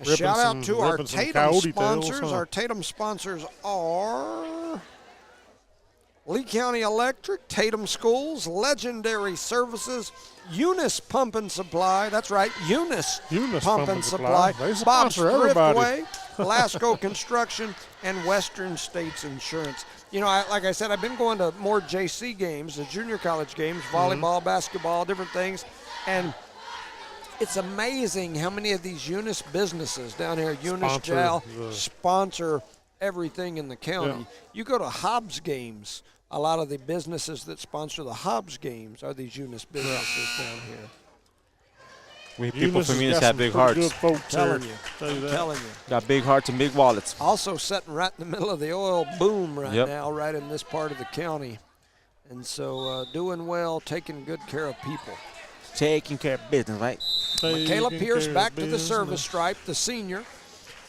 Shout out to our Tatum sponsors. Tails, huh? Our Tatum sponsors are Lee County Electric, Tatum Schools, Legendary Services, Eunice Pump and Supply. That's right, Eunice Pump and Supply. They Bob's sponsor everybody. Thriftway, Lasco Construction, and Western States Insurance. You know, like I said, I've been going to more JC games, the junior college games, volleyball, basketball, different things, and it's amazing how many of these Eunice businesses down here, Eunice Jal, sponsor everything in the county. Yeah. You go to Hobbs games, a lot of the businesses that sponsor the Hobbs games are these Eunice businesses down here. We people from Eunice have big hearts. Good folks Telling here. you, I'm telling you. Got big hearts and big wallets. Also sitting right in the middle of the oil boom right Yep. now, right in this part of the county. And so doing well, taking good care of people. Taking care of business, right? Michaela Taking Pierce care of back to the business. service stripe, the senior.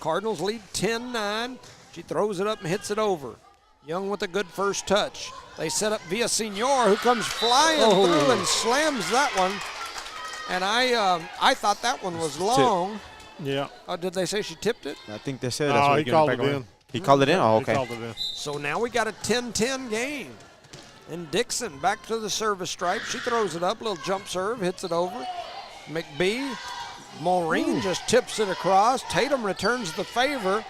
Cardinals lead 10-9. She throws it up and hits it over. Young with a good first touch. They set up Villasenor, who comes flying through and slams that one. And I thought that one was long. Yeah. Did they say she tipped it? I think they said that's what he called it in. He called it in? Oh, okay. He called it in. So now we got a 10-10 game. And Dixon back to the service stripe. She throws it up, little jump serve, hits it over. McBee, Maureen just tips it across. Tatum returns the favor.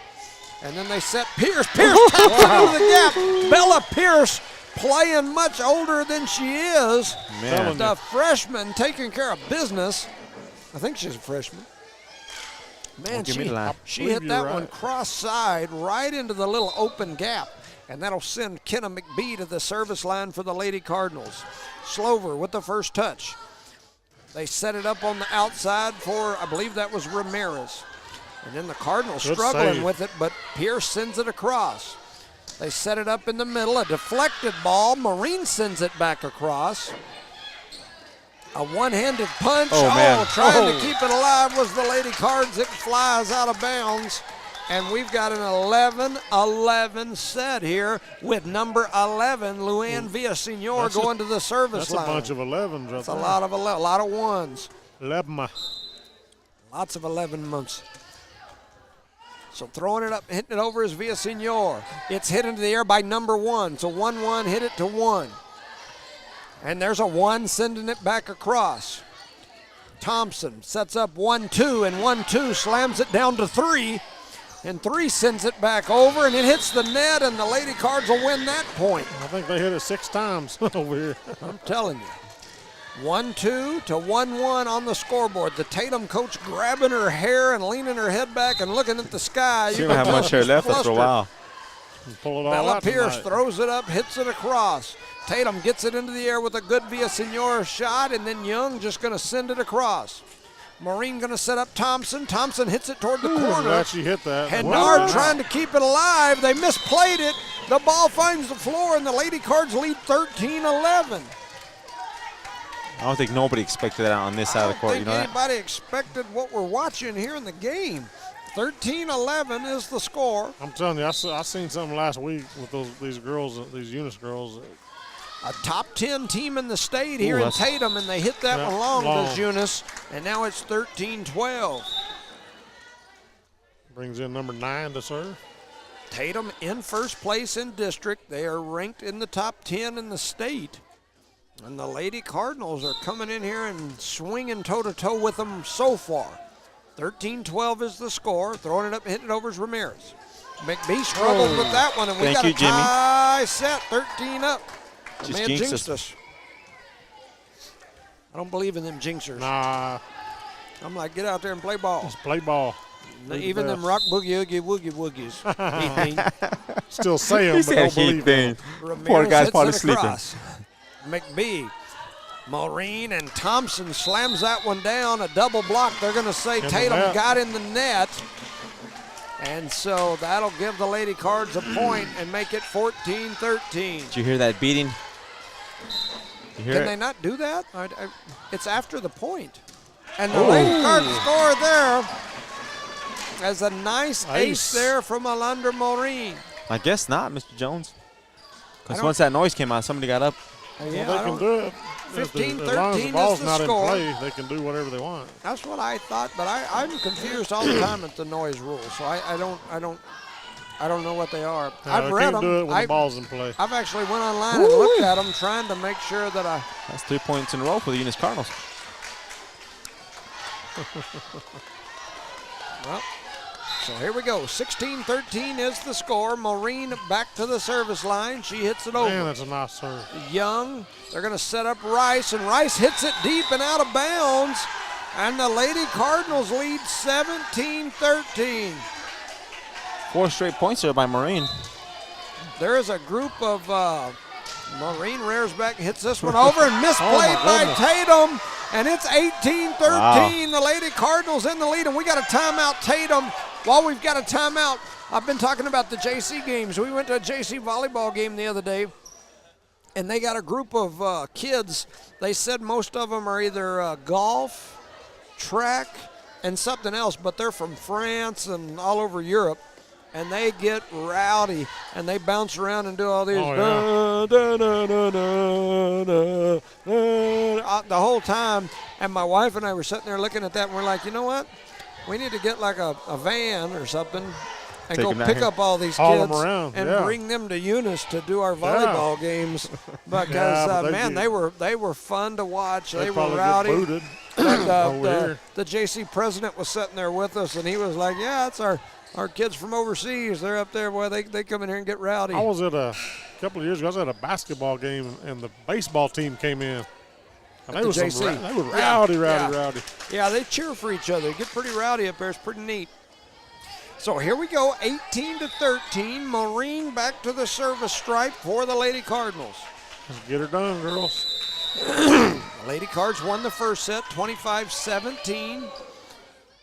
And then they set Pierce. Pierce taps it into the gap. Bella Pierce playing much older than she is. Man. The freshman taking care of business. I think she's a freshman. Man, Give me the line. she Believe hit you're that right. one cross side right into the little open gap. And that'll send Kenna McBee to the service line for the Lady Cardinals. Slover with the first touch. They set it up on the outside for, I believe that was Ramirez. And then the Cardinals Good struggling save. with it, but Pierce sends it across. They set it up in the middle, a deflected ball. Marine sends it back across. A one-handed punch. Oh, man. Trying to keep it alive was the Lady Cards. It flies out of bounds. And we've got an 11-11 set here with number 11, Luann Villasenor, going to the service That's line. a bunch of 11s right That's a there. lot of 11, a lot of ones. 11. Lots of 11 months. So throwing it up, hitting it over is Villasenor. It's hit into the air by number 1. So 1-1, hit it to 1. And there's a 1 sending it back across. Thompson sets up 1-2, and 1-2 slams it down to 3. And 3 sends it back over, and it hits the net, and the Lady Cards will win that point. I think they hit it 6 times over here. I'm telling you. 1-2 to 1-1 on the scoreboard. The Tatum coach grabbing her hair and leaning her head back and looking at the sky. She didn't have much hair left after a while. Pull it all Bella out Pierce tonight. throws it up, hits it across. Tatum gets it into the air with a good Villasenor shot, and then Young just going to send it across. Maureen going to set up Thompson. Thompson hits it toward the corner. Glad she hit that. Hennard trying to keep it alive. They misplayed it. The ball finds the floor, and the Lady Cards lead 13-11. I don't think nobody expected that on this side of the court. I You don't know think that? anybody expected what we're watching here in the game. 13-11 is the score. I'm telling you, I seen something last week with these girls, these Eunice girls. A top 10 team in the state here Ooh, in Tatum, and they hit that Yeah, one long, long. does Eunice, and now it's 13-12. Brings in number 9 to serve. Tatum in first place in district. They are ranked in the top 10 in the state. And the Lady Cardinals are coming in here and swinging toe-to-toe with them so far. 13-12 is the score. Throwing it up, hitting it over is Ramirez. McBee struggled with that one, and we Thank got you, a Jimmy. tie set, 13 up. The Just man jinxed jinxed us. us. I don't believe in them jinxers. Nah, I'm like, get out there and play ball. just play ball. Even them rock boogie oogie woogie woogies. He think. Still say them, He but said don't he believe them. thing. Ramirez Poor guy's hits probably it sleeping. across. McBee, Maureen, and Thompson slams that one down. A double block. They're going to say the Tatum net. got in the net. And so that'll give the Lady Cards a point and make it 14-13. Did you hear that beating? You hear Can it? they not do that? It's after the point. And the Lady Cards score there. As a nice ace there from Alondra Maureen. I guess not, Mr. Jones. Because don't- once that noise came out, somebody got up. Well, Yeah, they I can don't- do it. 15-13 as long as the is ball's the not score. in play, they can do whatever they want. That's what I thought, but I'm confused all the time at the noise rules. So I don't know what they are. I've they read can't do it them. when the ball's in play. I've actually went online and looked at them, trying to make sure that I. That's 3 points in a row for the Eunice Cardinals. Well, so here we go. 16-13 is the score. Maureen back to the service line. She hits it over. Man, that's a nice serve. Young, they're going to set up Rice, and Rice hits it deep and out of bounds. And the Lady Cardinals lead 17-13. 4 straight points there by Maureen. There is a group of Maureen rears back, hits this one over, and misplayed Oh, my by goodness. Tatum. And it's 18-13. Wow. The Lady Cardinals in the lead, and we got a timeout, Tatum. While we've got a timeout, I've been talking about the JC games. We went to a JC volleyball game the other day, and they got a group of kids. They said most of them are either golf, track, and something else, but they're from France and all over Europe. And they get rowdy, and they bounce around and do all these Oh, the whole time. And my wife and I were sitting there looking at that, and we're like, you know what? We need to get like a van or something and Take go 'em down pick here. up all these Haul 'em kids around, and yeah. bring them to Eunice to do our volleyball games because but they'd man, be- they were fun to watch. They were probably get rowdy. booted But, over here. the JC president was sitting there with us, and he was like, "Yeah, it's our kids from overseas. They're up there. Boy, they come in here and get rowdy." I was at a couple of years ago. I was at a basketball game, and the baseball team came in. And they the were JC. they were rowdy, Yeah. rowdy. Yeah, they cheer for each other. Get pretty rowdy up there. It's pretty neat. So here we go, 18-13. Marine back to the service stripe for the Lady Cardinals. Let's get her done, girls. The Lady Cards won the first set, 25-17.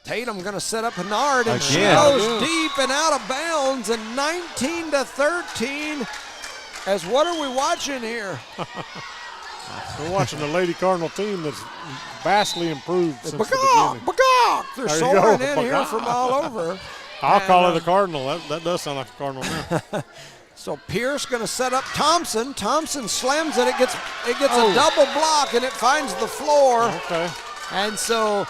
Tatum going to set up Hennard, and she Again. goes deep and out of bounds, and 19-13. As what are we watching here? We're watching the Lady Cardinal team that's vastly improved since the Bagawk, beginning. bagawk. They're There you soaring go, in here bagawk. from all over. I'll call And, it a Cardinal. That does sound like a Cardinal now. So Pierce going to set up Thompson. Thompson slams it. It gets Oh. a double block, and it finds the floor. Okay. And so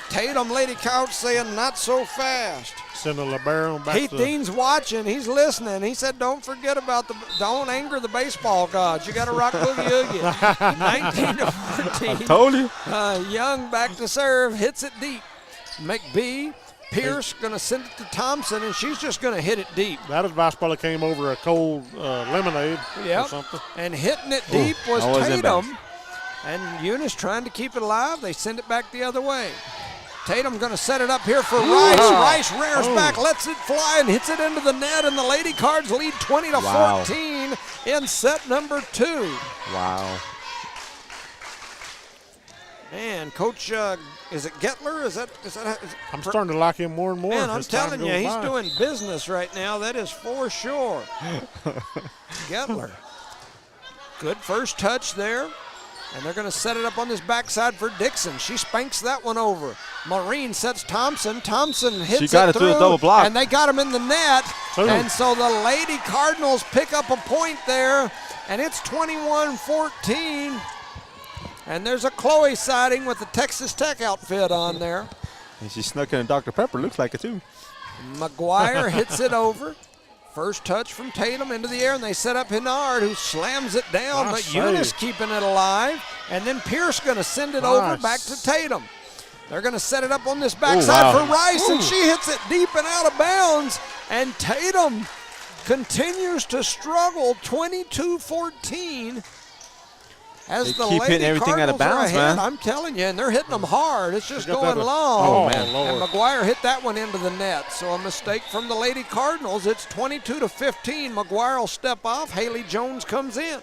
Tatum, Lady Couch saying not so fast. Send a libero back Heath to Dean's watching. He's listening. He said, don't forget about don't anger the baseball gods. You got to rock boogie oogie. 19-14. Told you. Young back to serve, hits it deep. McBee, Pierce going to send it to Thompson, and she's just going to hit it deep. that advice probably came over a cold lemonade Yep. or something. And hitting it deep was that wasn't bad. Tatum. And Eunice trying to keep it alive. They send it back the other way. Tatum going to set it up here for Rice. Rice rears back, lets it fly, and hits it into the net. And the Lady Cards lead 20-14 in set number 2. Wow. Man, Coach, is it Gettler? Is that I'm starting to like him more and more. Man, I'm as time telling you, goes he's by. doing business right now. That is for sure. Gettler. Good first touch there. And they're going to set it up on this backside for Dixon. She spanks that one over. Marine sets Thompson. Thompson hits She got it through a double block. And they got him in the net. Boom. And so the Lady Cardinals pick up a point there. And it's 21-14. And there's a Chloe sighting with the Texas Tech outfit on there. And she snuck in a Dr. Pepper. Looks like it, too. McGuire hits it over. First touch from Tatum into the air, and they set up Hennard, who slams it down, Nice but Eunice save. keeping it alive. And then Pierce going to send it over Nice. back to Tatum. They're going to set it up on this backside wow. for Rice, and she hits it deep and out of bounds. And Tatum continues to struggle, 22-14. As They the keep Lady hitting everything out of Cardinals are bounds, ahead. man. I'm telling you, and they're hitting them hard. It's just She got going that- long. Oh, man. Lord. And McGuire hit that one into the net. So a mistake from the Lady Cardinals. It's 22-15. McGuire will step off. Haley Jones comes in.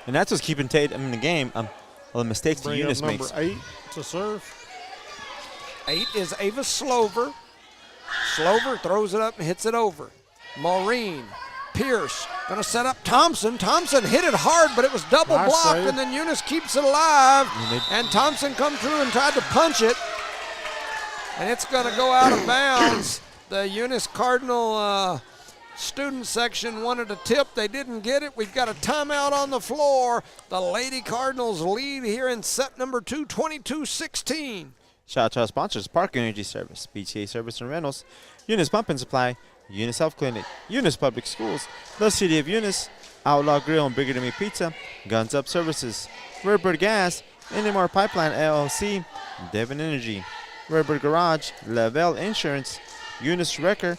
And that's what's keeping Tatum in the game. All the mistakes that Bring up Eunice number makes. 8 to serve. 8 is Ava Slover. Slover throws it up and hits it over. Maureen. Pierce going to set up Thompson. Thompson hit it hard, but it was double Nice blocked, save. and then Eunice keeps it alive. And And Thompson come through and tried to punch it, and it's going to go out of bounds. The Eunice Cardinal student section wanted a tip. They didn't get it. We've got a timeout on the floor. The Lady Cardinals lead here in set number 2, 22-16. Shout out to our sponsors, Park Energy Service, BTA Service and Rentals, Eunice Pump and Supply, Eunice Health Clinic, Eunice Public Schools, the City of Eunice, Outlaw Grill and Bigger Than Me Pizza, Guns Up Services, Redbird Gas, Innemar Pipeline LLC, Devon Energy, Redbird Garage, Lavelle Insurance, Eunice Wrecker,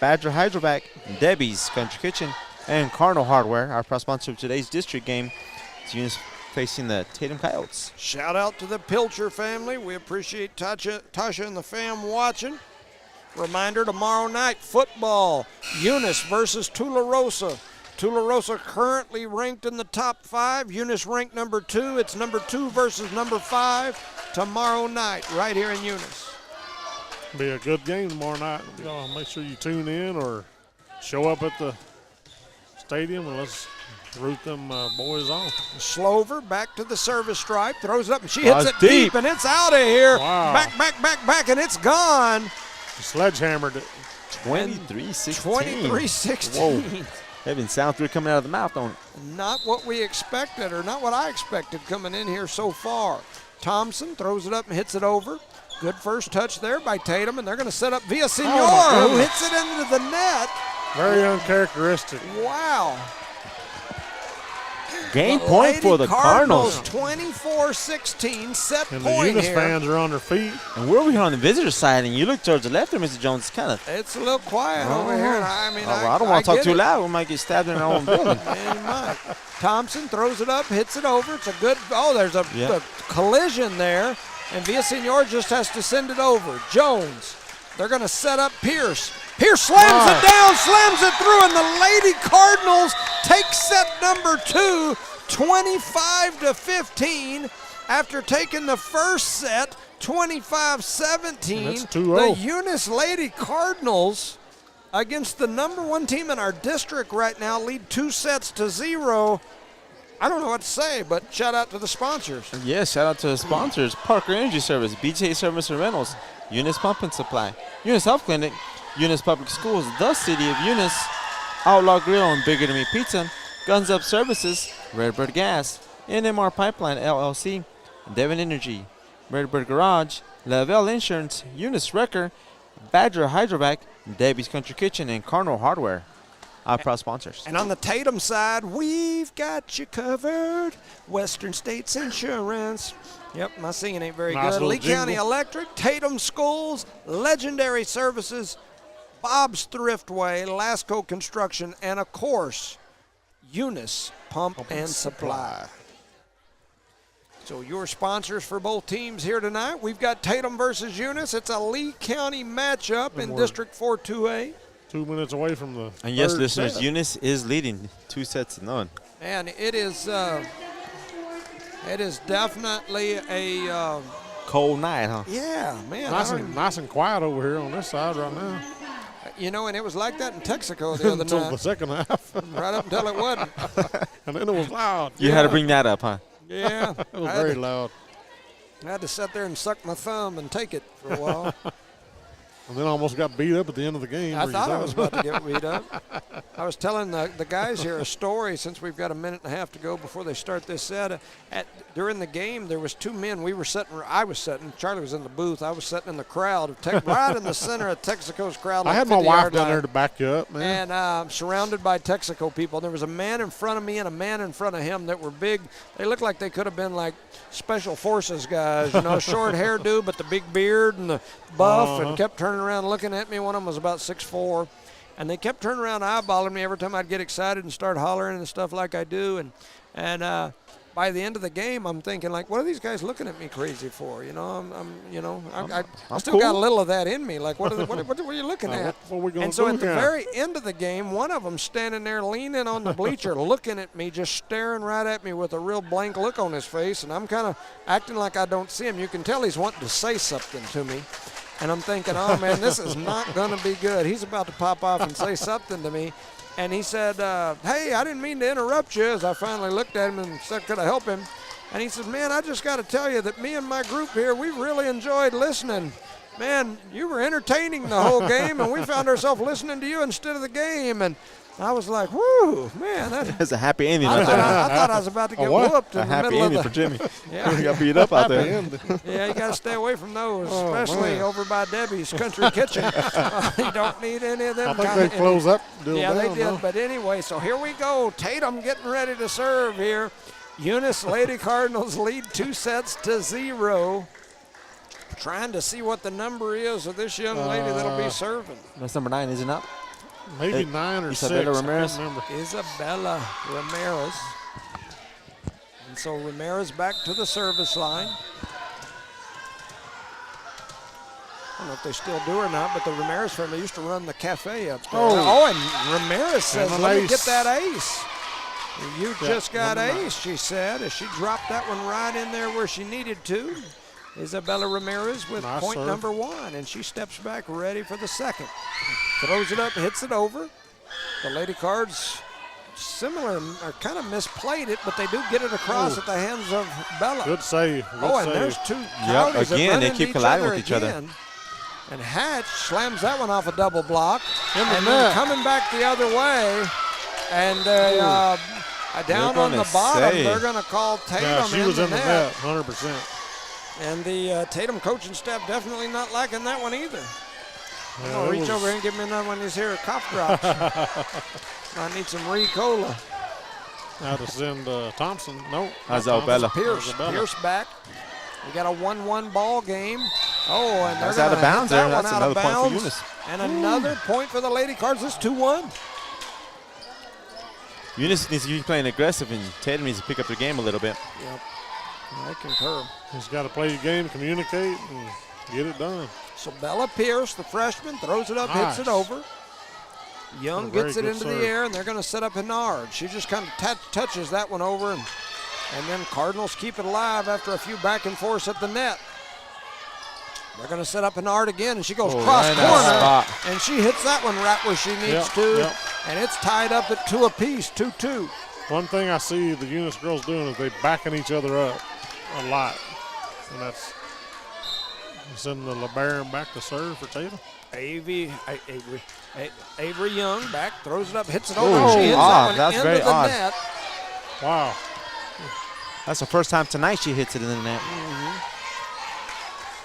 Badger Hydrovac, Debbie's Country Kitchen, and Cardinal Hardware, our proud sponsor of today's district game. It's Eunice facing the Tatum Coyotes. Shout out to the Pilcher family. We appreciate Tasha and the fam watching. Reminder, tomorrow night, football, Eunice versus Tularosa. Tularosa currently ranked in the top 5. Eunice ranked number 2. It's number 2 versus number 5 tomorrow night right here in Eunice. Be a good game tomorrow night. Make sure you tune in or show up at the stadium and let's root them boys on. Slover back to the service stripe, throws it up, and she hits That's it deep, deep. and it's out of here. Wow. Back, and it's gone. Sledgehammered it. 23-16. 23-16. Whoa. Having sound through coming out of the mouth, don't it? Not what we expected, or not what I expected coming in here so far. Thompson throws it up and hits it over. Good first touch there by Tatum, and they're going to set up Villasenor, Oh, who hits it into the net. Very uncharacteristic. Wow. Game point for the Cardinals. 24-16, set And the point Eunice here. fans are on their feet. And we're over here on the visitor side, and you look towards the left there, Mr. Jones. It's kind of. It's a little quiet over here. I mean, I don't want to talk get too it. loud. We might get stabbed in our own building. Man, you might. Thompson throws it up, hits it over. It's a good. Oh, there's a collision there, and Villasenor just has to send it over. Jones. They're going to set up Pierce. Pierce slams it down, slams it through, and the Lady Cardinals take set number 2, 25-15. After taking the first set, 25-17. That's 2-0. The Eunice Lady Cardinals, against the number 1 team in our district right now, lead 2-0. I don't know what to say, but shout out to the sponsors. Yes, shout out to the sponsors. Parker Energy Service, BJ Service and Rentals, Eunice Pump and Supply, Eunice Health Clinic, Eunice Public Schools, the City of Eunice, Outlaw Grill and Bigger Than Me Pizza, Guns Up Services, Redbird Gas, NMR Pipeline LLC, Devon Energy, Redbird Garage, Lavelle Insurance, Eunice Wrecker, Badger Hydrovac, Debbie's Country Kitchen, and Cardinal Hardware. Our proud sponsors. And on the Tatum side, we've got you covered. Western States Insurance. Yep, my singing ain't very Nice good. little Lee County jingle. Electric, Tatum Schools, Legendary Services, Bob's Thriftway, Lasco Construction, and of course, Eunice Pump and Supply. So your sponsors for both teams here tonight. We've got Tatum versus Eunice. It's a Lee County matchup in District 4-2A. 2 minutes away from the And yes, third listeners, set. Eunice is leading 2-0. And it is definitely a Cold night, huh? yeah, man. Nice and quiet over here on this side right now. You know, and it was like that in Texaco the other Until night, the second half. right up until it wasn't. And then it was loud. You had to bring that up, huh? Yeah, It was I very loud. had to sit there and suck my thumb and take it for a while. And then I almost got beat up at the end of the game. I where you thought I saw was it. about to get beat up. I was telling the guys here a story since we've got a minute and a half to go before they start this set. During the game, there was 2 men. I was sitting. Charlie was in the booth. I was sitting in the crowd, right in the center of Texaco's crowd. I like had my 50 wife yard down line. there to back you up, man. And surrounded by Texaco people. There was a man in front of me and a man in front of him that were big. They looked like they could have been like special forces guys, short hairdo, but the big beard and the buff, and kept turning around looking at me. One of them was about 6'4", and they kept turning around eyeballing me every time I'd get excited and start hollering and stuff like I do. And by the end of the game, I'm thinking, like, what are these guys looking at me crazy for? I still got a little of that in me. Like, what are you looking at? What are we going And to so do at the here? very end of the game, one of them standing there leaning on the bleacher, looking at me, just staring right at me with a real blank look on his face, and I'm kind of acting like I don't see him. You can tell he's wanting to say something to me. And I'm thinking, oh, man, this is not going to be good. He's about to pop off and say something to me. And he said, hey, I didn't mean to interrupt you, as I finally looked at him and said, could I help him? And he said, man, I just got to tell you that me and my group here, we really enjoyed listening. Man, you were entertaining the whole game, and we found ourselves listening to you instead of the game. And I was like, whoo, man. That's a happy ending I right there. thought I was about to get whooped A in the happy middle ending of for the. Jimmy. Yeah. He got beat up out there. Yeah, you got to stay away from those, Oh, especially man. over by Debbie's Country Kitchen. You don't need any of them. I think kinda- they closed that deal Yeah, they down, did. though. But anyway, so here we go. Tatum getting ready to serve here. Eunice Lady Cardinals lead 2-0. Trying to see what the number is of this young lady that'll be serving. That's number 9, isn't it? Maybe Hey, 9 or 6. Isabella I can't Ramirez. remember. Isabella Ramirez. And so Ramirez back to the service line. I don't know if they still do or not, but the Ramirez family used to run the cafe up there. Oh. And Ramirez says, And an let me ace. get that ace. You just got number 9. ace, she said, as she dropped that one right in there where she needed to. Isabella Ramirez with Nice point serve. number 1, and she steps back ready for the second. Throws it up, hits it over. The Lady Cards similar, or kind of misplayed it, but they do get it across at the hands of Bella. Good save. Good Oh, and save. there's 2 Coyotes that again, run they into keep each colliding other with each other. again. And Hatch slams that one off a double block. In the And net. then coming back the other way, and down They're on the gonna bottom, say. they're going to call Tatum Yeah, she was in in the net, 100%. And the Tatum coaching staff definitely not liking that one either. I'm Yeah, going to it reach was- over here and give me another one of these here cough drops. I need some Ricola. Had to send Thompson. No. How's not Thompson. Albella? Pierce. Isabella. Pierce back. We got a 1-1 ball game. Oh, and they're That's out of gonna bounds hit that there. one That's out of another point for bounds. Eunice. And another point for the Lady Cards. It's 2-1. Eunice needs to be playing aggressive, and Tatum needs to pick up their game a little bit. Yep. I concur. He's got to play the game, communicate, and get it done. So Bella Pierce, the freshman, throws it up, hits it Nice. over. Young A very gets it good into serve. the air, and they're going to set up Hennard. She just kind of touches that one over, and then Cardinals keep it alive after a few back and forths at the net. They're going to set up Hennard again, and she goes cross right corner, spot. and she hits that one right where she needs Yep, to, yep. and it's tied up at 2 apiece, 2-2. One thing I see the Eunice girls doing is they backing each other up a lot. And that's sending the LeBaron back to serve for Tatum. Avery Young back, throws it up, hits it over. Oh, She hits odd. that one That's into very the odd. net. Wow. That's the first time tonight she hits it in the net.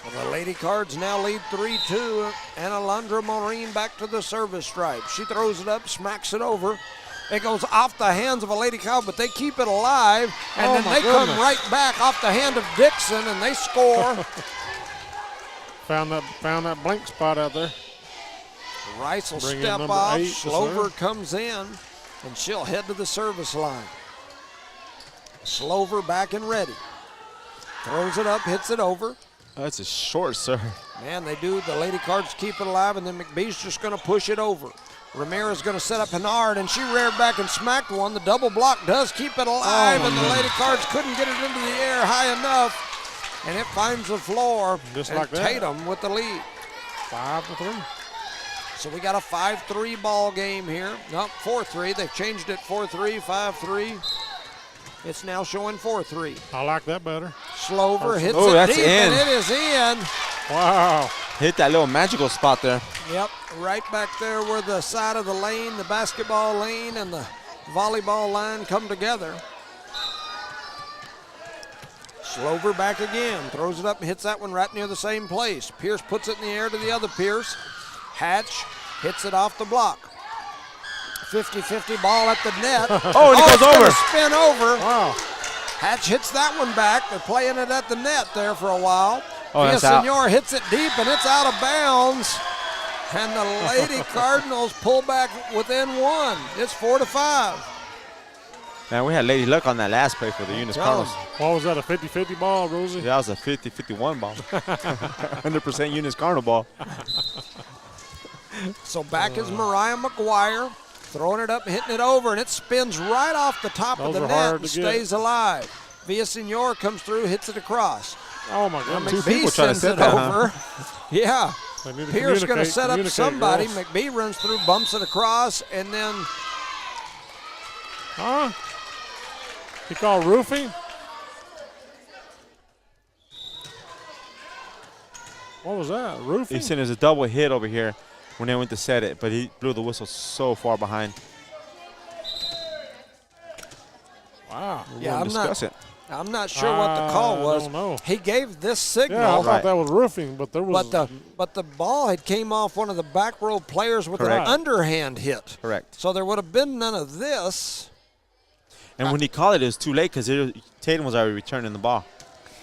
Well, the Lady Cards now lead 3-2, and Alondra Maureen back to the service stripe. She throws it up, smacks it over. It goes off the hands of a Lady Cow, but they keep it alive, and Oh, then my they goodness. come right back off the hand of Dixon, and they score. Found that blank spot out there. Rice will Bring in step number off. 8 to Slover serve. comes in, and she'll head to the service line. Slover back and ready. Throws it up, hits it over. That's a short serve. Man, they do. The Lady Cards keep it alive, and then McBee's just going to push it over. Ramirez going to set up Hennard, and she reared back and smacked one. The double block does keep it alive, and the Lady Cards couldn't get it into the air high enough, and it finds the floor. Just and like that. Tatum with the lead. 5-3. So we got a 5-3 ball game here. Nope, 4-3. They've changed it 4-3, 5-3. It's now showing 4-3. I like that better. Slover hits Oh, it that's deep, in. and it is in. Wow. Hit that little magical spot there. Yep, right back there where the side of the lane, the basketball lane, and the volleyball line come together. Slover back again, throws it up and hits that one right near the same place. Pierce puts it in the air to the other Pierce. Hatch hits it off the block. 50-50 ball at the net. Oh, and it goes it's gonna over. spin over. Wow. Hatch hits that one back. They're playing it at the net there for a while. Oh, that's out. Villasenor hits it deep, and it's out of bounds. And the Lady Cardinals pull back within one. It's 4-5. Man, we had Lady Luck on that last play for the Eunice Tell 'em. Cardinals. What was that, a 50-50 ball, Rosie? That was a 50-51 ball. 100% Eunice Cardinal ball. So back is Mariah McGuire, throwing it up, hitting it over, and it spins right off the top of Those the are net hard and to get. stays alive. Villasenor comes through, hits it across. Oh, my goodness. Two McBee people try to sends set it that, over. Yeah. They need to Pierce going to set up communicate, somebody. girls. McBee runs through, bumps it across, and then Huh? He called roofing? What was that? Roofing? He said there's a double hit over here when they went to set it, but he blew the whistle so far behind. Wow. We Yeah, won't I'm not- discuss it. I'm not sure what the call I was. don't know. He gave this signal. Yeah, I thought Right. that was roofing, but there was. But the ball had came off one of the back row players with Correct. an underhand hit. Correct. So there would have been none of this. And when he called it was too late because Tatum was already returning the ball.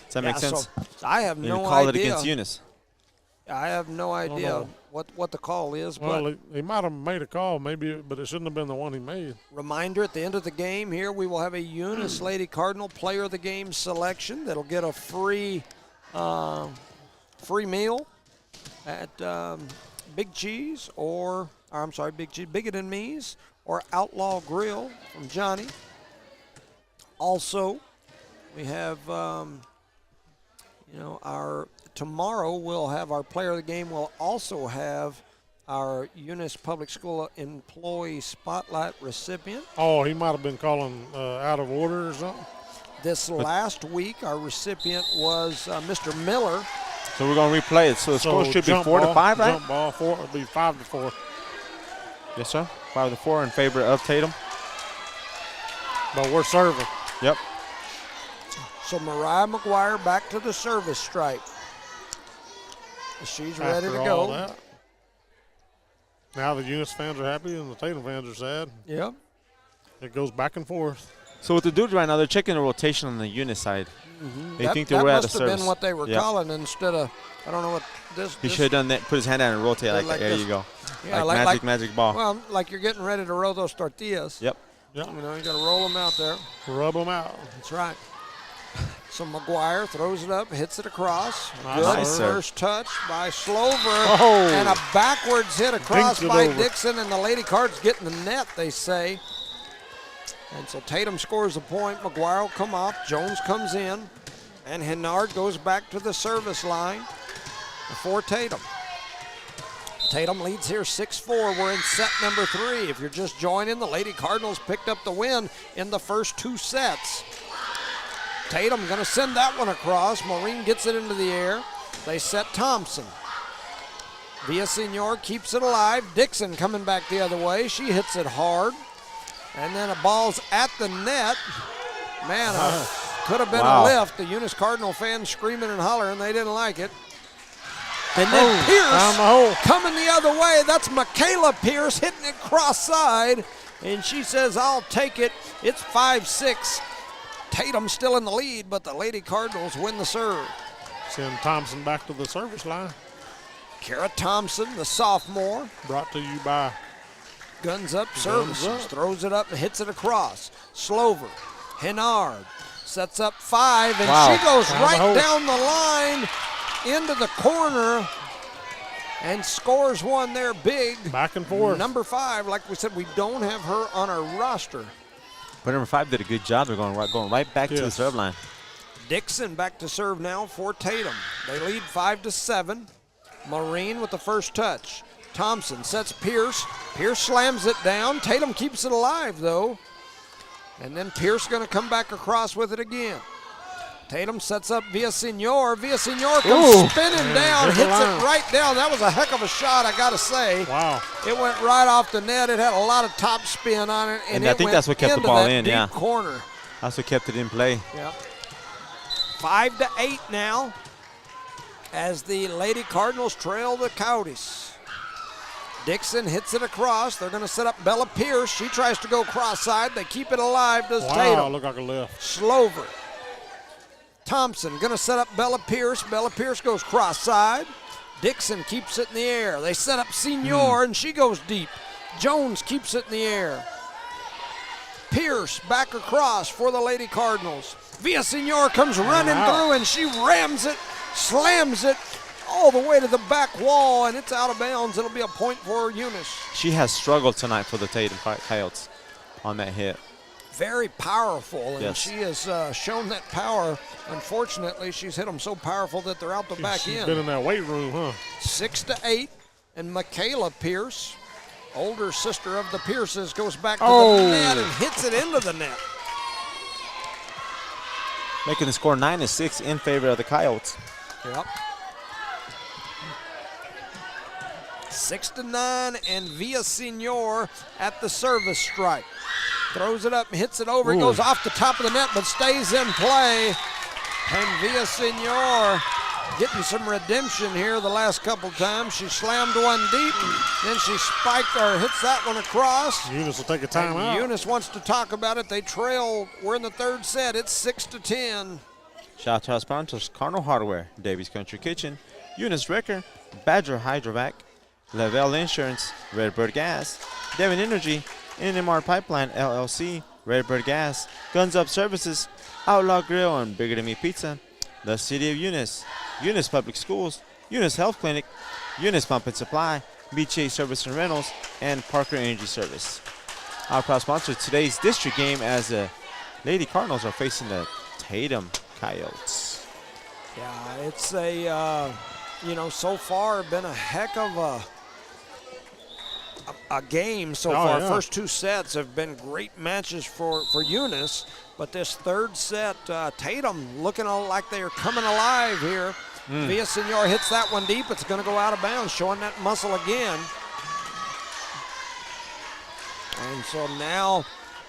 Does that make Yeah, sense? So I have And no he called idea. it against Eunice. I have no idea know. what the call is. well, But he might have made a call, maybe, but it shouldn't have been the one he made. reminder, at the end of the game here, we will have a Eunice Lady Cardinal Player of the Game selection that'll get a free meal at Big Cheese Big Cheese, Bigot and Me's, or Outlaw Grill from Johnny. Also, we have, tomorrow we'll have our Player of the Game. We'll also have our Eunice Public School Employee Spotlight recipient. Oh, he might have been calling out of order or something. This last week, our recipient was Mr. Miller. So we're going to replay it. So the score should be jump 4-5, right? Jump ball, it'll be 5-4. Yes, sir. 5-4 in favor of Tatum. But we're serving. Yep. So Mariah McGuire back to the service stripe. She's ready to After go. all that. Now the Eunice fans are happy and the Tatum fans are sad. Yep. It goes back and forth. So with the dudes right now, they're checking the rotation on the Eunice side. They think that we're at a must have service. been what they were Yep. calling instead of, I don't know what this. He should have done that, put his hand out and rotate like there this. you go. Yeah, like magic ball. Well, like you're getting ready to roll those tortillas. Yep. Yep. You know, you got to roll them out there. Rub them out. That's right. So McGuire throws it up, hits it across. Nice Good serve. first touch by Slover. Oh. And a backwards hit across Dinks it by over. Dixon, and the Lady Cards get in the net, they say. And so Tatum scores a point. McGuire will come off. Jones comes in. And Hennard goes back to the service line for Tatum. Tatum leads here 6-4. We're in set number 3. If you're just joining, the Lady Cardinals picked up the win in the first 2 sets. Tatum going to send that one across. Maureen gets it into the air. They set Thompson. Villasenor keeps it alive. Dixon coming back the other way. She hits it hard. And then a ball's at the net. Man, could have been a lift. The Eunice Cardinal fans screaming and hollering. They didn't like it. And then down the Pierce hole. coming the other way. That's Michaela Pierce hitting it cross-side. And she says, I'll take it. It's 5-6. Tatum still in the lead, but the Lady Cardinals win the serve. Send Thompson back to the service line. Kara Thompson, the sophomore, Brought to you by guns up services, up. throws it up and hits it across. Slover, Hennard sets up 5, and Wow. she goes Down the right hole. down the line into the corner and scores one there big. back and forth. Number 5, like we said, we don't have her on our roster. But number 5 did a good job. They're going right back to the Yes. serve line. Dixon back to serve now for Tatum. They lead 5-7. Maureen with the first touch. Thompson sets Pierce. Pierce slams it down. Tatum keeps it alive, though. And then Pierce going to come back across with it again. Tatum sets up Villasenor. Villasenor comes spinning down, hit the hits line. it right down. That was a heck of a shot, I got to say. Wow. It went right off the net. It had a lot of top spin on it. And it I think went that's what kept the into ball that in, deep yeah. corner. That's what kept it in play. Yep. 5-8 now as the Lady Cardinals trail the Coyotes. Dixon hits it across. They're going to set up Bella Pierce. She tries to go cross-side. They keep it alive, does Wow, Tatum. look like a lift. Slover. Thompson going to set up Bella Pierce. Bella Pierce goes cross-side. Dixon keeps it in the air. They set up Senior, and she goes deep. Jones keeps it in the air. Pierce back across for the Lady Cardinals. Villasenor comes running through, and she rams it, slams it all the way to the back wall, and it's out of bounds. It'll be a point for Eunice. She has struggled tonight for the Tatum Coyotes on that hit. Very powerful, and Yes. she has shown that power. Unfortunately, she's hit them so powerful that they're out the back She's end. been in that weight room, huh? 6-8, and Michaela Pierce, older sister of the Pierces, goes back to Oh. the net and hits it into the net. Making the score 9-6 in favor of the Coyotes. Yep. 6-9, and Villasenor at the service stripe. Throws it up and hits it over. It goes off the top of the net, but stays in play. And Villasenor getting some redemption here the last couple times. She slammed one deep, then she spiked or hits that one across. Eunice will take a And timeout. Eunice wants to talk about it. They trail. We're in the 3rd set. It's 6-10. Shout out to our sponsors, Cardinal Hardware, Davies Country Kitchen, Eunice Wrecker, Badger Hydrovac, Lavelle Insurance, Redbird Gas, Devon Energy, NMR Pipeline LLC, Redbird Gas, Guns Up Services, Outlaw Grill and Bigger Than Me Pizza, the City of Eunice, Eunice Public Schools, Eunice Health Clinic, Eunice Pump and Supply, BCA Service and Rentals, and Parker Energy Service. Our proud sponsor of today's district game as the Lady Cardinals are facing the Tatum Coyotes. Yeah, it's a, so far been a heck of a game so far. Yeah. First 2 sets have been great matches for Eunice, but this 3rd set, Tatum looking like they are coming alive here. Villasenor hits that one deep. It's going to go out of bounds, showing that muscle again. And so now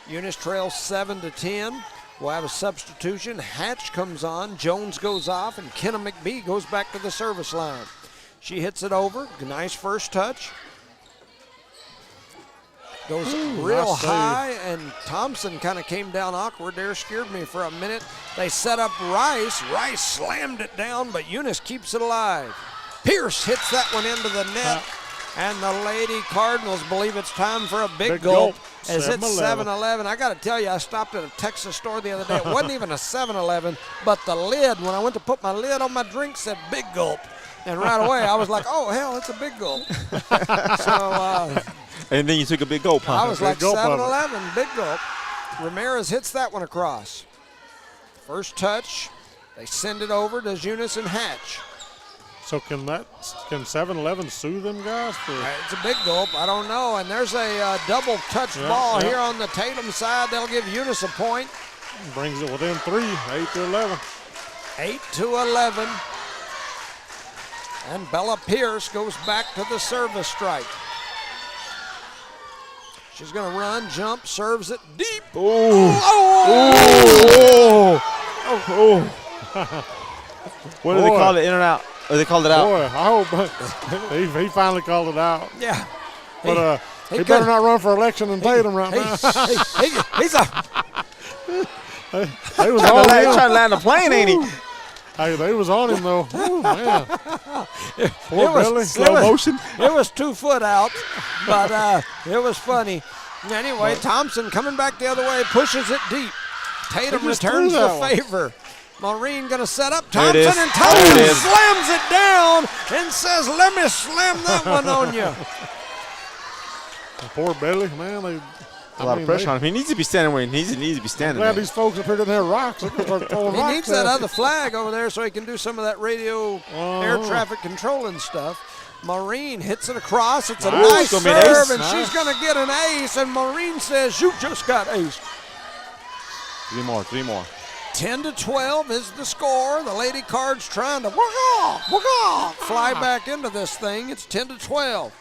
Eunice trails 7-10. We'll have a substitution. Hatch comes on, Jones goes off, and Kenna McBee goes back to the service line. She hits it over. Nice first touch. Goes real nice high, and Thompson kind of came down awkward there, scared me for a minute. They set up Rice. Rice slammed it down, but Eunice keeps it alive. Pierce hits that one into the net, and the Lady Cardinals believe it's time for a big gulp. As it's 7-11. I got to tell you, I stopped at a Texas store the other day. It wasn't even a 7-Eleven, but the lid, when I went to put my lid on my drink, said big gulp. And right away, I was like, oh, hell, it's a big gulp. And then you took a big gulp, huh? I was like 7-Eleven, big gulp. Ramirez hits that one across. First touch, they send it over to Eunice and Hatch. So can 7-Eleven sue them guys? It's a big gulp. I don't know. And there's a double touch ball here on the Tatum side. They'll give Eunice a point. Brings it within 3, 8-11. 8-11. And Bella Pierce goes back to the service strike. She's going to run, jump, serves it deep. What do they call it, in and out? Or they called it out? Boy, I hope he finally called it out. Yeah. But he better not run for election in Tatum right now. He's a... They was on him. Trying to land a plane, ain't he? Hey, they was on him, though. Ooh, man. Poor Billy. Slow motion. It was 2 foot out, but it was funny. Anyway, Thompson coming back the other way, pushes it deep. Tatum returns the favor. Maureen going to set up Thompson, and Thompson slams it down and says, let me slam that one on you. Poor Billy, man. A lot of pressure on him. He needs to be standing where he needs to be standing. Glad these folks up here didn't have rocks. They can start throwing rocks. He needs that other flag over there so he can do some of that radio air traffic controlling stuff. Maureen hits it across. It's a nice serve, and she's going to get an ace. And Maureen says, you just got aced. 3 more. 10-12 is the score. The Lady Cards trying to fly back into this thing. It's 10-12.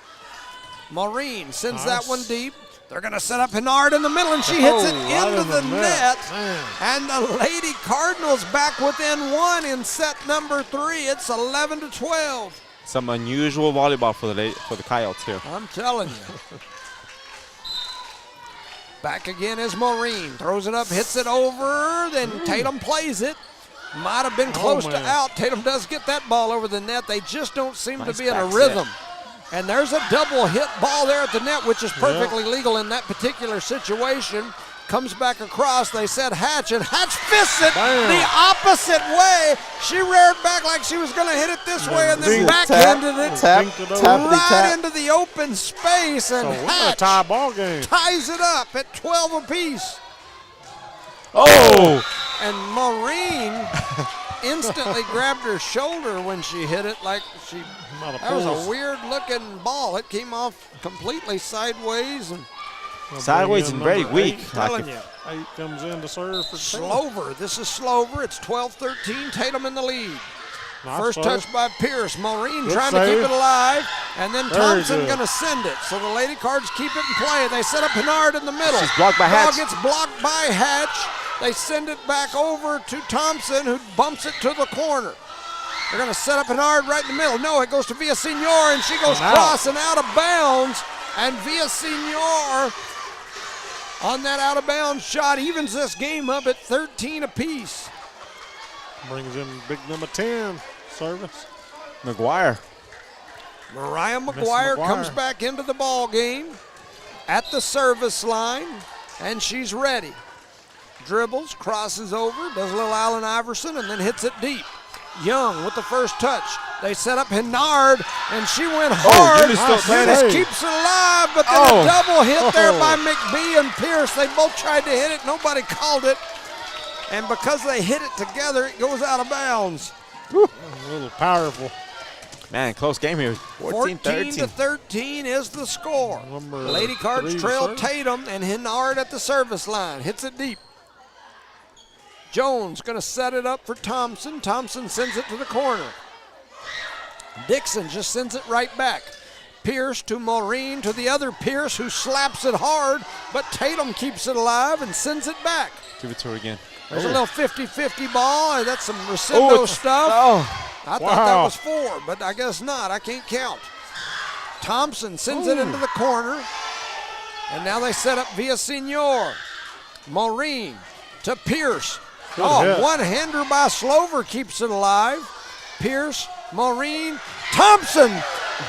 Maureen sends that one deep. They're going to set up Hennard in the middle, and she hits it into the net. And the Lady Cardinals back within 1 in set number 3. It's 11-12. Some unusual volleyball for the Coyotes here. I'm telling you. Back again is Maureen. Throws it up, hits it over. Then Tatum plays it. Might have been close to out. Tatum does get that ball over the net. They just don't seem to be in a rhythm. And there's a double hit ball there at the net, which is perfectly legal in that particular situation. Comes back across. They said Hatch, and Hatch fists it the opposite way. She reared back like she was going to hit it this way, and then backhanded it right into the open space. And Hatch tie ball game. Ties it up at 12 apiece. Oh! And Maureen instantly grabbed her shoulder when she hit it, like that was a weird-looking ball. It came off completely sideways and very weak. I'm telling you. 8 comes in to serve for Slover. This is Slover. It's 12-13. Tatum in the lead. Nice First touch by Pierce. Maureen trying save. to keep it alive, and then Very Thompson good. going to send it. So the Lady Cards keep it in play. They set up Hennard in the middle. She's blocked by Hatch. Ball gets blocked by Hatch. They send it back over to Thompson, who bumps it to the corner. They're going to set up Hennard right in the middle. No, it goes to Villasenor, and she goes crossing out of bounds. And Villasenor, on that out-of-bounds shot, evens this game up at 13 apiece. Brings in big number 10 service. McGuire. Mariah McGuire comes back into the ball game at the service line, and she's ready. Dribbles, crosses over, does a little Allen Iverson, and then hits it deep. Young with the first touch. They set up Hennard, and she went hard. Eunice keeps it alive, but then a double hit there by McBee and Pierce. They both tried to hit it. Nobody called it. And because they hit it together, it goes out of bounds. A little powerful. Man, close game here. 14-13 is the score. Lady Cards trail Tatum, and Hennard at the service line. Hits it deep. Jones going to set it up for Thompson. Thompson sends it to the corner. Dixon just sends it right back. Pierce to Maureen, to the other Pierce, who slaps it hard, but Tatum keeps it alive and sends it back. Give it to her again. There's a little 50-50 ball. That's some Recindo stuff. I thought that was 4, but I guess not. I can't count. Thompson sends it into the corner. And now they set up Villasenor. Maureen to Pierce. One-hander by Slover keeps it alive. Pierce, Maureen, Thompson,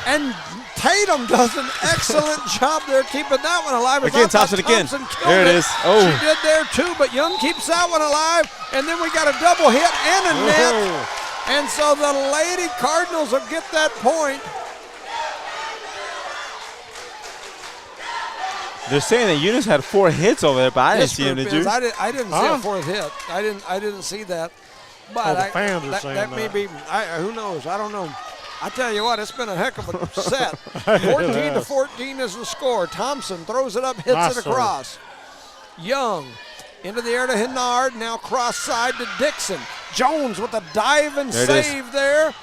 and Tatum does an excellent job there keeping that one alive. Again, Thompson again. There it is. She did there too, but Young keeps that one alive. And then we got a double hit and a net. And so the Lady Cardinals will get that point. They're saying that Eunice had 4 hits over there, but I didn't see him. Did you? I didn't see a 4th hit. I didn't see that. But the fans are saying that may be. Who knows? I don't know. I tell you what, it's been a heck of a set. 14-14 is the score. Thompson throws it up, hits it across. Young into the air to Hennard. Now cross side to Dixon. Jones with a diving save there.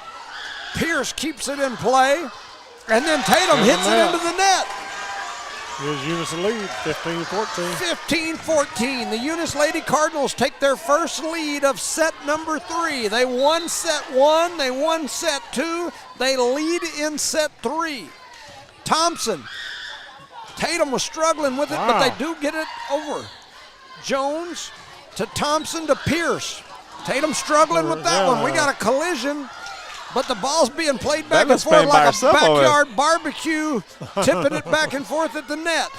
Pierce keeps it in play, and then Tatum hits it into the net. Here's Eunice lead, 15-14. 15-14. The Eunice Lady Cardinals take their first lead of set number 3. They won set 1. They won set 2. They lead in set 3. Thompson. Tatum was struggling with it, but they do get it over. Jones to Thompson to Pierce. Tatum struggling with that one. We got a collision. But the ball's being played back and forth like a backyard barbecue, tipping it back and forth at the net.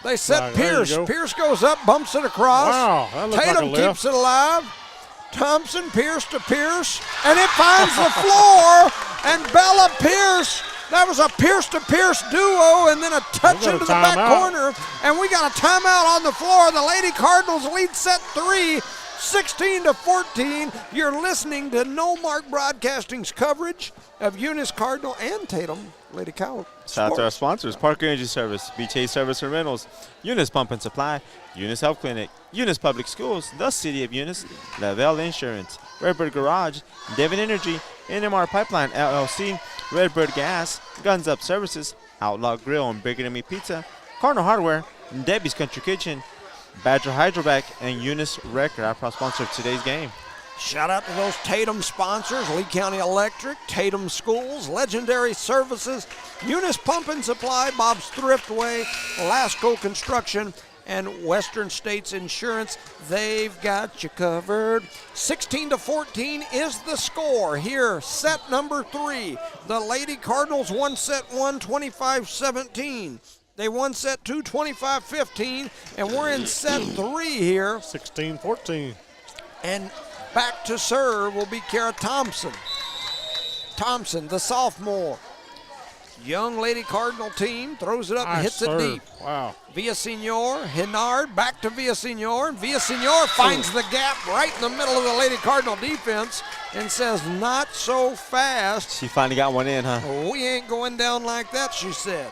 They set Pierce. Pierce goes up, bumps it across. Tatum keeps it alive. Thompson, Pierce to Pierce, and it finds the floor. And Bella Pierce, that was a Pierce-to-Pierce duo, and then a touch into the back corner. And we got a timeout on the floor. The Lady Cardinals lead set 3. 16-14, you're listening to No Mark Broadcasting's coverage of Eunice Cardinal and Tatum Lady Cow. Shout out to our sponsors: Parker Energy Service, BJ Service and Rentals, Eunice Pump and Supply, Eunice Health Clinic, Eunice Public Schools, the City of Eunice, Lavelle Insurance, Redbird Garage, Devon Energy, NMR Pipeline LLC, Redbird Gas, Guns Up Services, Outlaw Grill and Bigger Than Me Pizza, Cardinal Hardware, Debbie's Country Kitchen, Badger Hydrovac, and Eunice Wrecker, our proud sponsor of today's game. Shout out to those Tatum sponsors: Lee County Electric, Tatum Schools, Legendary Services, Eunice Pump and Supply, Bob's Thriftway, Lasco Construction, and Western States Insurance. They've got you covered. 16-14 is the score here. Set number 3. The Lady Cardinals won set 1, 25-17. They won set 2, 25-15, and we're in set 3 here. 16-14. And back to serve will be Kara Thompson. Thompson, the sophomore. Young Lady Cardinal team throws it up and hits it deep. Wow. Villasenor, Hennard, back to Villasenor. And Villasenor finds the gap right in the middle of the Lady Cardinal defense and says, "Not so fast." She finally got one in, huh? We ain't going down like that, she said.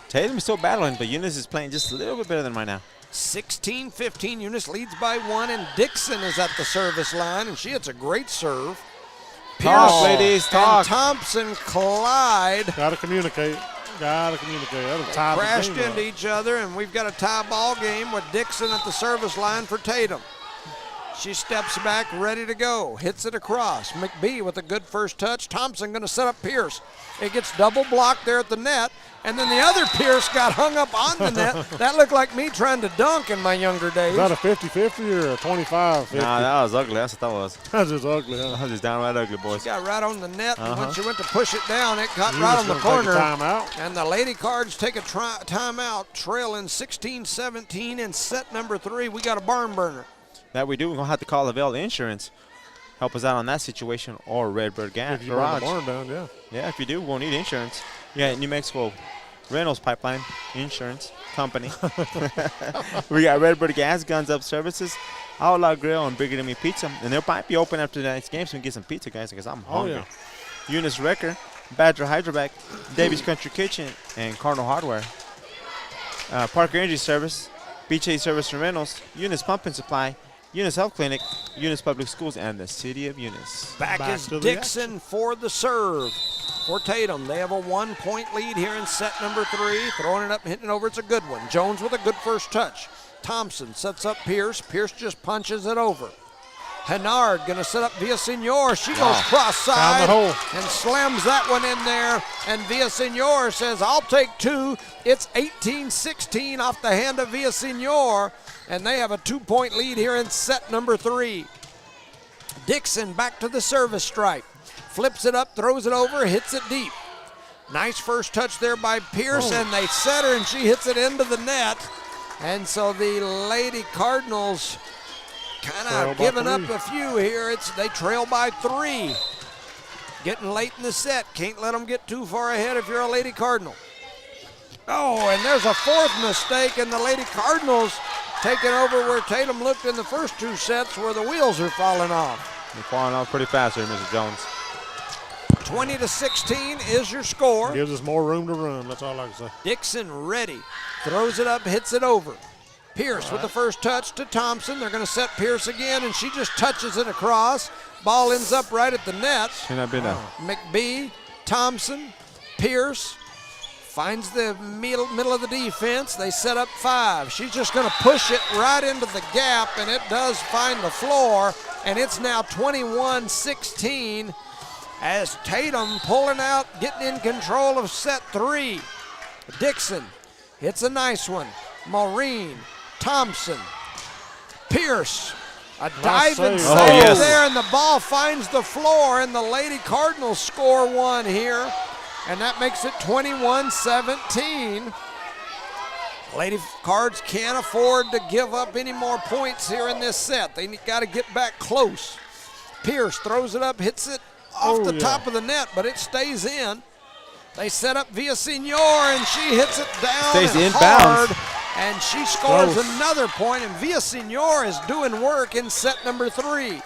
Tatum is still battling, but Eunice is playing just a little bit better than right now. 16-15, Eunice leads by 1, and Dixon is at the service line, and she hits a great serve. Talk, ladies, talk. And Thompson collide. Got to communicate. That'll tie the crashed game into each other, and we've got a tie ball game with Dixon at the service line for Tatum. She steps back, ready to go. Hits it across. McBee with a good first touch. Thompson going to set up Pierce. It gets double blocked there at the net, and then the other Pierce got hung up on the net. That looked like me trying to dunk in my younger days. Is that a 50-50 or a 25-50? Nah, that was ugly. That's what that was. That's just ugly, huh? That was just downright ugly, boys. She got right on the net, and when she went to push it down, it got right on the corner. And the Lady Cards take a timeout, trailing 16-17 in set number 3. We got a barn burner. That we do. We're going to have to call Lavelle Insurance. Help us out on that situation, or Redbird Gas if you burn the barn down, yeah. Yeah, if you do, we'll need insurance. Yeah, New Mexico Reynolds Pipeline Insurance Company. We got Redbird Gas, Guns Up Services, Outlaw Grill, and Bigger Than Me Pizza. And they might be open after tonight's game, so we can get some pizza, guys, because I'm hungry. Yeah. Eunice Wrecker, Badger Hydrovac, Davies Country Kitchen, and Cardinal Hardware. Parker Energy Service, BJ Service and Rentals, Eunice Pump and Supply, Eunice Health Clinic, Eunice Public Schools, and the City of Eunice. Back is Dixon for the serve for Tatum. They have a 1-point lead here in set number 3. Throwing it up and hitting it over. It's a good one. Jones with a good first touch. Thompson sets up Pierce. Pierce just punches it over. Hennard going to set up Villasenor. She goes cross side and slams that one in there. And Villasenor says, I'll take two. It's 18-16 off the hand of Villasenor. And they have a 2-point lead here in set number 3. Dixon back to the service stripe. Flips it up, throws it over, hits it deep. Nice first touch there by Pierce, and they set her, and she hits it into the net. And so the Lady Cardinals kind of giving up a few here. They trail by 3. Getting late in the set. Can't let them get too far ahead if you're a Lady Cardinal. Oh, and there's a 4th mistake, and the Lady Cardinals taking over where Tatum looked in the first 2 sets where the wheels are falling off. They're falling off pretty fast here, Mr. Jones. 20-16 is your score. Gives us more room to run. That's all I can say. Dixon ready. Throws it up, hits it over. Pierce with the first touch to Thompson. They're going to set Pierce again, and she just touches it across. Ball ends up right at the net. Should not be done. McBee, Thompson, Pierce finds the middle of the defense. They set up 5. She's just going to push it right into the gap, and it does find the floor, and it's now 21-16 as Tatum pulling out, getting in control of set 3. Dixon hits a nice one. Maureen, Thompson, Pierce, a diving save there, and the ball finds the floor, and the Lady Cardinals score 1 here, and that makes it 21-17. Lady Cards can't afford to give up any more points here in this set. They got to get back close. Pierce throws it up, hits it off the top of the net, but it stays in. They set up Villasenor, and she hits it down and hard, and she scores another point, and Villasenor is doing work in set number 3.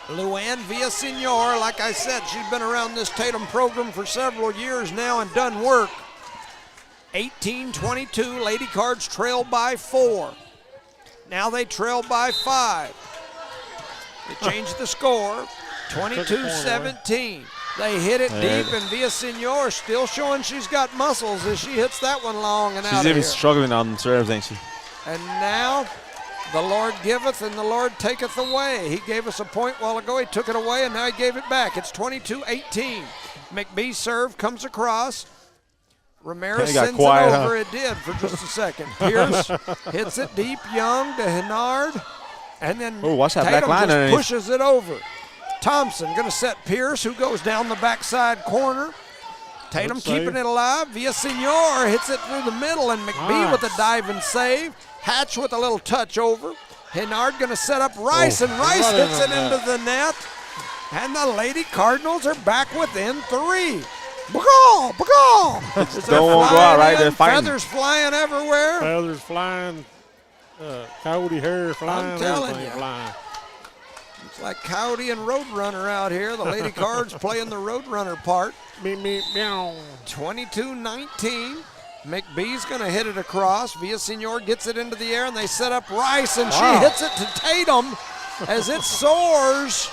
Luann Villasenor, like I said, she's been around this Tatum program for several years now and done work. 18-22, Lady Cards trail by 4. Now they trail by 5. They changed the score, 22-17. They hit it deep, and Villasenor still showing she's got muscles as she hits that one long and out of here. She's even struggling on serves, ain't she? And now the Lord giveth and the Lord taketh away. He gave us a point a while ago. He took it away, and now he gave it back. It's 22-18. McBee's serve comes across. Ramirez sends it over. It did for just a second. Pierce hits it deep, Young to Hennard. And then watch that Tatum back line just pushes it over. Thompson going to set Pierce, who goes down the backside corner. Tatum keeping it alive. Villasenor hits it through the middle, and McBee with a dive and save. Hatch with a little touch over. Hennard going to set up Rice, and Rice hits it into the net. And the Lady Cardinals are back within 3. Bagal, bagal. Don't go out right there fighting. Feathers flying everywhere. Feathers flying. Coyote hair flying. I'm telling you. Flying. It's like Coyote and Roadrunner out here. The Lady Cards playing the Roadrunner part. Meep, meep, meow. 22-19. McBee's going to hit it across. Villasenor gets it into the air, and they set up Rice, and she hits it to Tatum as it soars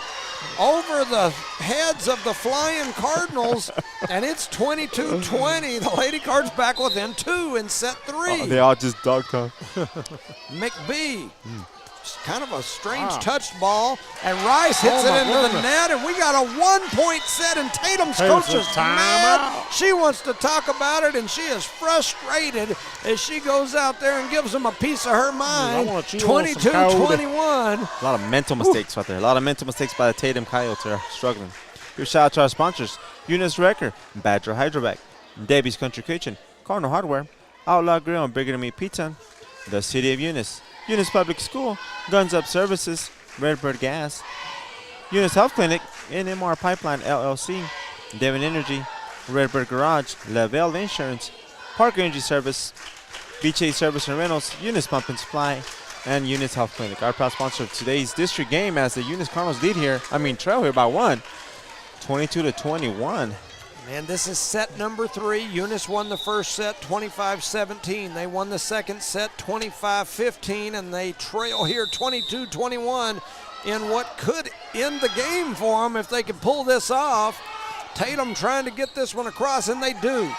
over the heads of the flying Cardinals, and it's 22-20. The Lady Cards back within 2 in set 3. They all just ducked, huh? McBee. Kind of a strange touched ball, and Rice hits it into the net, and we got a 1-point set, and Tatum's coach is mad. She wants to talk about it, and she is frustrated as she goes out there and gives them a piece of her mind. 22-21. A lot of mental mistakes out there. A lot of mental mistakes by the Tatum Coyotes are struggling. Here's shout out to our sponsors: Eunice Wrecker, Badger Hydrovac, Debbie's Country Kitchen, Cardinal Hardware, Outlaw Grill and Bigger Than Meat Pizza, the City of Eunice, Eunice Public School, Guns Up Services, Redbird Gas, Eunice Health Clinic, NMR Pipeline LLC, Devon Energy, Redbird Garage, Lavelle Insurance, Park Energy Service, BJ Service and Rentals, Eunice Pump and Supply, and Eunice Health Clinic. Our proud sponsor of today's district game as the Eunice Cardinals trail here by 1, 22-21. And this is set number 3. Eunice won the first set 25-17. They won the second set 25-15, and they trail here 22-21 in what could end the game for them if they could pull this off. Tatum trying to get this one across, and they do.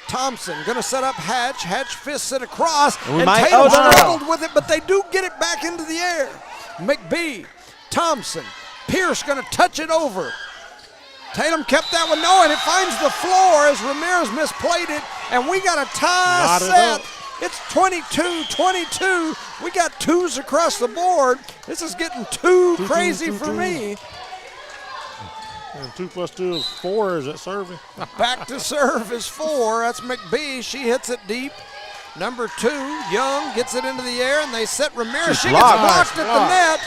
Thompson going to set up Hatch. Hatch fists it across. And Tatum struggled with it, but they do get it back into the air. McBee, Thompson, Pierce going to touch it over. Tatum kept that one, no, and it finds the floor as Ramirez misplayed it, and we got a tie set. It's 22-22. We got twos across the board. This is getting too crazy for me. And 2 plus 2 is 4. Is that serving? Back to serve is 4. That's McBee. She hits it deep. Number 2, Young gets it into the air, and they set Ramirez. She gets blocked at the net,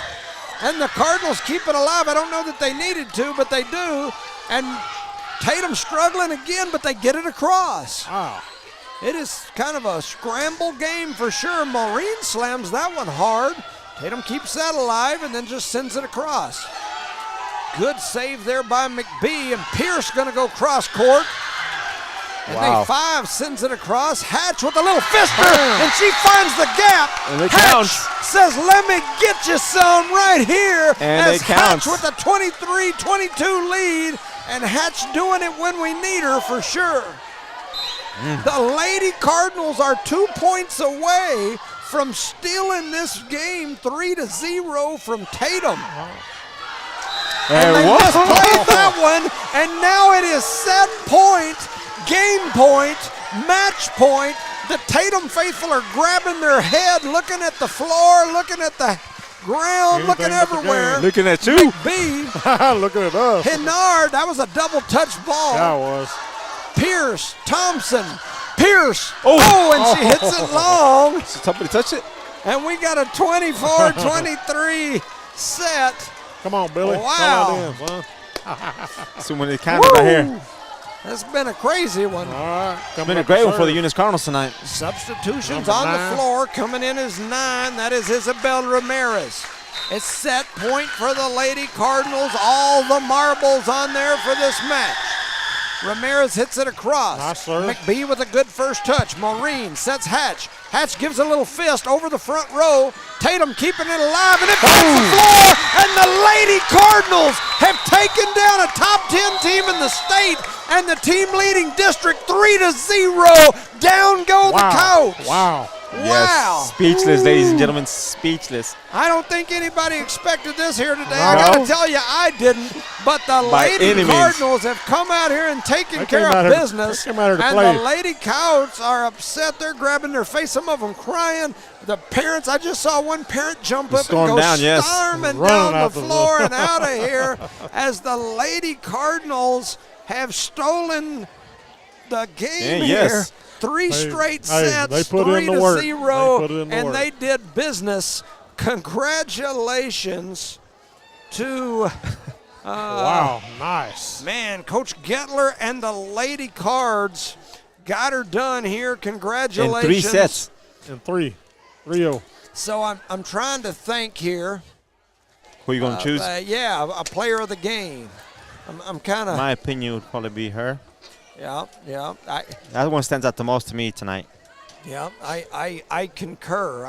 and the Cardinals keep it alive. I don't know that they needed to, but they do. And Tatum struggling again, but they get it across. Wow. It is kind of a scramble game for sure. Maureen slams that one hard. Tatum keeps that alive and then just sends it across. Good save there by McBee, and Pierce going to go cross court. And they 5 sends it across. Hatch with a little fister, and she finds the gap. And it Hatch counts. says, let me get you some right here. And as it counts. Hatch with a 23-22 lead, and Hatch doing it when we need her for sure. The Lady Cardinals are 2 points away from stealing this game 3-0 from Tatum. And they misplayed that one, and now it is set point, game point, match point. The Tatum faithful are grabbing their head, looking at the floor, looking at the ground, looking everywhere. Looking at you. McBee, looking at us. Hennard, that was a double touch ball. That was. Pierce, Thompson, Pierce. And she hits it long. Somebody touch it. And we got a 24-23 set. Come on, Billy. Wow. Call it in, son. So when it counted right here. That's been a crazy one. All right. It's been a great one for the Eunice Cardinals tonight. Substitutions Number on 9. the floor. Coming in is 9. That is Isabel Ramirez. It's set point for the Lady Cardinals. All the marbles on there for this match. Ramirez hits it across. Nice serve. McBee with a good first touch. Maureen sets Hatch. Hatch gives a little fist over the front row. Tatum keeping it alive, and it finds the floor. And the Lady Cardinals have taken down a top 10 team in the state and the team leading district 3-0. Down go the Coyotes. Wow. Yes. Speechless, ladies and gentlemen. Speechless. I don't think anybody expected this here today. No. I got to tell you, I didn't. But the Lady Cardinals have come out here and taken care of business. And the Lady Coyotes are upset. They're grabbing their face. Some of them crying. The parents, I just saw one parent jump up and go storming down the floor and out of here as the Lady Cardinals have stolen the game here. 3 straight sets, 3-0, and they did business. Congratulations to wow, nice. Man, Coach Gettler and the Lady Cards got her done here. Congratulations. In 3 sets. In 3-0. So I'm trying to think here. Who are you going to choose? A player of the game. I'm kind of. My opinion would probably be her. Yeah. That one stands out the most to me tonight. Yeah, I concur.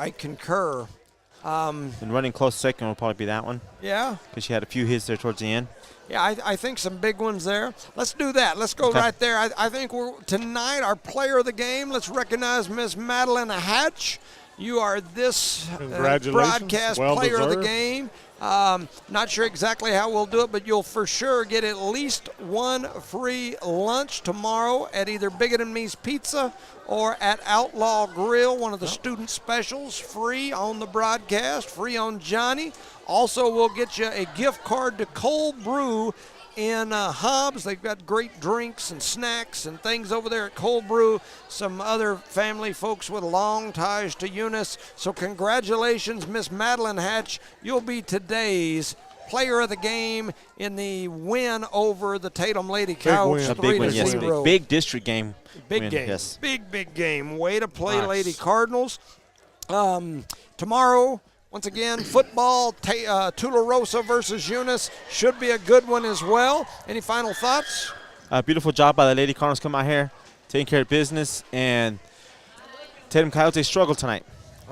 And running close second will probably be that one. Yeah. Because she had a few hits there towards the end. Yeah, I think some big ones there. Let's do that. Let's go right there. I think tonight our player of the game. Let's recognize Miss Madeline Hatch. You are this broadcast player of the game. Not sure exactly how we'll do it, but you'll for sure get at least 1 free lunch tomorrow at either Bigot and Me's Pizza or at Outlaw Grill, one of the student specials, free on the broadcast, free on Johnny. Also, we'll get you a gift card to Cold Brew in Hobbs. They've got great drinks and snacks and things over there at Cold Brew. Some other family folks with long ties to Eunice. So congratulations, Miss Madeline Hatch. You'll be today's player of the game in the win over the Tatum Lady Coyotes. A big win, yes. Big district game. Big game. Yes. Big game. Way to play, Lady Cardinals. Tomorrow, once again, football, Tularosa versus Eunice. Should be a good one as well. Any final thoughts? Beautiful job by the Lady Cardinals come out here, taking care of business. And Tatum Coyotes struggled tonight.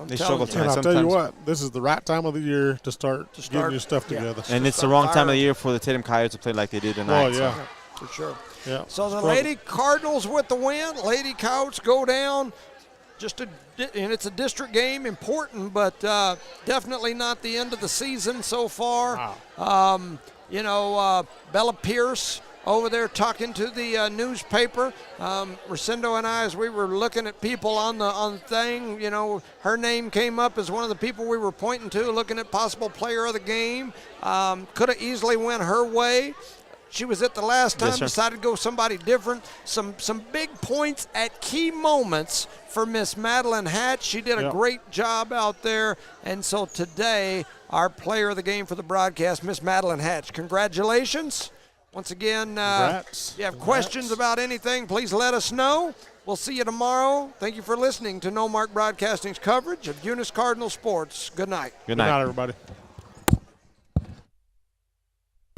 They struggled tonight. And I'll tell you what, this is the right time of the year to start getting your stuff together. And it's the wrong time of the year for the Tatum Coyotes to play like they did tonight. Well, yeah. For sure. Yeah. So the Struggle. Lady Cardinals with the win. Lady Coyotes go down. And it's a district game, important, but definitely not the end of the season so far. Wow. Bella Pierce over there talking to the newspaper. Rosendo and I, as we were looking at people on the thing, her name came up as one of the people we were pointing to, looking at possible player of the game. Could have easily went her way. She was at the last time, decided to go somebody different. Some big points at key moments for Miss Madeline Hatch. She did a great job out there. And so today, our player of the game for the broadcast, Miss Madeline Hatch. Congratulations. Once again, if you have questions about anything, please let us know. We'll see you tomorrow. Thank you for listening to No Mark Broadcasting's coverage of Eunice Cardinal Sports. Good night. Good night, everybody.